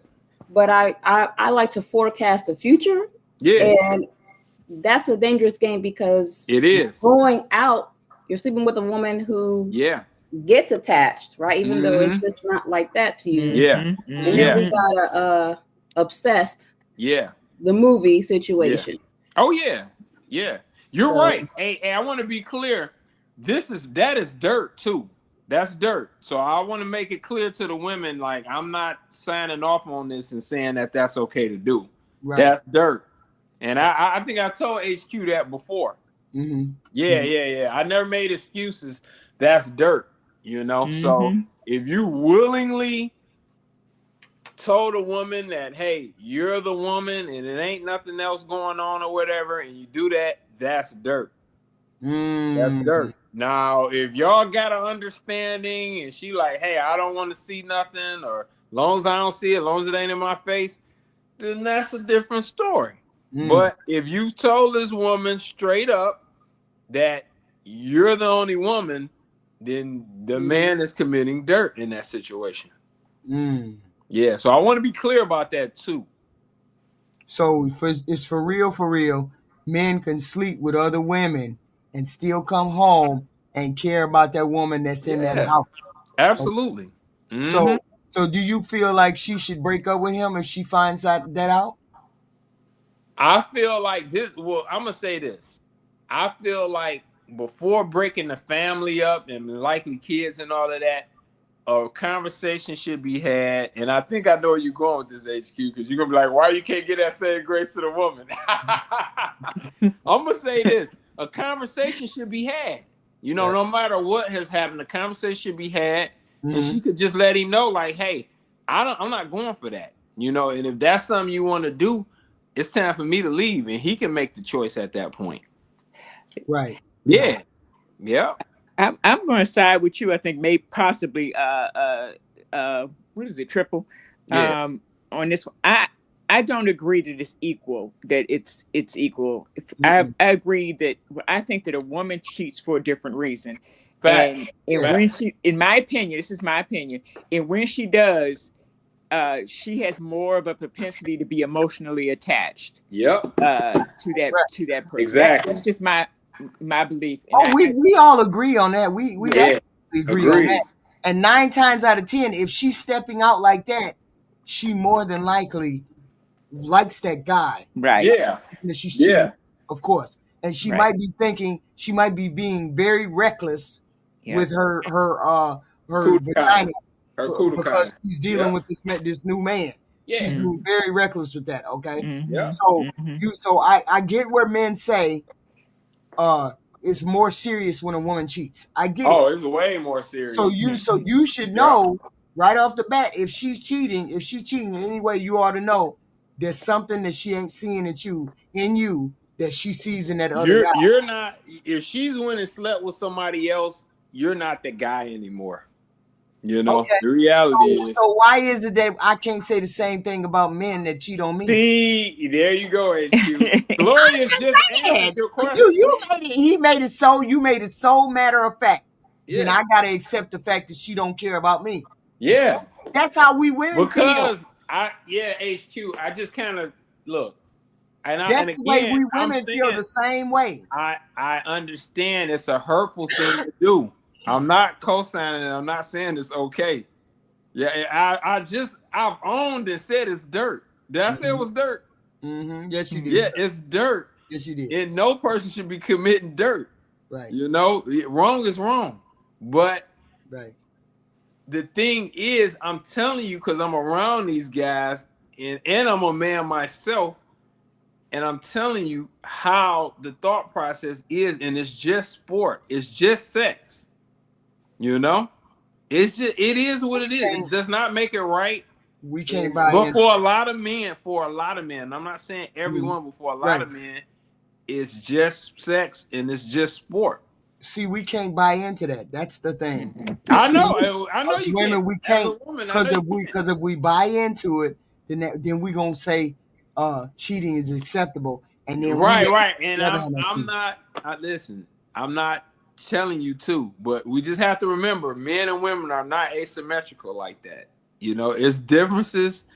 But I like to forecast the future. Yeah. And that's a dangerous game because it is. Going out, you're sleeping with a woman who gets attached, right? Even though it's just not like that to you. Yeah. And then we got a Obsessed. Yeah. The movie situation. Yeah. Oh yeah. Yeah. You're right. Hey, I want to be clear. That is dirt too. That's dirt. So I want to make it clear to the women, like I'm not signing off on this and saying that that's okay to do. Right. That's dirt. And I think I told HQ that before. Yeah. I never made excuses. That's dirt, you know? So if you willingly told a woman that, hey, you're the woman and it ain't nothing else going on or whatever, and you do that, that's dirt. That's dirt. Now, if y'all got an understanding and she like, hey, I don't want to see nothing, or as long as I don't see it, as long as it ain't in my face, then that's a different story. But if you told this woman straight up that you're the only woman, then the man is committing dirt in that situation. Yeah, so I want to be clear about that too. So it's for real. Men can sleep with other women and still come home and care about that woman that's in that house. Absolutely. So do you feel like she should break up with him if she finds that out? I feel like this. Well, I'm gonna say this. I feel like before breaking the family up and likely kids and all of that, a conversation should be had. And I think I know where you're going with this, HQ, because you're gonna be like, why you can't get that same grace to the woman? I'm gonna say this: a conversation should be had. You know, no matter what has happened, a conversation should be had, and she could just let him know, like, hey, I'm not going for that. You know, and if that's something you want to do, it's time for me to leave, and he can make the choice at that point. Right. Yeah. Yeah. I'm going to side with you. I think maybe possibly what is it, triple? On this one. I don't agree that it's equal. That it's equal. I agree that I think that a woman cheats for a different reason. And when she, in my opinion, this is my opinion, and when she does, she has more of a propensity to be emotionally attached. Yep. To that person. Exactly. That's just my belief. And we all agree on that. We agree on that. And 9 times out of 10, if she's stepping out like that, she more than likely likes that guy. Right. Yeah. She's cheating, of course. And she might be thinking, she might be being very reckless with her vagina. Because she's dealing with this new man. She's being very reckless with that. Okay. So I get where men say it's more serious when a woman cheats. I get it. Oh, it's way more serious. So you should know right off the bat if she's cheating in any way, you ought to know there's something that she ain't seeing in you that she sees in that other guy. You're not, if she's went and slept with somebody else, you're not the guy anymore. You know, the reality is. So why is it that I can't say the same thing about men that cheat on me? See, there you go, HQ. Gloria's just answered your question. You made it so matter of fact. Then I gotta accept the fact that she don't care about me. Yeah. That's how we women feel. HQ, I just kind of look. That's the way we women feel the same way. I understand it's a hurtful thing to do. I'm not co-signing it. I'm not saying it's okay. Yeah, I've owned and said it's dirt. Did I say it was dirt? Yes, you did. Yeah, it's dirt. Yes, you did. And no person should be committing dirt. Right. You know, wrong is wrong. But the thing is, I'm telling you, because I'm around these guys and I'm a man myself, and I'm telling you how the thought process is, and it's just sport. It's just sex. You know, it is what it is. It does not make it right. We can't buy but for a lot of men, I'm not saying everyone, but for a lot of men, it's just sex and it's just sport. See, we can't buy into that. That's the thing. I know you women, we can't, because if we buy into it, then we gonna say cheating is acceptable, and then right. And I'm not telling you to, but we just have to remember, men and women are not asymmetrical like that. You know, it's differences.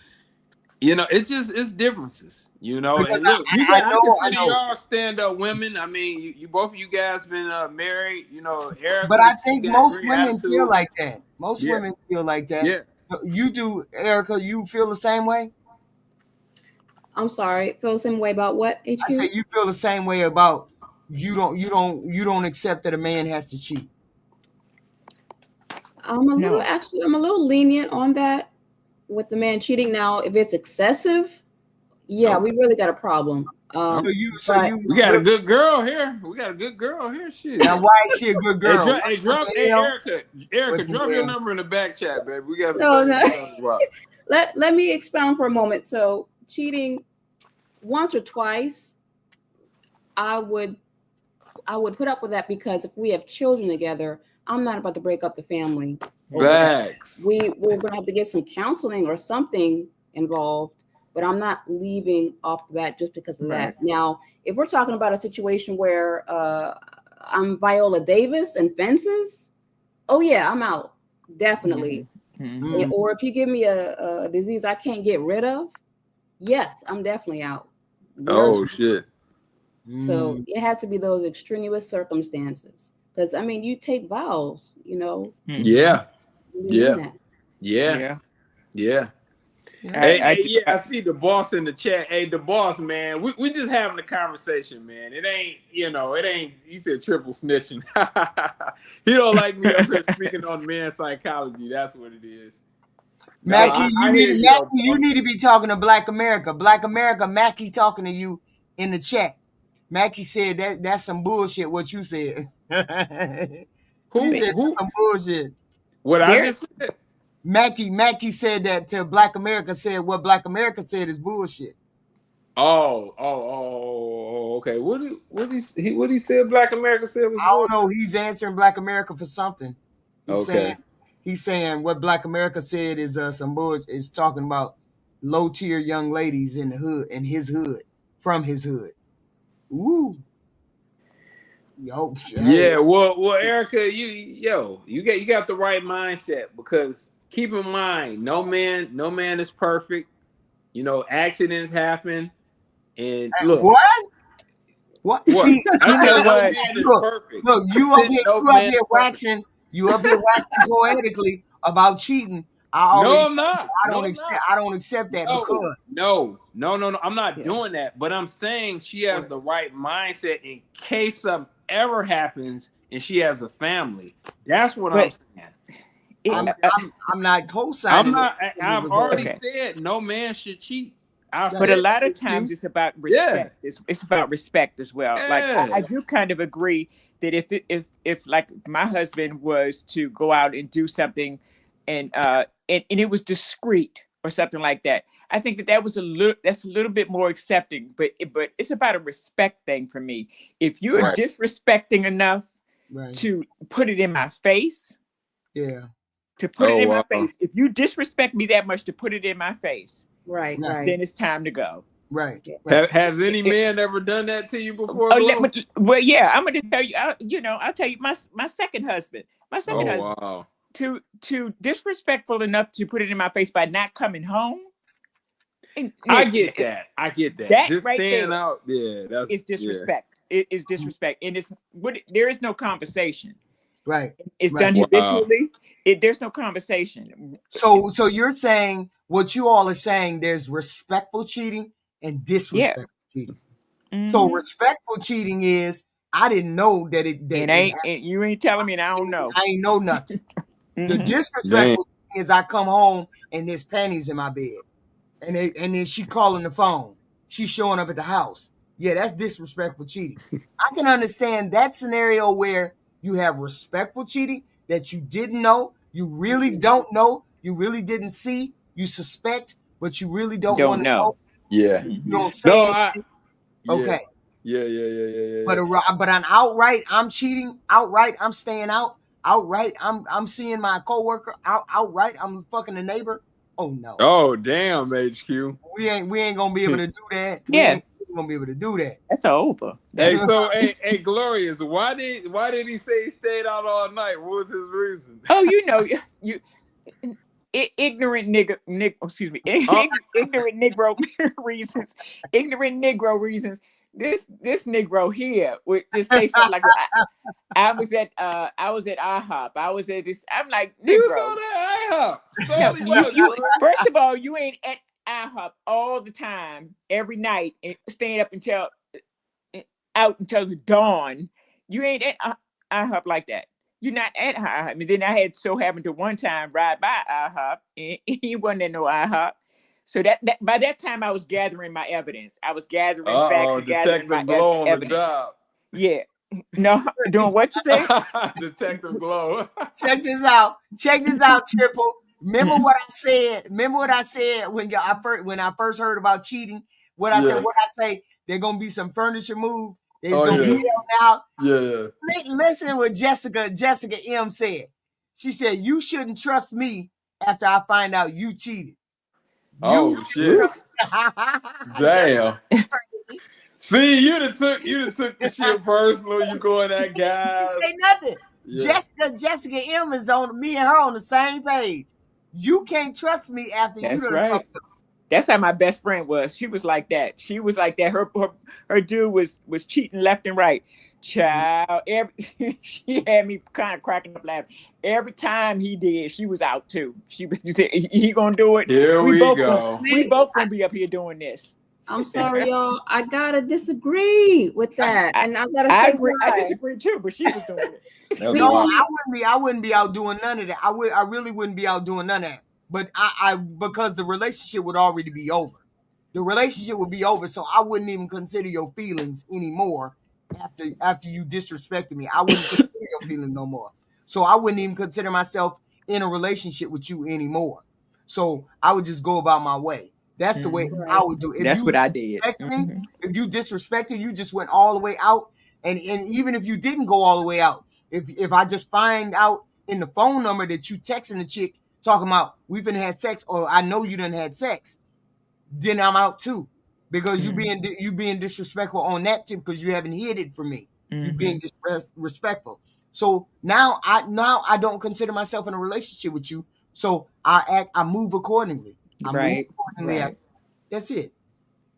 You know, it's differences. You know, and look, I know y'all stand-up women. I mean, you both of you guys been married. You know, Erica. But I think most women feel like that. Most women feel like that. Yeah. You do, Erica. You feel the same way? I'm sorry. Feel the same way about what? HQ? I said you feel the same way about you don't accept that a man has to cheat. I'm a little lenient on that with the man cheating. Now, if it's excessive, we really got a problem. We got a good girl here. Shit. Now, why is she a good girl? Erica, drop your number in the back chat, baby. We got Let me expound for a moment. So, cheating once or twice, I would put up with that, because if we have children together, I'm not about to break up the family. Facts. We're gonna have to get some counseling or something involved, but I'm not leaving off the bat just because of that. Now, if we're talking about a situation where I'm Viola Davis and fences, Oh yeah, I'm out. Definitely. Mm-hmm. Or if you give me a disease I can't get rid of, yes, I'm definitely out. Oh shit. So it has to be those extraneous circumstances. Because I mean, you take vows, you know. Yeah. You Yeah. mean that. Yeah. Yeah. Yeah. Hey, I see the boss in the chat. Hey, the boss, man, we just having a conversation, man. It ain't, he said triple snitching. He don't like me up here speaking on men's psychology. That's what it is. Mackie, you need to be talking to Black America. Black America, Mackie talking to you in the chat. Mackie said that's some bullshit what you said. He said some bullshit. What I just said? Mackie said that to Black America, said what Black America said is bullshit. Okay. What he said Black America said was I don't know. He's answering Black America for something. He's saying what Black America said is some bullshit. Is talking about low tier young ladies in the hood, in his hood, from his hood. Ooh. Yo, yeah, well, Erica, you got the right mindset, because keep in mind, no man is perfect. You know, accidents happen, and look. What? See, you know what? Look, you up here waxing poetically about cheating. I'm not. I don't accept that because no. I'm not doing that. But I'm saying she has the right mindset in case something ever happens and she has a family. That's what I'm saying. I'm not co-signing. I've already said no man should cheat. But a lot of times it's about respect. Yeah. It's about respect as well. Yeah. Like I do kind of agree that if like my husband was to go out and do something and it was discreet or something like that, I think that's a little bit more accepting. But it's about a respect thing for me. If you're disrespecting enough to put it in my face, to put it in my face, if you disrespect me that much to put it in my face. Right. Then it's time to go. Right. Has any man ever done that to you before? Well, yeah, I'm going to tell you. I'll tell you my second husband. Wow. To disrespectful enough to put it in my face by not coming home. I get that. That just right staying there out. Yeah, it's disrespect. It is disrespect, and there is no conversation. Right. It's done habitually. There's no conversation. So you're saying what you all are saying, there's respectful cheating and disrespectful cheating. Mm-hmm. So respectful cheating is I didn't know that it you ain't telling me and I don't know. I ain't know nothing. The disrespectful cheating is I come home and there's panties in my bed. And then she calling the phone. She's showing up at the house. Yeah, that's disrespectful cheating. I can understand that scenario where you have respectful cheating that you didn't know, you really don't know, you really didn't see, you suspect, but you really don't want to know. Yeah. You don't say anything. Okay. Yeah. But on outright, I'm cheating. Outright, I'm staying out. Outright, I'm seeing my coworker. Outright, I'm fucking a neighbor. Oh no. Oh damn, HQ. We ain't gonna be able to do that. We ain't gonna be able to do that. That's over. Hey, Glorious, why did he say he stayed out all night? What was his reason? Oh, you ignorant ignorant Negro reasons. Ignorant Negro reasons. This Negro here would just say something like, I was at IHOP. I was at this. I'm like, Negro. You go to IHOP. You first of all, you ain't at IHOP all the time, every night, and staying up until the dawn. You ain't at IHOP like that. You're not at IHOP. And then I had so happened to one time ride by IHOP, and he wasn't at no IHOP. So that by that time I was gathering my evidence. I was gathering facts and gathering my evidence. The job. Yeah. No, doing what you say? Detective Glow. Check this out, Triple. Remember what I said when I first heard about cheating? What I say, there's gonna be some furniture moved. There's gonna be out. Yeah. Listen what Jessica M said. She said, "You shouldn't trust me after I find out you cheated." Shit. Damn. See, you done took the shit personal. You going that guy. Say nothing. Jessica M is on me and her on the same page. You can't trust me after you done right. That's how my best friend was. She was like that. She was like that. Her dude was cheating left and right. Child, she had me kind of cracking up laughing. Every time he did, she was out too. She said, he gonna do it. Here we go. We both gonna be up here doing this. I'm sorry, y'all. I gotta disagree with that, and I gotta say I agree. why. I disagree too, but she was doing it. No, I wouldn't be out doing none of that. I really wouldn't be out doing none of that. But I because the relationship would already be over. The relationship would be over, so I wouldn't even consider your feelings anymore after you disrespected me. I wouldn't consider your feelings no more. So I wouldn't even consider myself in a relationship with you anymore. So I would just go about my way. That's the way I would do it. That's what I did. If you disrespected, you just went all the way out. And even if you didn't go all the way out, if I just find out in the phone number that you texting the chick talking about we've been had sex, or I know you done had sex, then I'm out too, because you being disrespectful on that tip because you haven't hid it from me. You being disrespectful. So now I don't consider myself in a relationship with you. So I move accordingly. That's it.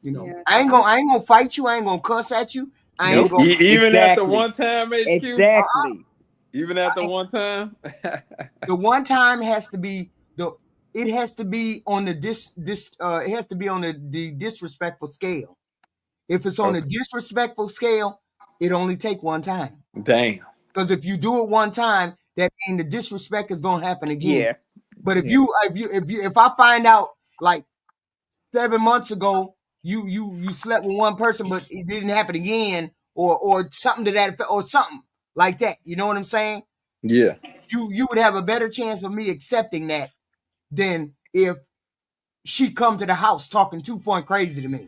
You know, yeah. I ain't gonna fight you. I ain't gonna cuss at you. I ain't gonna even at the one time, HQ. Exactly. Even at the one time. The one time has to be it has to be on the it has to be on the disrespectful scale. If it's on the disrespectful scale, it only take one time. Damn. Because if you do it one time, that means the disrespect is gonna happen again. Yeah. But if I find out like 7 months ago you slept with one person but it didn't happen again, or something to that effect, or something like that, you know what I'm saying? Yeah. You would have a better chance of me accepting that than if she come to the house talking 2-point crazy to me.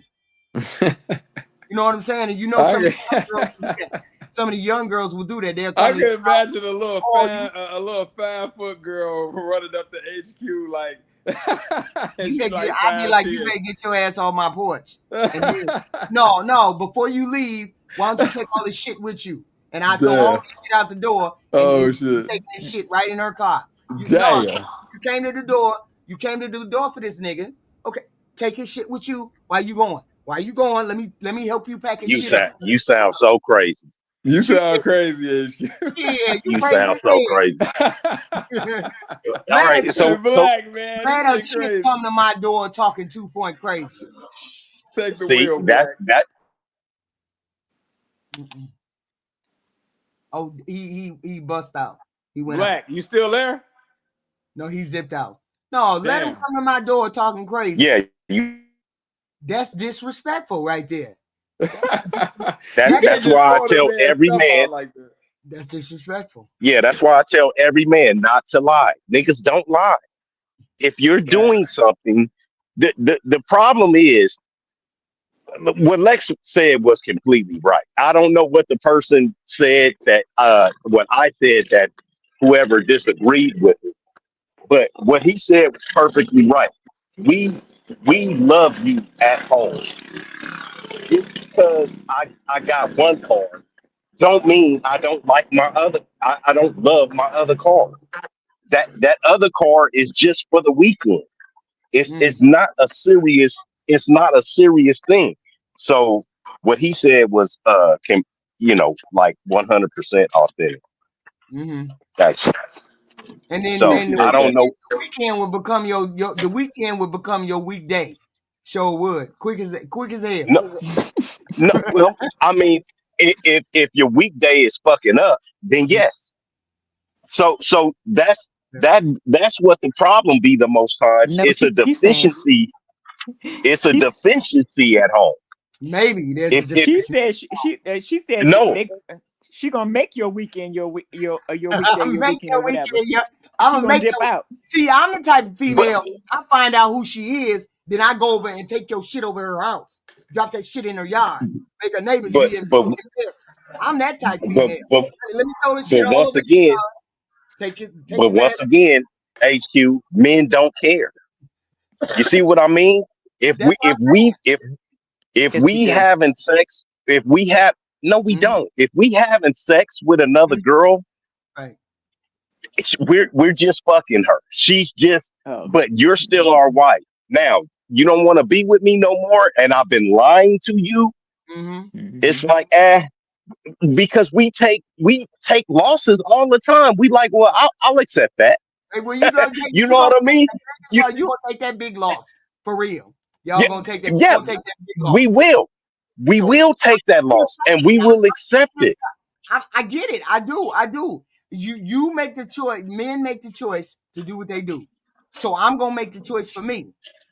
You know what I'm saying? And you know some of the young girls will do that. They'll come. I can imagine a little 5-foot girl running up to HQ like. I'd be like, you better get your ass on my porch. No, before you leave, why don't you take all this shit with you? And I throw all this shit out the door. And shit! Take this shit right in her car. You came to the door. You came to the door for this nigga. Okay, take his shit with you. Why you going? Let me help you pack his shit. You sound so crazy. You sound crazy, HQ. Yeah, you sound so crazy. All right, so black man, let a chick come to my door talking 2-point crazy. Take the wheel, black. Oh, he bust out. He went black. Out. You still there? No, he zipped out. No, let him come to my door talking crazy. Yeah, that's disrespectful right there. That's why I tell every man. Like that. That's disrespectful. Yeah, that's why I tell every man not to lie. Niggas don't lie. If you're doing something, the problem is what Lex said was completely right. I don't know what the person said that what I said that whoever disagreed with it, but what he said was perfectly right. We love you at home. Just because I got one car don't mean I don't like my other. I don't love my other car. That other car is just for the weekend. It's not a serious. It's not a serious thing. So what he said was like 100% authentic. That's and then so I don't know. The weekend would become the weekend would become your weekday. Sure would. Quick as hell. No, well, I mean, if your weekday is fucking up, then yes. So that's what the problem be the most times. It's a deficiency. It's a deficiency at home. Maybe there's a deficiency. She said no. She gonna make your weekend your weekday your weekend or whatever. I'm gonna make dip out. See, I'm the type of female. I find out who she is, then I go over and take your shit over her house, drop that shit in her yard, make her neighbors be embarrassed. I'm that type of female. Let me throw this shit all once over again, take but once again, HQ, men don't care. You see what I mean? If we having sex, if we have no, we don't. If we having sex with another girl, right, We're just fucking her. She's just, but you're still our wife. Now, you don't want to be with me no more, and I've been lying to you. It's like, because we take losses all the time. We like, well, I'll accept that. Hey, well, you gonna you know what I mean? You gonna take that big loss for real. Y'all gonna take that. Yeah, take that big loss. we will. We will take that loss, and we will accept it. I get it. I do. You make the choice. Men make the choice to do what they do. So I'm gonna make the choice for me.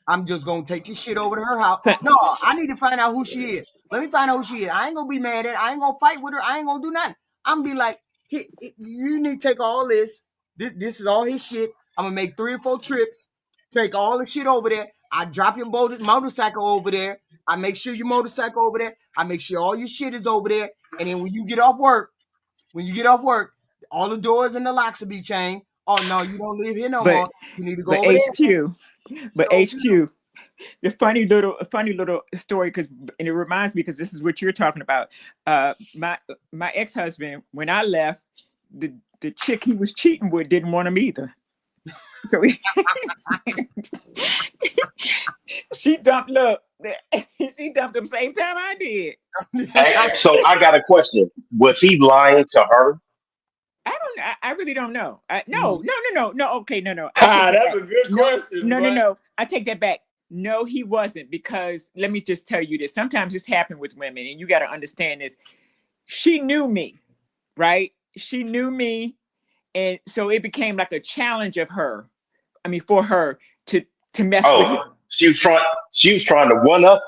I'm just gonna take your shit over to her house. No, I need to find out who she is. Let me find out who she is. I ain't gonna be mad at her. I ain't gonna fight with her. I ain't gonna do nothing. I'm gonna be like, you need to take all this. This is all his shit. I'm gonna make 3 or 4 trips. Take all the shit over there. I drop your motorcycle over there. I make sure your motorcycle over there. I make sure all your shit is over there. And then when you get off work, all the doors and the locks will be chained. Oh no, you don't live here no more. You need to go over there. But HQ, the funny little story, and it reminds me, because this is what you're talking about. My ex-husband, when I left, the chick he was cheating with didn't want him either. So she dumped him same time I did. So I got a question. Was he lying to her? I really don't know. No. Okay, no. That's a good question. No. I take that back. No, he wasn't, because let me just tell you this. Sometimes this happens with women, and you got to understand this. She knew me, right? She knew me, and so it became like a challenge of her. I mean, for her to mess with him. She was trying to one up.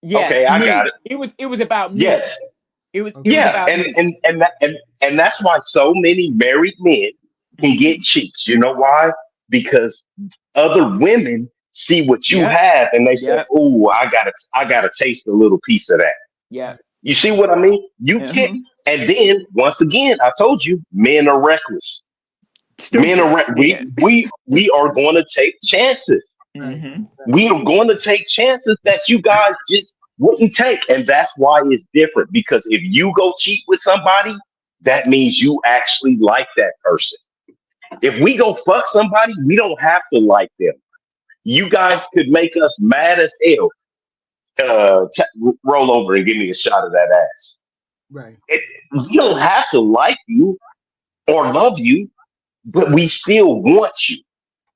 Yes, okay, I got it. It was about me. Yes. It was about me. And that's why so many married men can get cheats. You know why? Because other women see what you have, and they say, "Oh, I gotta taste a little piece of that." Yeah. You see what I mean? You can't. And then once again, I told you, men are reckless. Stupid. Men are we are going to take chances. We are going to take chances that you guys just wouldn't take, and that's why it's different. Because if you go cheat with somebody, that means you actually like that person. If we go fuck somebody, we don't have to like them. You guys could make us mad as hell. Roll over and give me a shot of that ass. Right. We don't have to like you or love you, but we still want you.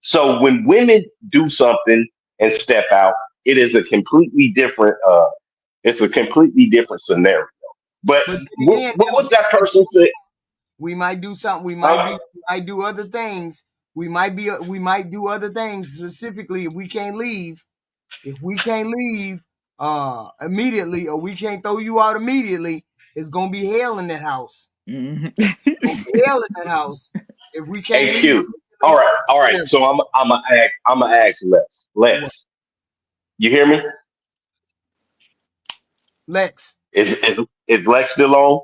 So when women do something and step out, it is a completely different. It's a completely different scenario. But what was that person say? We might do something. We might do other things. We might do other things. Specifically, if we can't leave immediately, or we can't throw you out immediately, it's gonna be hell in that house. Hell in that house. If we can't HQ. leave. All right. So I'm gonna ask Lex. You hear me? Lex. Is Lex still on?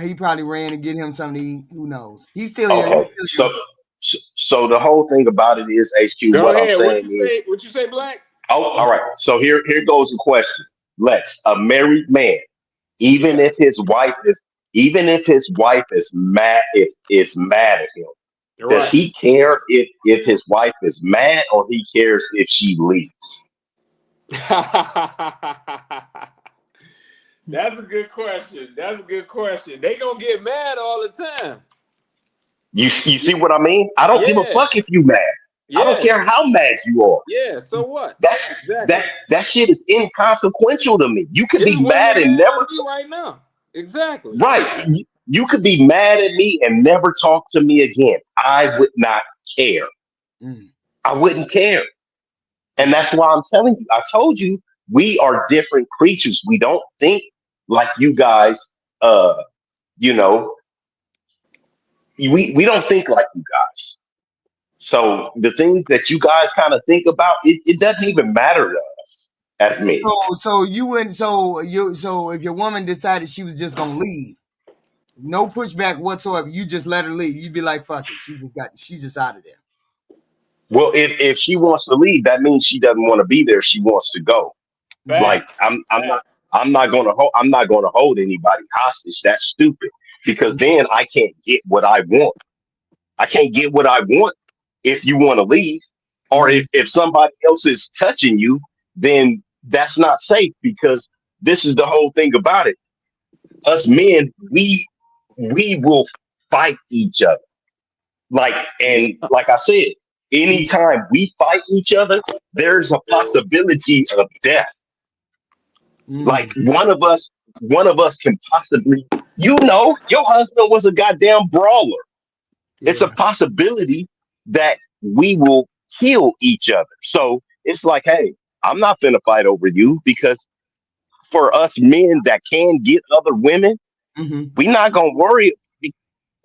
He probably ran to get him something to eat. Who knows? He's still here. Okay. He's still here. So the whole thing about it is, HQ. Go what ahead. I'm saying What you say, Black? Oh, all right. So here goes the question. Lex, a married man, even if his wife is mad, is mad at him, does he care if his wife is mad, or he cares if she leaves? That's a good question. They gonna get mad all the time. You see what I mean? I don't give a fuck if you mad. I don't care how mad you are. Yeah, so what? That shit is inconsequential to me. You could be mad and never right now. Exactly. Right. You could be mad at me and never talk to me again. I would not care. I wouldn't care. And that's why I'm telling you. I told you, we are different creatures. We don't think like you guys. We don't think like you guys. So the things that you guys kind of think about, it doesn't even matter to us as me. So if your woman decided she was just gonna leave, no pushback whatsoever, you just let her leave. You'd be like, fuck it, she's just out of there. Well, if she wants to leave, that means she doesn't want to be there. She wants to go. Like I'm not gonna hold anybody hostage. That's stupid, because then I can't get what I want. I can't get what I want if you want to leave. Or if somebody else is touching you, then that's not safe, because this is the whole thing about it. Us men, we will fight each other. And like I said, anytime we fight each other, there's a possibility of death. Like one of us can possibly, your husband was a goddamn brawler. Yeah. It's a possibility that we will kill each other. So it's like, hey, I'm not gonna fight over you, because for us men that can get other women, we're not gonna worry.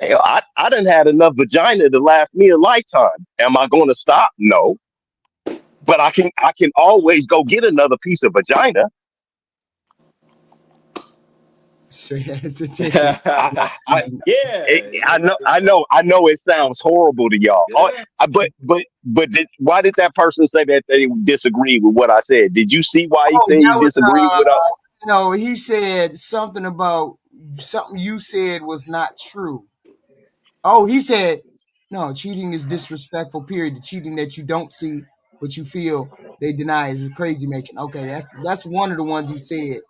Hell, I done had enough vagina to last me a lifetime. Am I gonna stop? No. But I can always go get another piece of vagina. I know it sounds horrible to y'all. Yeah. But why did that person say that they disagree with what I said? Did you see why he said he disagreed with us? No, he said something about something you said was not true. Oh, he said, no, cheating is disrespectful, period. The cheating that you don't see, but you feel they deny is crazy making. Okay, that's one of the ones he said.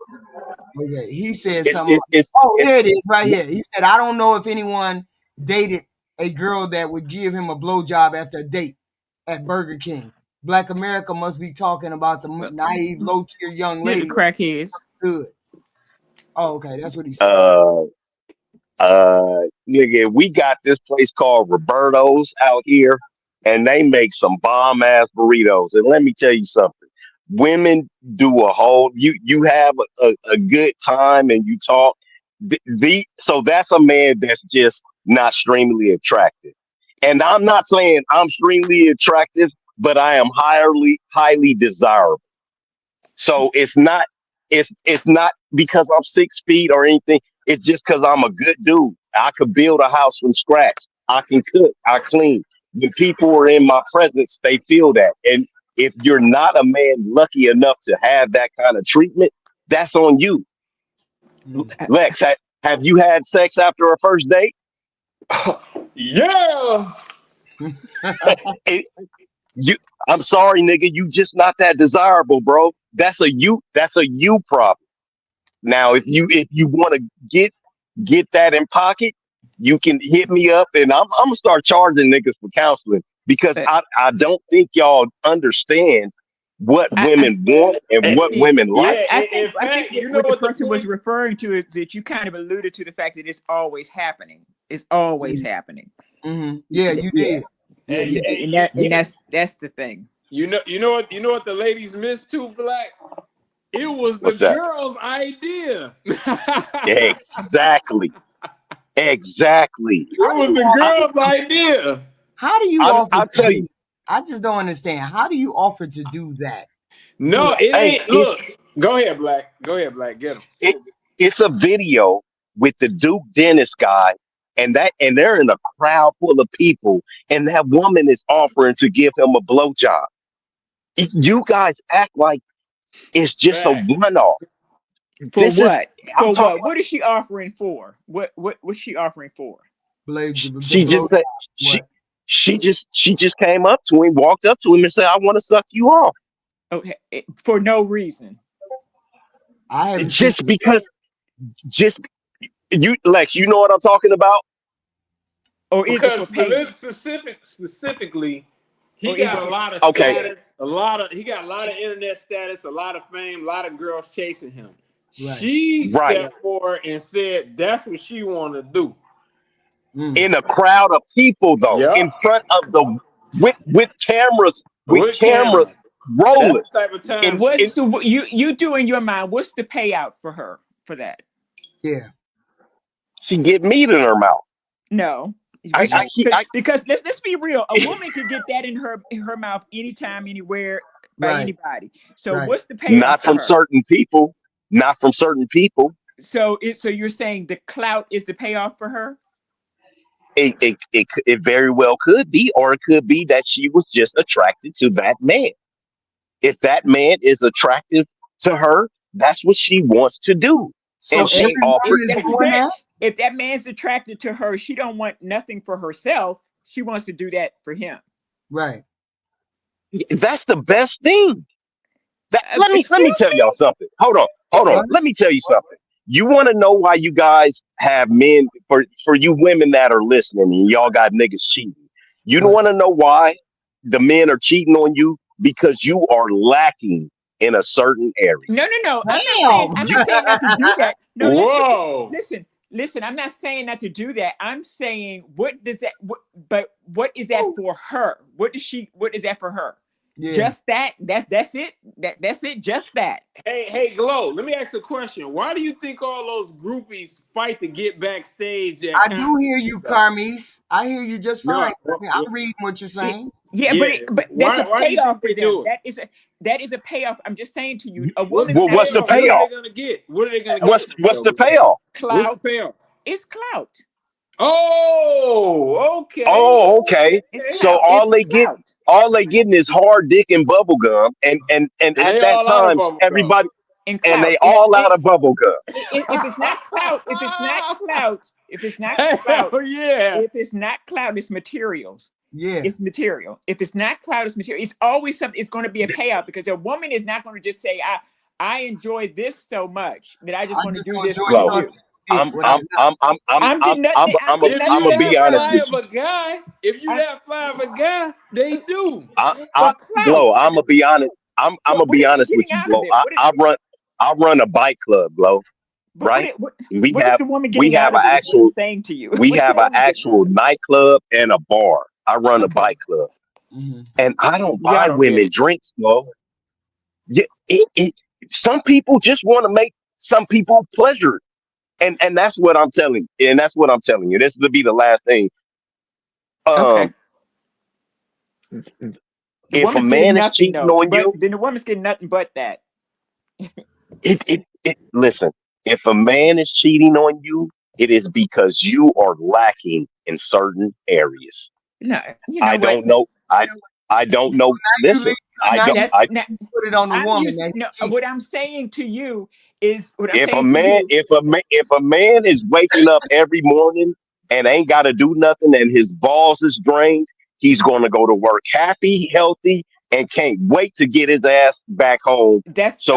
Okay, he said something. Here it is, right here. He said, I don't know if anyone dated a girl that would give him a blowjob after a date at Burger King. Black America must be talking about the naive, low-tier young ladies. The crackheads. Good. Oh, okay, that's what he said. Nigga, we got this place called Roberto's out here, and they make some bomb ass burritos. And let me tell you something. Women do a whole you have a good time and you talk. So that's a man that's just not extremely attractive. And I'm not saying I'm extremely attractive, but I am highly desirable. So it's not because I'm 6 feet or anything. It's just because I'm a good dude. I could build a house from scratch. I can cook. I clean. When people are in my presence, they feel that. And if you're not a man lucky enough to have that kind of treatment, that's on you. Lex, have you had sex after a first date? Yeah. I'm sorry, nigga. You just not that desirable, bro. That's a you problem. Now, if you want to get that in pocket, you can hit me up, and I'm gonna start charging niggas for counseling, because I don't think y'all understand what women want and what women like. I think what the person was referring to is that you kind of alluded to the fact that it's always happening. It's always happening. Mm-hmm. Yeah, you did. Yeah, and that's the thing. You know what the ladies missed too, Black? It was the girl's idea. Exactly. It was the girl's idea. How do you offer? I'll tell you. I just don't understand. How do you offer to do that? No, it ain't. Look, go ahead, Black. Get him. It's a video with the Duke Dennis guy, and they're in a crowd full of people, and that woman is offering to give him a blowjob. You guys act like it's just a one-off. For what? What? What is she offering for? What's she offering for? She just said she just came up to him, walked up to him, and said, "I want to suck you off." Okay, for no reason. Because you, Lex, you know what I'm talking about? Or is because it specifically, he got a lot of status, he got a lot of internet status, a lot of fame, a lot of girls chasing him. Right. She stepped forward and said that's what she wanted to do. In a crowd of people, though, in front of the with cameras rolling. That's the type of time. And what's you do in your mind? What's the payout for her for that? Yeah, she get meat in her mouth. No, because let's be real. A woman can get that in her mouth anytime, anywhere, by anybody. So what's the payout? Not from certain people. Not from certain people. So you're saying the clout is the payoff for her? It very well could be, or it could be that she was just attracted to that man. If that man is attractive to her, that's what she wants to do. So and she offers. If that man's attracted to her, she don't want nothing for herself. She wants to do that for him. Right. That's the best thing. Let me tell y'all something. Hold on. Let me tell you something. You want to know why you guys have men, for you women that are listening and y'all got niggas cheating. You don't want to know why the men are cheating on you? Because you are lacking in a certain area. No. I'm not saying not to do that. No, Whoa. Listen, I'm not saying not to do that. I'm saying what is that for her? What is that for her? Yeah. Just that. That's it. That's it. Just that. Hey, Glow. Let me ask a question. Why do you think all those groupies fight to get backstage? I do hear you, Carmes. I hear you just fine. I'm reading what you're saying. Yeah, but that's a payoff for them. That is a payoff. I'm just saying to you, a woman. Well, what's the payoff? What are they gonna get? What are they gonna get? What's the payoff? Clout. What's the payoff? It's clout. Oh, okay. Oh, okay. So all they getting is hard dick and bubble gum, and at that time everybody and they all out of bubble gum. If it's not clout, if it's not clout, it's materials. Yeah, it's material. If it's not clout, it's material. It's always something. It's going to be a payout because a woman is not going to just say, "I enjoy this so much that I just want to do this for you." I'm gonna be honest with you. If you that fly of a guy, they do. I'm gonna be honest. I'm gonna be honest with you, Glow. I run a bike club, Glow. Right? We have an actual saying to you. We have an actual nightclub and a bar. I run a bike club, and I don't buy women drinks, Glow. Yeah, some people just want to make some people pleasure. And that's what I'm telling you. And that's what I'm telling you. This will be the last thing. If a man is cheating on you, then the woman's getting nothing but that. Listen, if a man is cheating on you, it is because you are lacking in certain areas. No, I don't know. I don't know. Listen, I put it on the woman. What I'm saying to you is, if a man is waking up every morning and ain't got to do nothing and his balls is drained, he's going to go to work happy, healthy, and can't wait to get his ass back home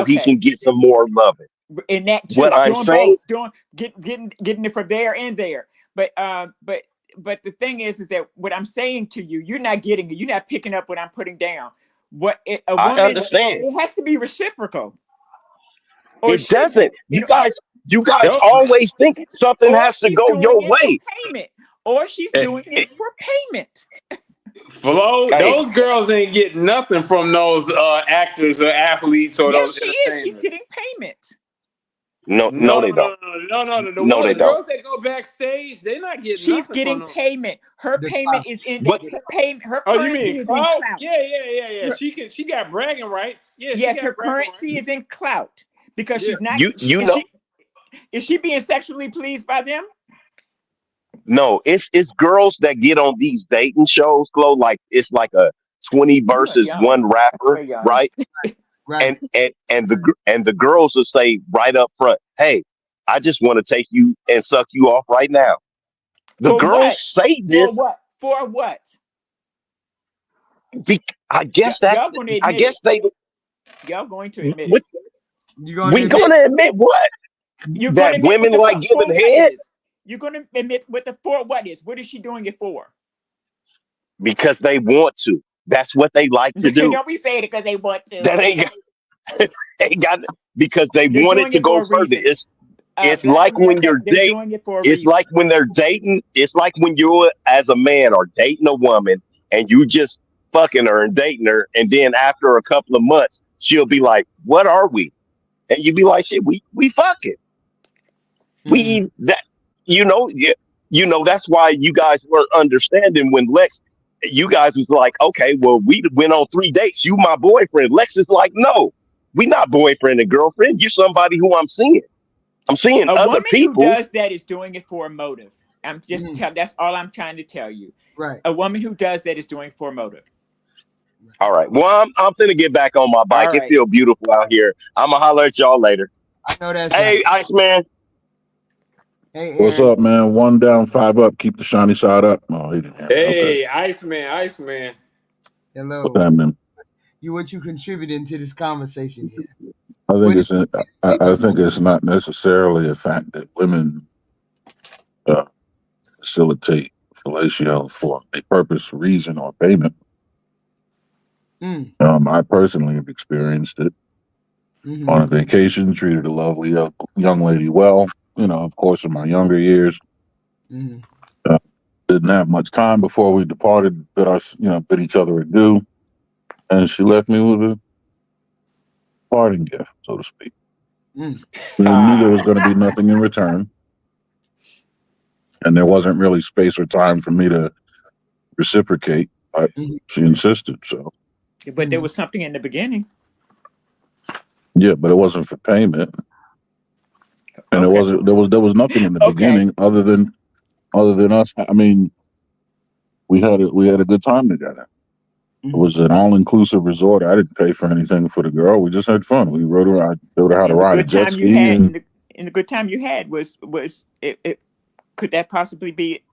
he can get some more loving. In that too, what I'm saying, getting it from there and there. But the thing is that what I'm saying to you, you're not getting it. You're not picking up what I'm putting down. I understand. It has to be reciprocal. It doesn't. You guys always think something has to go your way. Or she's doing it for payment. Flo, those girls ain't getting nothing from those actors or athletes or those. Yes, she is. She's getting payment. No, they don't. No, the girls that go backstage, they're not getting. She's getting payment. Her payment is in her payment. Her currency is in clout. Yeah. She got bragging rights. Yeah. Yes, her currency is in clout because she's not. Is she being sexually pleased by them? No, it's girls that get on these dating shows, Glow, like it's like a 20 versus one rapper, right? Right. And the girls will say right up front, "Hey, I just want to take you and suck you off right now." The girls say this for what? I guess that's. I guess they. Y'all going to admit it. We're going to admit what? That women like giving head. You're going to admit what the for what is. What is she doing it for? Because they want to. That's what they like to do. Don't be saying it because they want to. That ain't got because they want it to go further. It's like when you're dating. It's like when they're dating. It's like when you as a man are dating a woman and you just fucking her and dating her, and then after a couple of months she'll be like, "What are we?" And you be like, "Shit, we fucking." We that. That's why you guys weren't understanding when Lex, you guys was like, okay, well, we went on 3 dates. You my boyfriend. Lex is like, no, we not boyfriend and girlfriend. You're somebody who I'm seeing. I'm seeing other people. A woman who does that is doing it for a motive. I'm just that's all I'm trying to tell you. Right. A woman who does that is doing it for a motive. All right. Well, I'm finna get back on my bike. Right. It feel beautiful out here. I'm gonna holler at y'all later. I know that's Hey, right. Iceman. Hey, What's Aaron. up, man? 1 down, 5 up. Keep the shiny side up. Oh, he didn't hear me. Hey, Okay. Iceman. What's Hello. happening? What you contributing to this conversation here? I think What it's I think it's not necessarily a fact that women facilitate fellatio for a purpose, reason, or payment. I personally have experienced it on a vacation, treated a lovely young lady well. Of course, in my younger years, didn't have much time before we departed, bid each other adieu, and she left me with a parting gift, so to speak. And I knew there was going to be nothing in return, and there wasn't really space or time for me to reciprocate. But she insisted, so. But there was something in the beginning. Yeah, but it wasn't for payment, and there was nothing in the beginning other than us. I mean, we had a good time together. It was an all-inclusive resort. I didn't pay for anything for the girl. We just had fun. We rode around. I showed her how to ride a jet ski. And the good time you had was it? Could that possibly be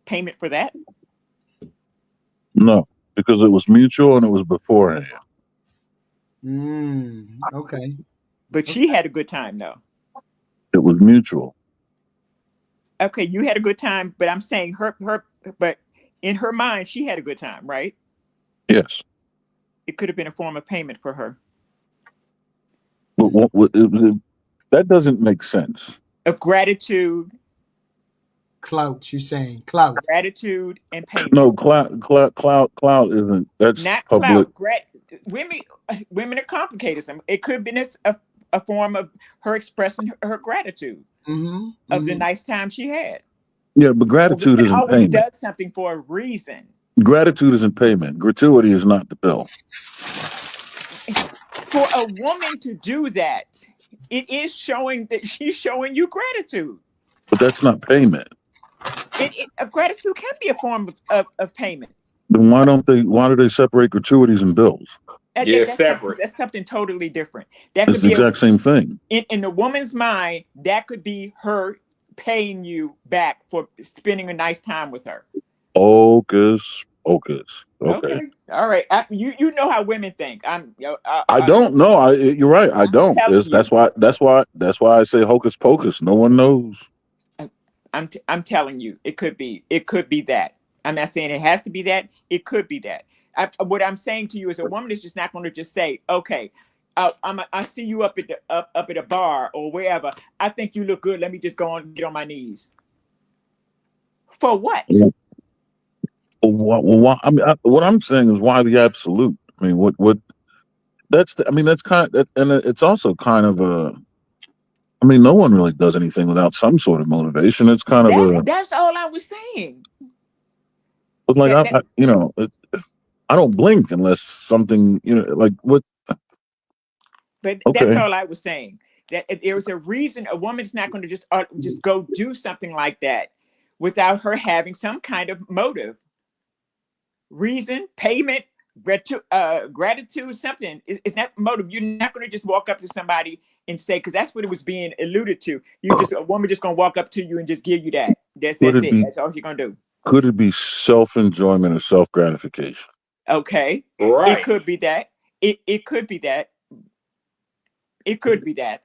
payment for that? No, because it was mutual and it was beforehand. Okay. But she had a good time, though. It was mutual. Okay, you had a good time, but I'm saying but in her mind, she had a good time, right? Yes. It could have been a form of payment for her. That doesn't make sense. Of gratitude. Clout, you're saying clout. Gratitude and payment. No, clout isn't. That's not public. Clout. Women are complicated. It could be a form of her expressing her gratitude of the nice time she had. Yeah, but gratitude isn't payment. Does something for a reason. Gratitude isn't payment. Gratuity is not the bill. For a woman to do that, it is showing that she's showing you gratitude. But that's not payment. Gratitude can be a form of payment. Then why do they separate gratuities and bills? That's separate. That's something totally different. It's the exact same thing. In the woman's mind, that could be her paying you back for spending a nice time with her. Okay. All right. You know how women think. I don't know. You're right. I don't. That's why I say hocus pocus. No one knows. I'm telling you, it could be that. I'm not saying it has to be that. It could be that. What I'm saying to you is a woman is just not going to just say, okay, I see you up at a bar or wherever. I think you look good. Let me just go and get on my knees. For what? Well, I mean, what I'm saying is why the absolute? I mean, what? That's kind of, and it's also kind of a. I mean, no one really does anything without some sort of motivation. It's kind of that's all I was saying. It's like I don't blink unless something like what. But that's all I was saying. That if there's a reason, a woman's not going to just go do something like that without her having some kind of motive, reason, payment, gratitude, something. It's not motive. You're not going to just walk up to somebody and say, because that's what it was being alluded to. A woman just going to walk up to you and just give you that. That's it. That's all you're going to do. Could it be self-enjoyment or self-gratification? Okay. Right. It could be that. It could be that. It could be that.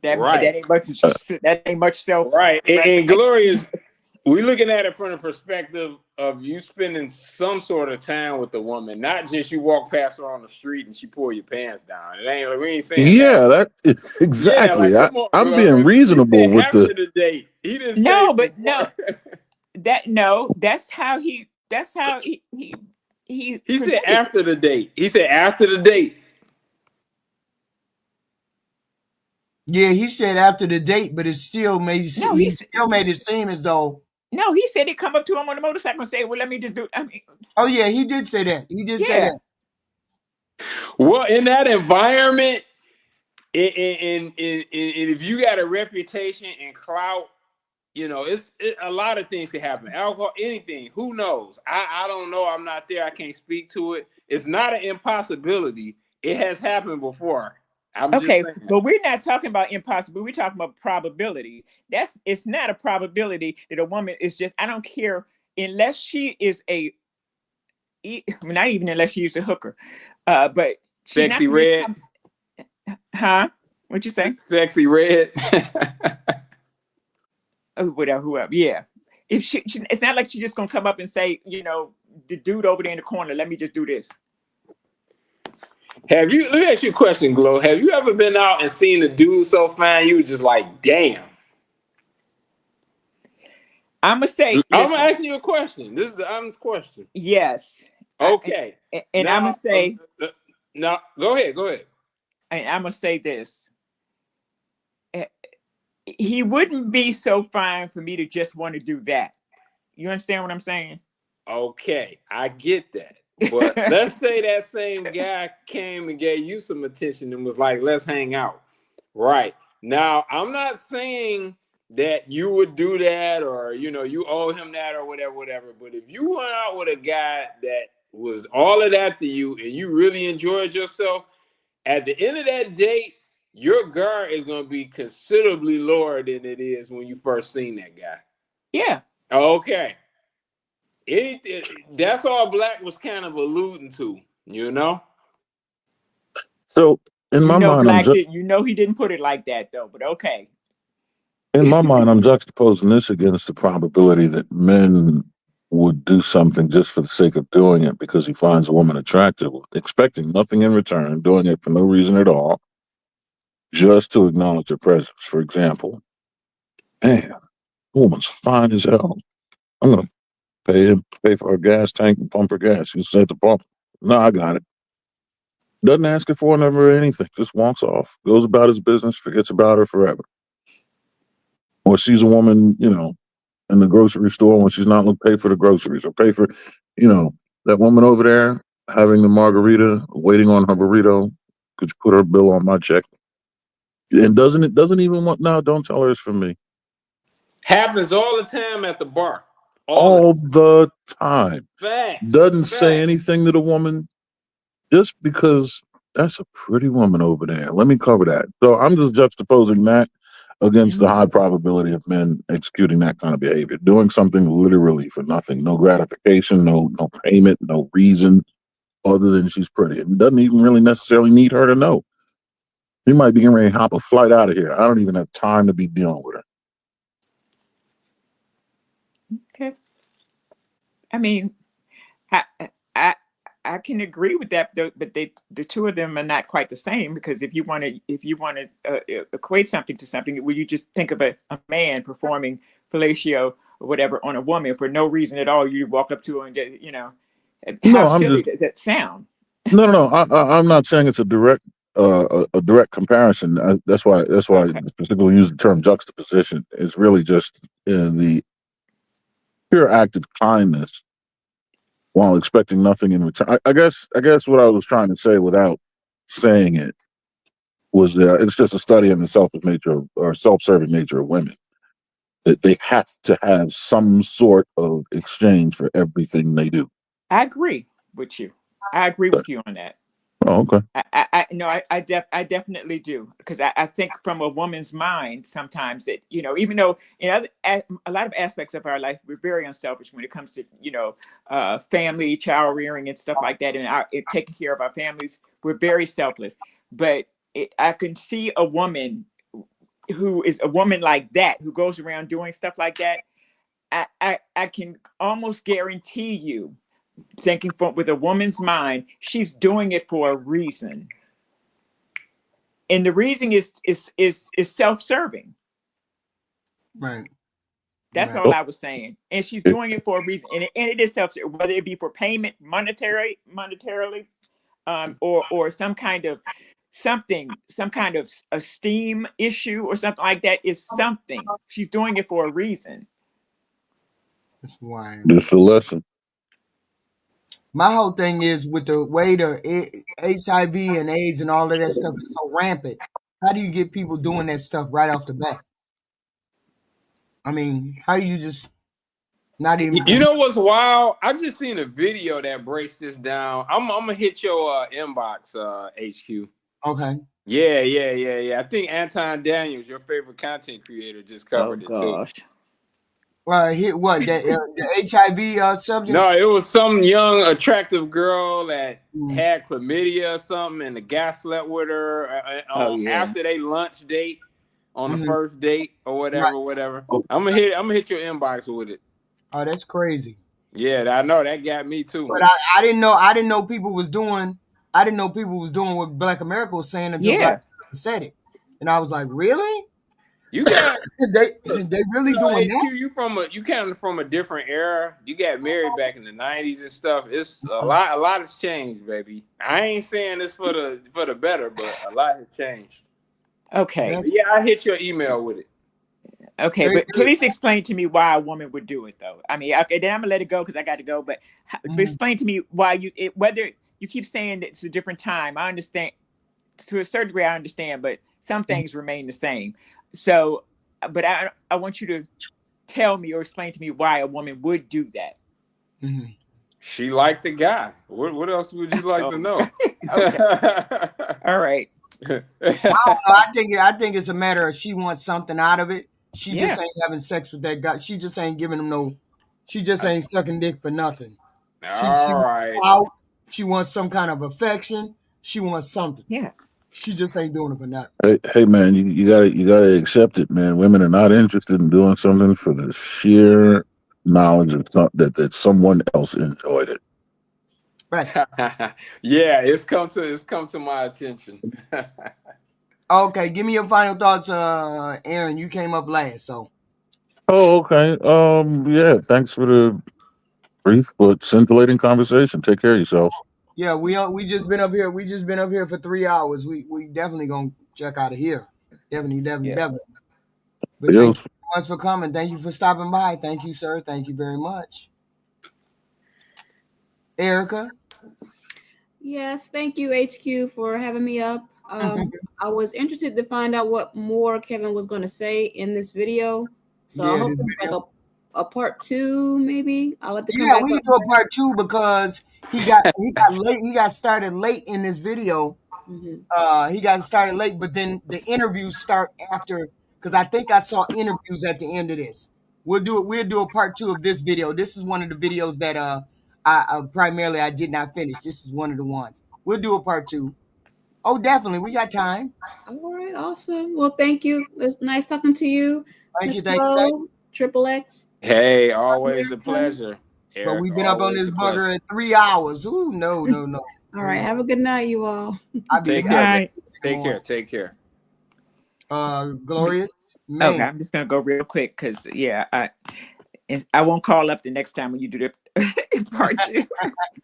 That ain't much self. Right. And Glorious, we're looking at it from the perspective of you spending some sort of time with the woman, not just you walk past her on the street and she pull your pants down. It ain't we ain't saying that exactly. Yeah, I'm being reasonable with after the date. He didn't that's how he said after the date. He said after the date. Yeah, he said after the date, but it still made it seem as though. No, he said he'd come up to him on the motorcycle and say, "Well, let me just do." Oh yeah, he did say that. Say that. Well, in that environment, and if you got a reputation and clout, it's a lot of things can happen. Alcohol, anything. Who knows? I don't know. I'm not there. I can't speak to it. It's not an impossibility. It has happened before. Okay, but we're not talking about impossible. We're talking about probability. It's not a probability that a woman is just, I don't care, unless she is not even unless she's a hooker, but she's Sexy Red. Huh? What'd you say? Sexy Red. Whatever, whoever. Yeah. If she, it's not like she's just gonna come up and say, you know, the dude over there in the corner, let me just do this. Let me ask you a question, Glow. Have you ever been out and seen a dude so fine you were just like, damn? I'm gonna say, I'm gonna ask you a question. This is the honest question. Yes. Okay. And now, I'm gonna say, now go ahead. And I'm gonna say this. He wouldn't be so fine for me to just want to do that. You understand what I'm saying? Okay, I get that. But let's say that same guy came and gave you some attention and was like, let's hang out. Right. Now, I'm not saying that you would do that or, you know, you owe him that or whatever. But if you went out with a guy that was all of that to you and you really enjoyed yourself, at the end of that date, your guard is going to be considerably lower than it is when you first seen that guy. Yeah. Okay. That's all Black was kind of alluding to, you know? So in my mind, Black he didn't put it like that though, but okay. In my mind, I'm juxtaposing this against the probability that men would do something just for the sake of doing it because he finds a woman attractive, expecting nothing in return, doing it for no reason at all, just to acknowledge her presence. For example, man, woman's fine as hell. I'm gonna pay for her gas tank and pump her gas. She's at the pump. No, I got it. Doesn't ask her for a number or anything. Just walks off, goes about his business, forgets about her forever. Or sees a woman, you know, in the grocery store when she's not looking pay for the groceries or pay for, you know, that woman over there having the margarita, waiting on her burrito. Could you put her bill on my check? And doesn't even want, no, don't tell her it's from me. Happens all the time at the bar. All the time. Facts. Doesn't say anything to the woman just because that's a pretty woman over there. Let me cover that. So I'm just juxtaposing that against the high probability of men executing that kind of behavior, doing something literally for nothing, no gratification, no payment, no reason other than she's pretty. It doesn't even really necessarily need her to know. He might be getting ready to hop a flight out of here. I don't even have time to be dealing with her. Okay. I mean, I can agree with that, but the two of them are not quite the same, because if you want to equate something to something, will you just think of a man performing fellatio or whatever on a woman for no reason at all? You walk up to her and get, you know, how silly does that sound? No. I'm not saying it's a direct comparison. That's why I specifically use the term juxtaposition. It's really just in the pure act of kindness while expecting nothing in return. I guess what I was trying to say without saying it was that it's just a study in the self-serving nature of women. That they have to have some sort of exchange for everything they do. I agree with you. I agree with you on that. Oh, okay. I definitely do, because I think from a woman's mind sometimes that, you know, even though in a lot of aspects of our life we're very unselfish when it comes to, you know, family, child rearing and stuff like that, and taking care of our families, we're very selfless. But I can see a woman who is a woman like that, who goes around doing stuff like that. I can almost guarantee you, thinking with a woman's mind, she's doing it for a reason, and the reason is self-serving. Right. That's all I was saying. And she's doing it for a reason, and it is self-serving, whether it be for payment monetarily, or some kind of esteem issue or something like that. Is something she's doing it for a reason. That's why. Just a lesson. My whole thing is with the way the HIV and AIDS and all of that stuff is so rampant. How do you get people doing that stuff right off the bat? I mean, how do you just not even? You know what's wild? I just seen a video that breaks this down. I'm gonna hit your inbox, HQ. Okay. Yeah. I think Anton Daniels, your favorite content creator, just covered it too. Hit what? The HIV subject? No, it was some young, attractive girl that had chlamydia or something, and the guy slept with her after they lunch date on the first date or whatever. I'm gonna hit your inbox with it. Oh, that's crazy. Yeah, I know that got me too. But I didn't know people was doing. I didn't know people was doing what Black America was saying until Black America said it, and I was like, really? You got they really doing that? You came from a different era. You got married back in the 90s and stuff. It's a lot has changed, baby. I ain't saying this for the better, but a lot has changed. Okay. Yeah, I hit your email with it. Okay, but please explain to me why a woman would do it, though. I mean, okay, then I'm gonna let it go because I got to go. But explain to me why whether you keep saying that it's a different time. I understand to a certain degree. I understand, but some things remain the same. So, but I want you to tell me or explain to me why a woman would do that. She liked the guy. What else would you like to know? Okay. All right. I don't know. I think it's a matter of she wants something out of it. She just ain't having sex with that guy. She just ain't giving him no. She just ain't sucking dick for nothing. She wants some kind of affection. She wants something. Yeah. She just ain't doing it for nothing. Hey man, you gotta accept it, man. Women are not interested in doing something for the sheer knowledge of that someone else enjoyed it. Right. Yeah, it's come to my attention. Okay, give me your final thoughts, Aaron. You came up last, so. Oh, okay. Yeah. Thanks for the brief but scintillating conversation. Take care of yourselves. Yeah, we just been up here. We just been up here for 3 hours. We definitely gonna check out of here. Definitely. But thank you so much for coming. Thank you for stopping by. Thank you, sir. Thank you very much. Erica. Yes, thank you, HQ, for having me up. I was interested to find out what more Kevin was going to say in this video. So I hope it's like a part 2, maybe. I'll let the we can do a part 2 because he got late. He got started late in this video. He got started late, but then the interviews start after. Because I think I saw interviews at the end of this. We'll do a part 2 of this video. This is one of the videos that I primarily I did not finish. This is one of the ones. We'll do a part 2. Oh, definitely. We got time. All right, awesome. Well, thank you. It's nice talking to you. Thank you. Triple X. Hey, always a pleasure. Eric, but we've been up on this bugger at 3 hours. Ooh, no. All right, have a good night, you all. Take care. Glorious. Man. Okay, I'm just gonna go real quick because I won't call up the next time when you do the part 2.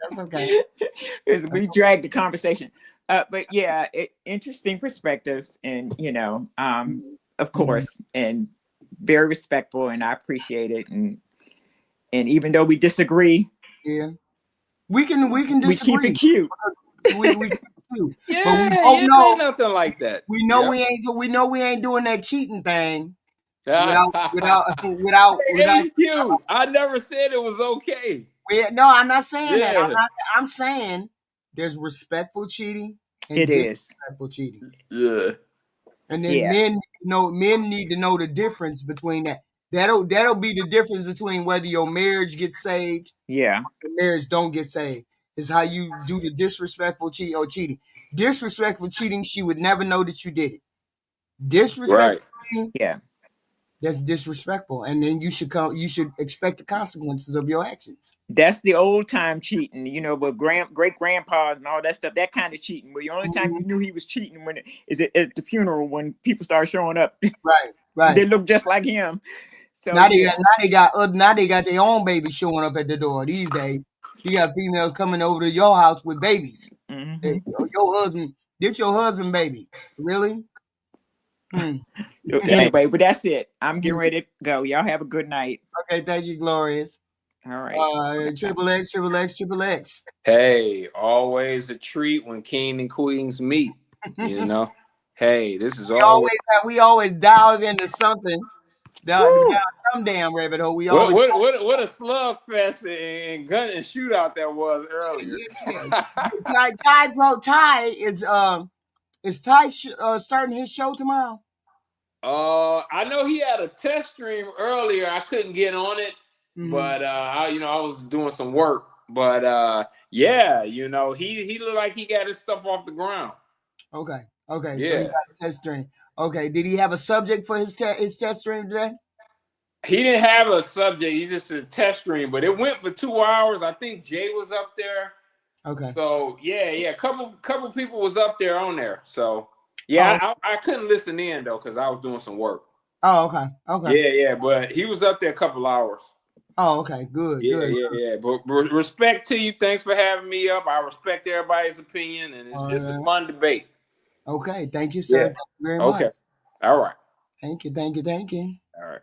That's okay. Because we dragged the conversation. But yeah, interesting perspectives, and of course, and very respectful, and I appreciate it. And even though we disagree, we can disagree. We keep it cute. We keep it cute. Yeah, but we both know nothing like that. We know we ain't doing that cheating thing. Without you. I never said it was okay. No, I'm not saying that. I'm saying there's respectful cheating and disrespectful cheating. Yeah. And then men need to know the difference between that. That'll be the difference between whether your marriage gets saved, or your marriage don't get saved. Is how you do the disrespectful cheating. Disrespectful cheating, she would never know that you did it. Disrespectful cheating, that's disrespectful, and then you should expect the consequences of your actions. That's the old time cheating, with great grandpas and all that stuff. That kind of cheating, where the only time you knew he was cheating is at the funeral when people start showing up. Right. They look just like him. So now they got their own babies showing up at the door these days. You got females coming over to your house with babies. Hey, your husband, this your husband, baby. Really? Anyway, but that's it. I'm getting ready to go. Y'all have a good night. Okay, thank you, Glorious. All right. Triple X. Hey, always a treat when king and queens meet. Hey, this is we always dive into something. Down some damn rabbit hole. We always what a slugfest and gun and shootout that was earlier. Ty is Is Ty starting his show tomorrow? I know he had a test stream earlier. I couldn't get on it, but I was doing some work. But yeah, he looked like he got his stuff off the ground. Okay. Yeah. So he got a test stream. Okay. Did he have a subject for his test stream today? He didn't have a subject. He's just a test stream, but it went for 2 hours. I think Jay was up there. Okay. So yeah, couple people was up there on there. So yeah, I couldn't listen in though because I was doing some work. Oh, okay. Yeah, but he was up there a couple hours. Oh, okay, good. Yeah. But respect to you. Thanks for having me up. I respect everybody's opinion, and it's a fun debate. Okay, thank you, sir. Yeah. Thank you very much. Okay, all right. Thank you. All right.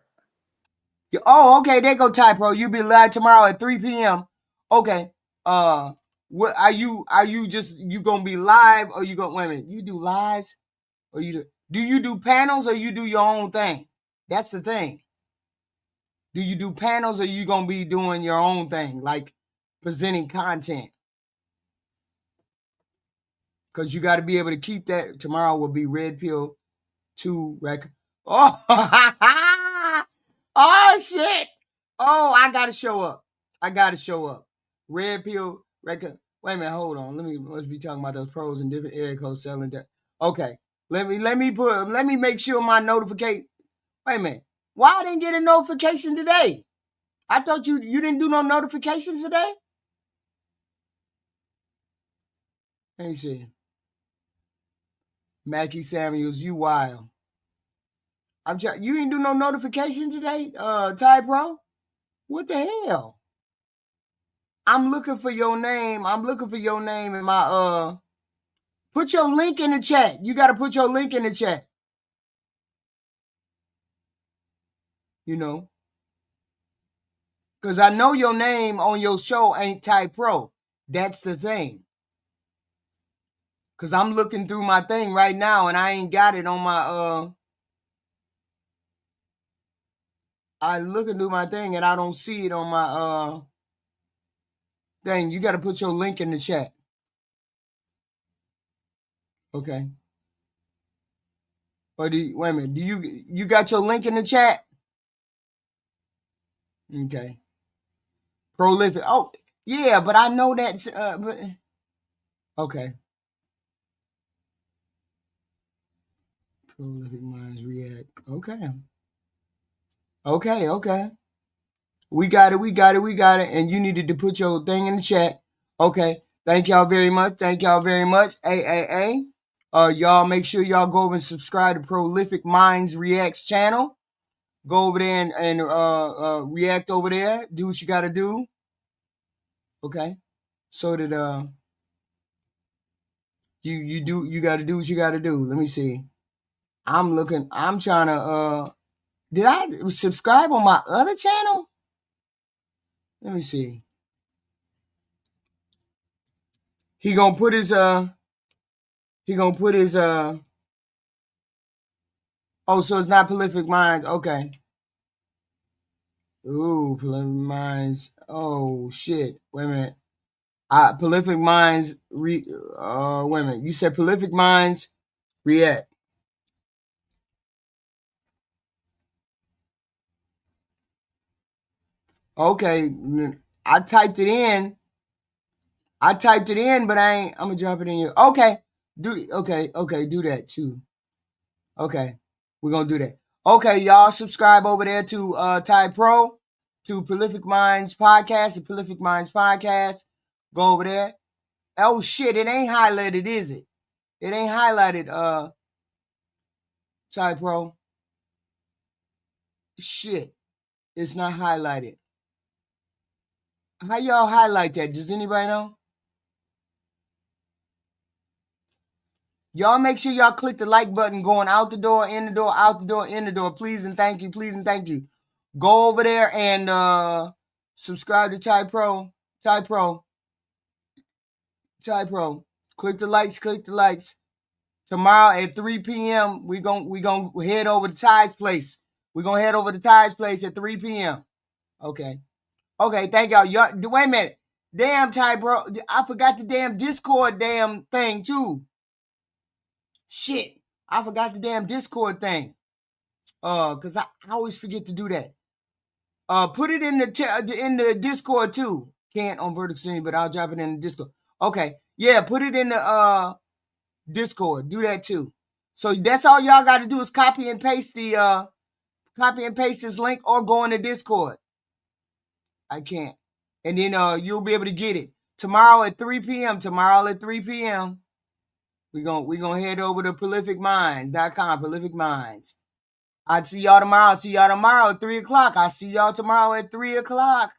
Oh, okay. There go Ty Pro. You be live tomorrow at 3 p.m. Okay. What are you gonna be live or you gonna wait a minute? You do lives or do you do panels or you do your own thing? That's the thing. Do you do panels or you gonna be doing your own thing, like presenting content? Because you got to be able to keep that. Tomorrow will be Red Pill 2 record. Oh, oh shit. Oh, I gotta show up. Red Pill record. Wait a minute, hold on. Let's be talking about those pros and different area codes selling that. Okay. Let me make sure my notification. Wait a minute. Why I didn't get a notification today? I thought you didn't do no notifications today? Let me see. Mackie Samuels, you wild. You didn't do no notification today, Ty Pro? What the hell? I'm looking for your name. In my put your link in the chat. You gotta put your link in the chat. Because I know your name on your show ain't Ty Pro. That's the thing. Because I'm looking through my thing right now and I ain't got it on my I looking through my thing and I don't see it on my thing. You got to put your link in the chat. Okay. Or wait a minute. Do you got your link in the chat? Okay. Prolific. Oh, yeah, but I know that's okay. Prolific Minds React. Okay. We got it. And you needed to put your thing in the chat. Okay. Thank y'all very much. AAA. Y'all make sure y'all go over and subscribe to Prolific Minds Reacts channel. Go over there and react over there. Do what you gotta do. Okay. So that you gotta do what you gotta do. Let me see. I'm trying to did I subscribe on my other channel? Let me see. He gonna put his oh, so it's not Prolific Minds. Okay. Ooh, Prolific Minds. Oh shit. Wait a minute. Prolific Minds wait a minute. You said Prolific Minds React. Okay. I typed it in, but I'm gonna drop it in here. Okay. Do that too. Okay. We're gonna do that. Okay, y'all subscribe over there to Ty Pro, to Prolific Minds Podcast, the Prolific Minds Podcast. Go over there. Oh shit, it ain't highlighted, is it? It ain't highlighted, Ty Pro. Shit. It's not highlighted. How y'all highlight that? Does anybody know? Y'all make sure y'all click the like button going out the door, in the door, out the door, in the door. Please and thank you. Go over there and subscribe to Ty Pro. Click the likes. Tomorrow at 3 p.m. we gonna head over to Ty's place. We're gonna head over to Ty's place at 3 p.m. Okay, thank y'all. Wait a minute. Damn, Ty Pro. I forgot the damn Discord damn thing too. Shit, I forgot the damn Discord thing. Cause I always forget to do that. Put it in the Discord too. Can't on Vertical Stream, but I'll drop it in the Discord. Okay, yeah, put it in the Discord. Do that too. So that's all y'all got to do is copy and paste this link or go in the Discord. I can't. And then you'll be able to get it tomorrow at 3 p.m. We're gonna head over to prolificminds.com, Prolific Minds. I'll see y'all tomorrow. At 3 o'clock. I'll see y'all tomorrow at 3 o'clock.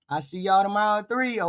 I see y'all tomorrow at 3.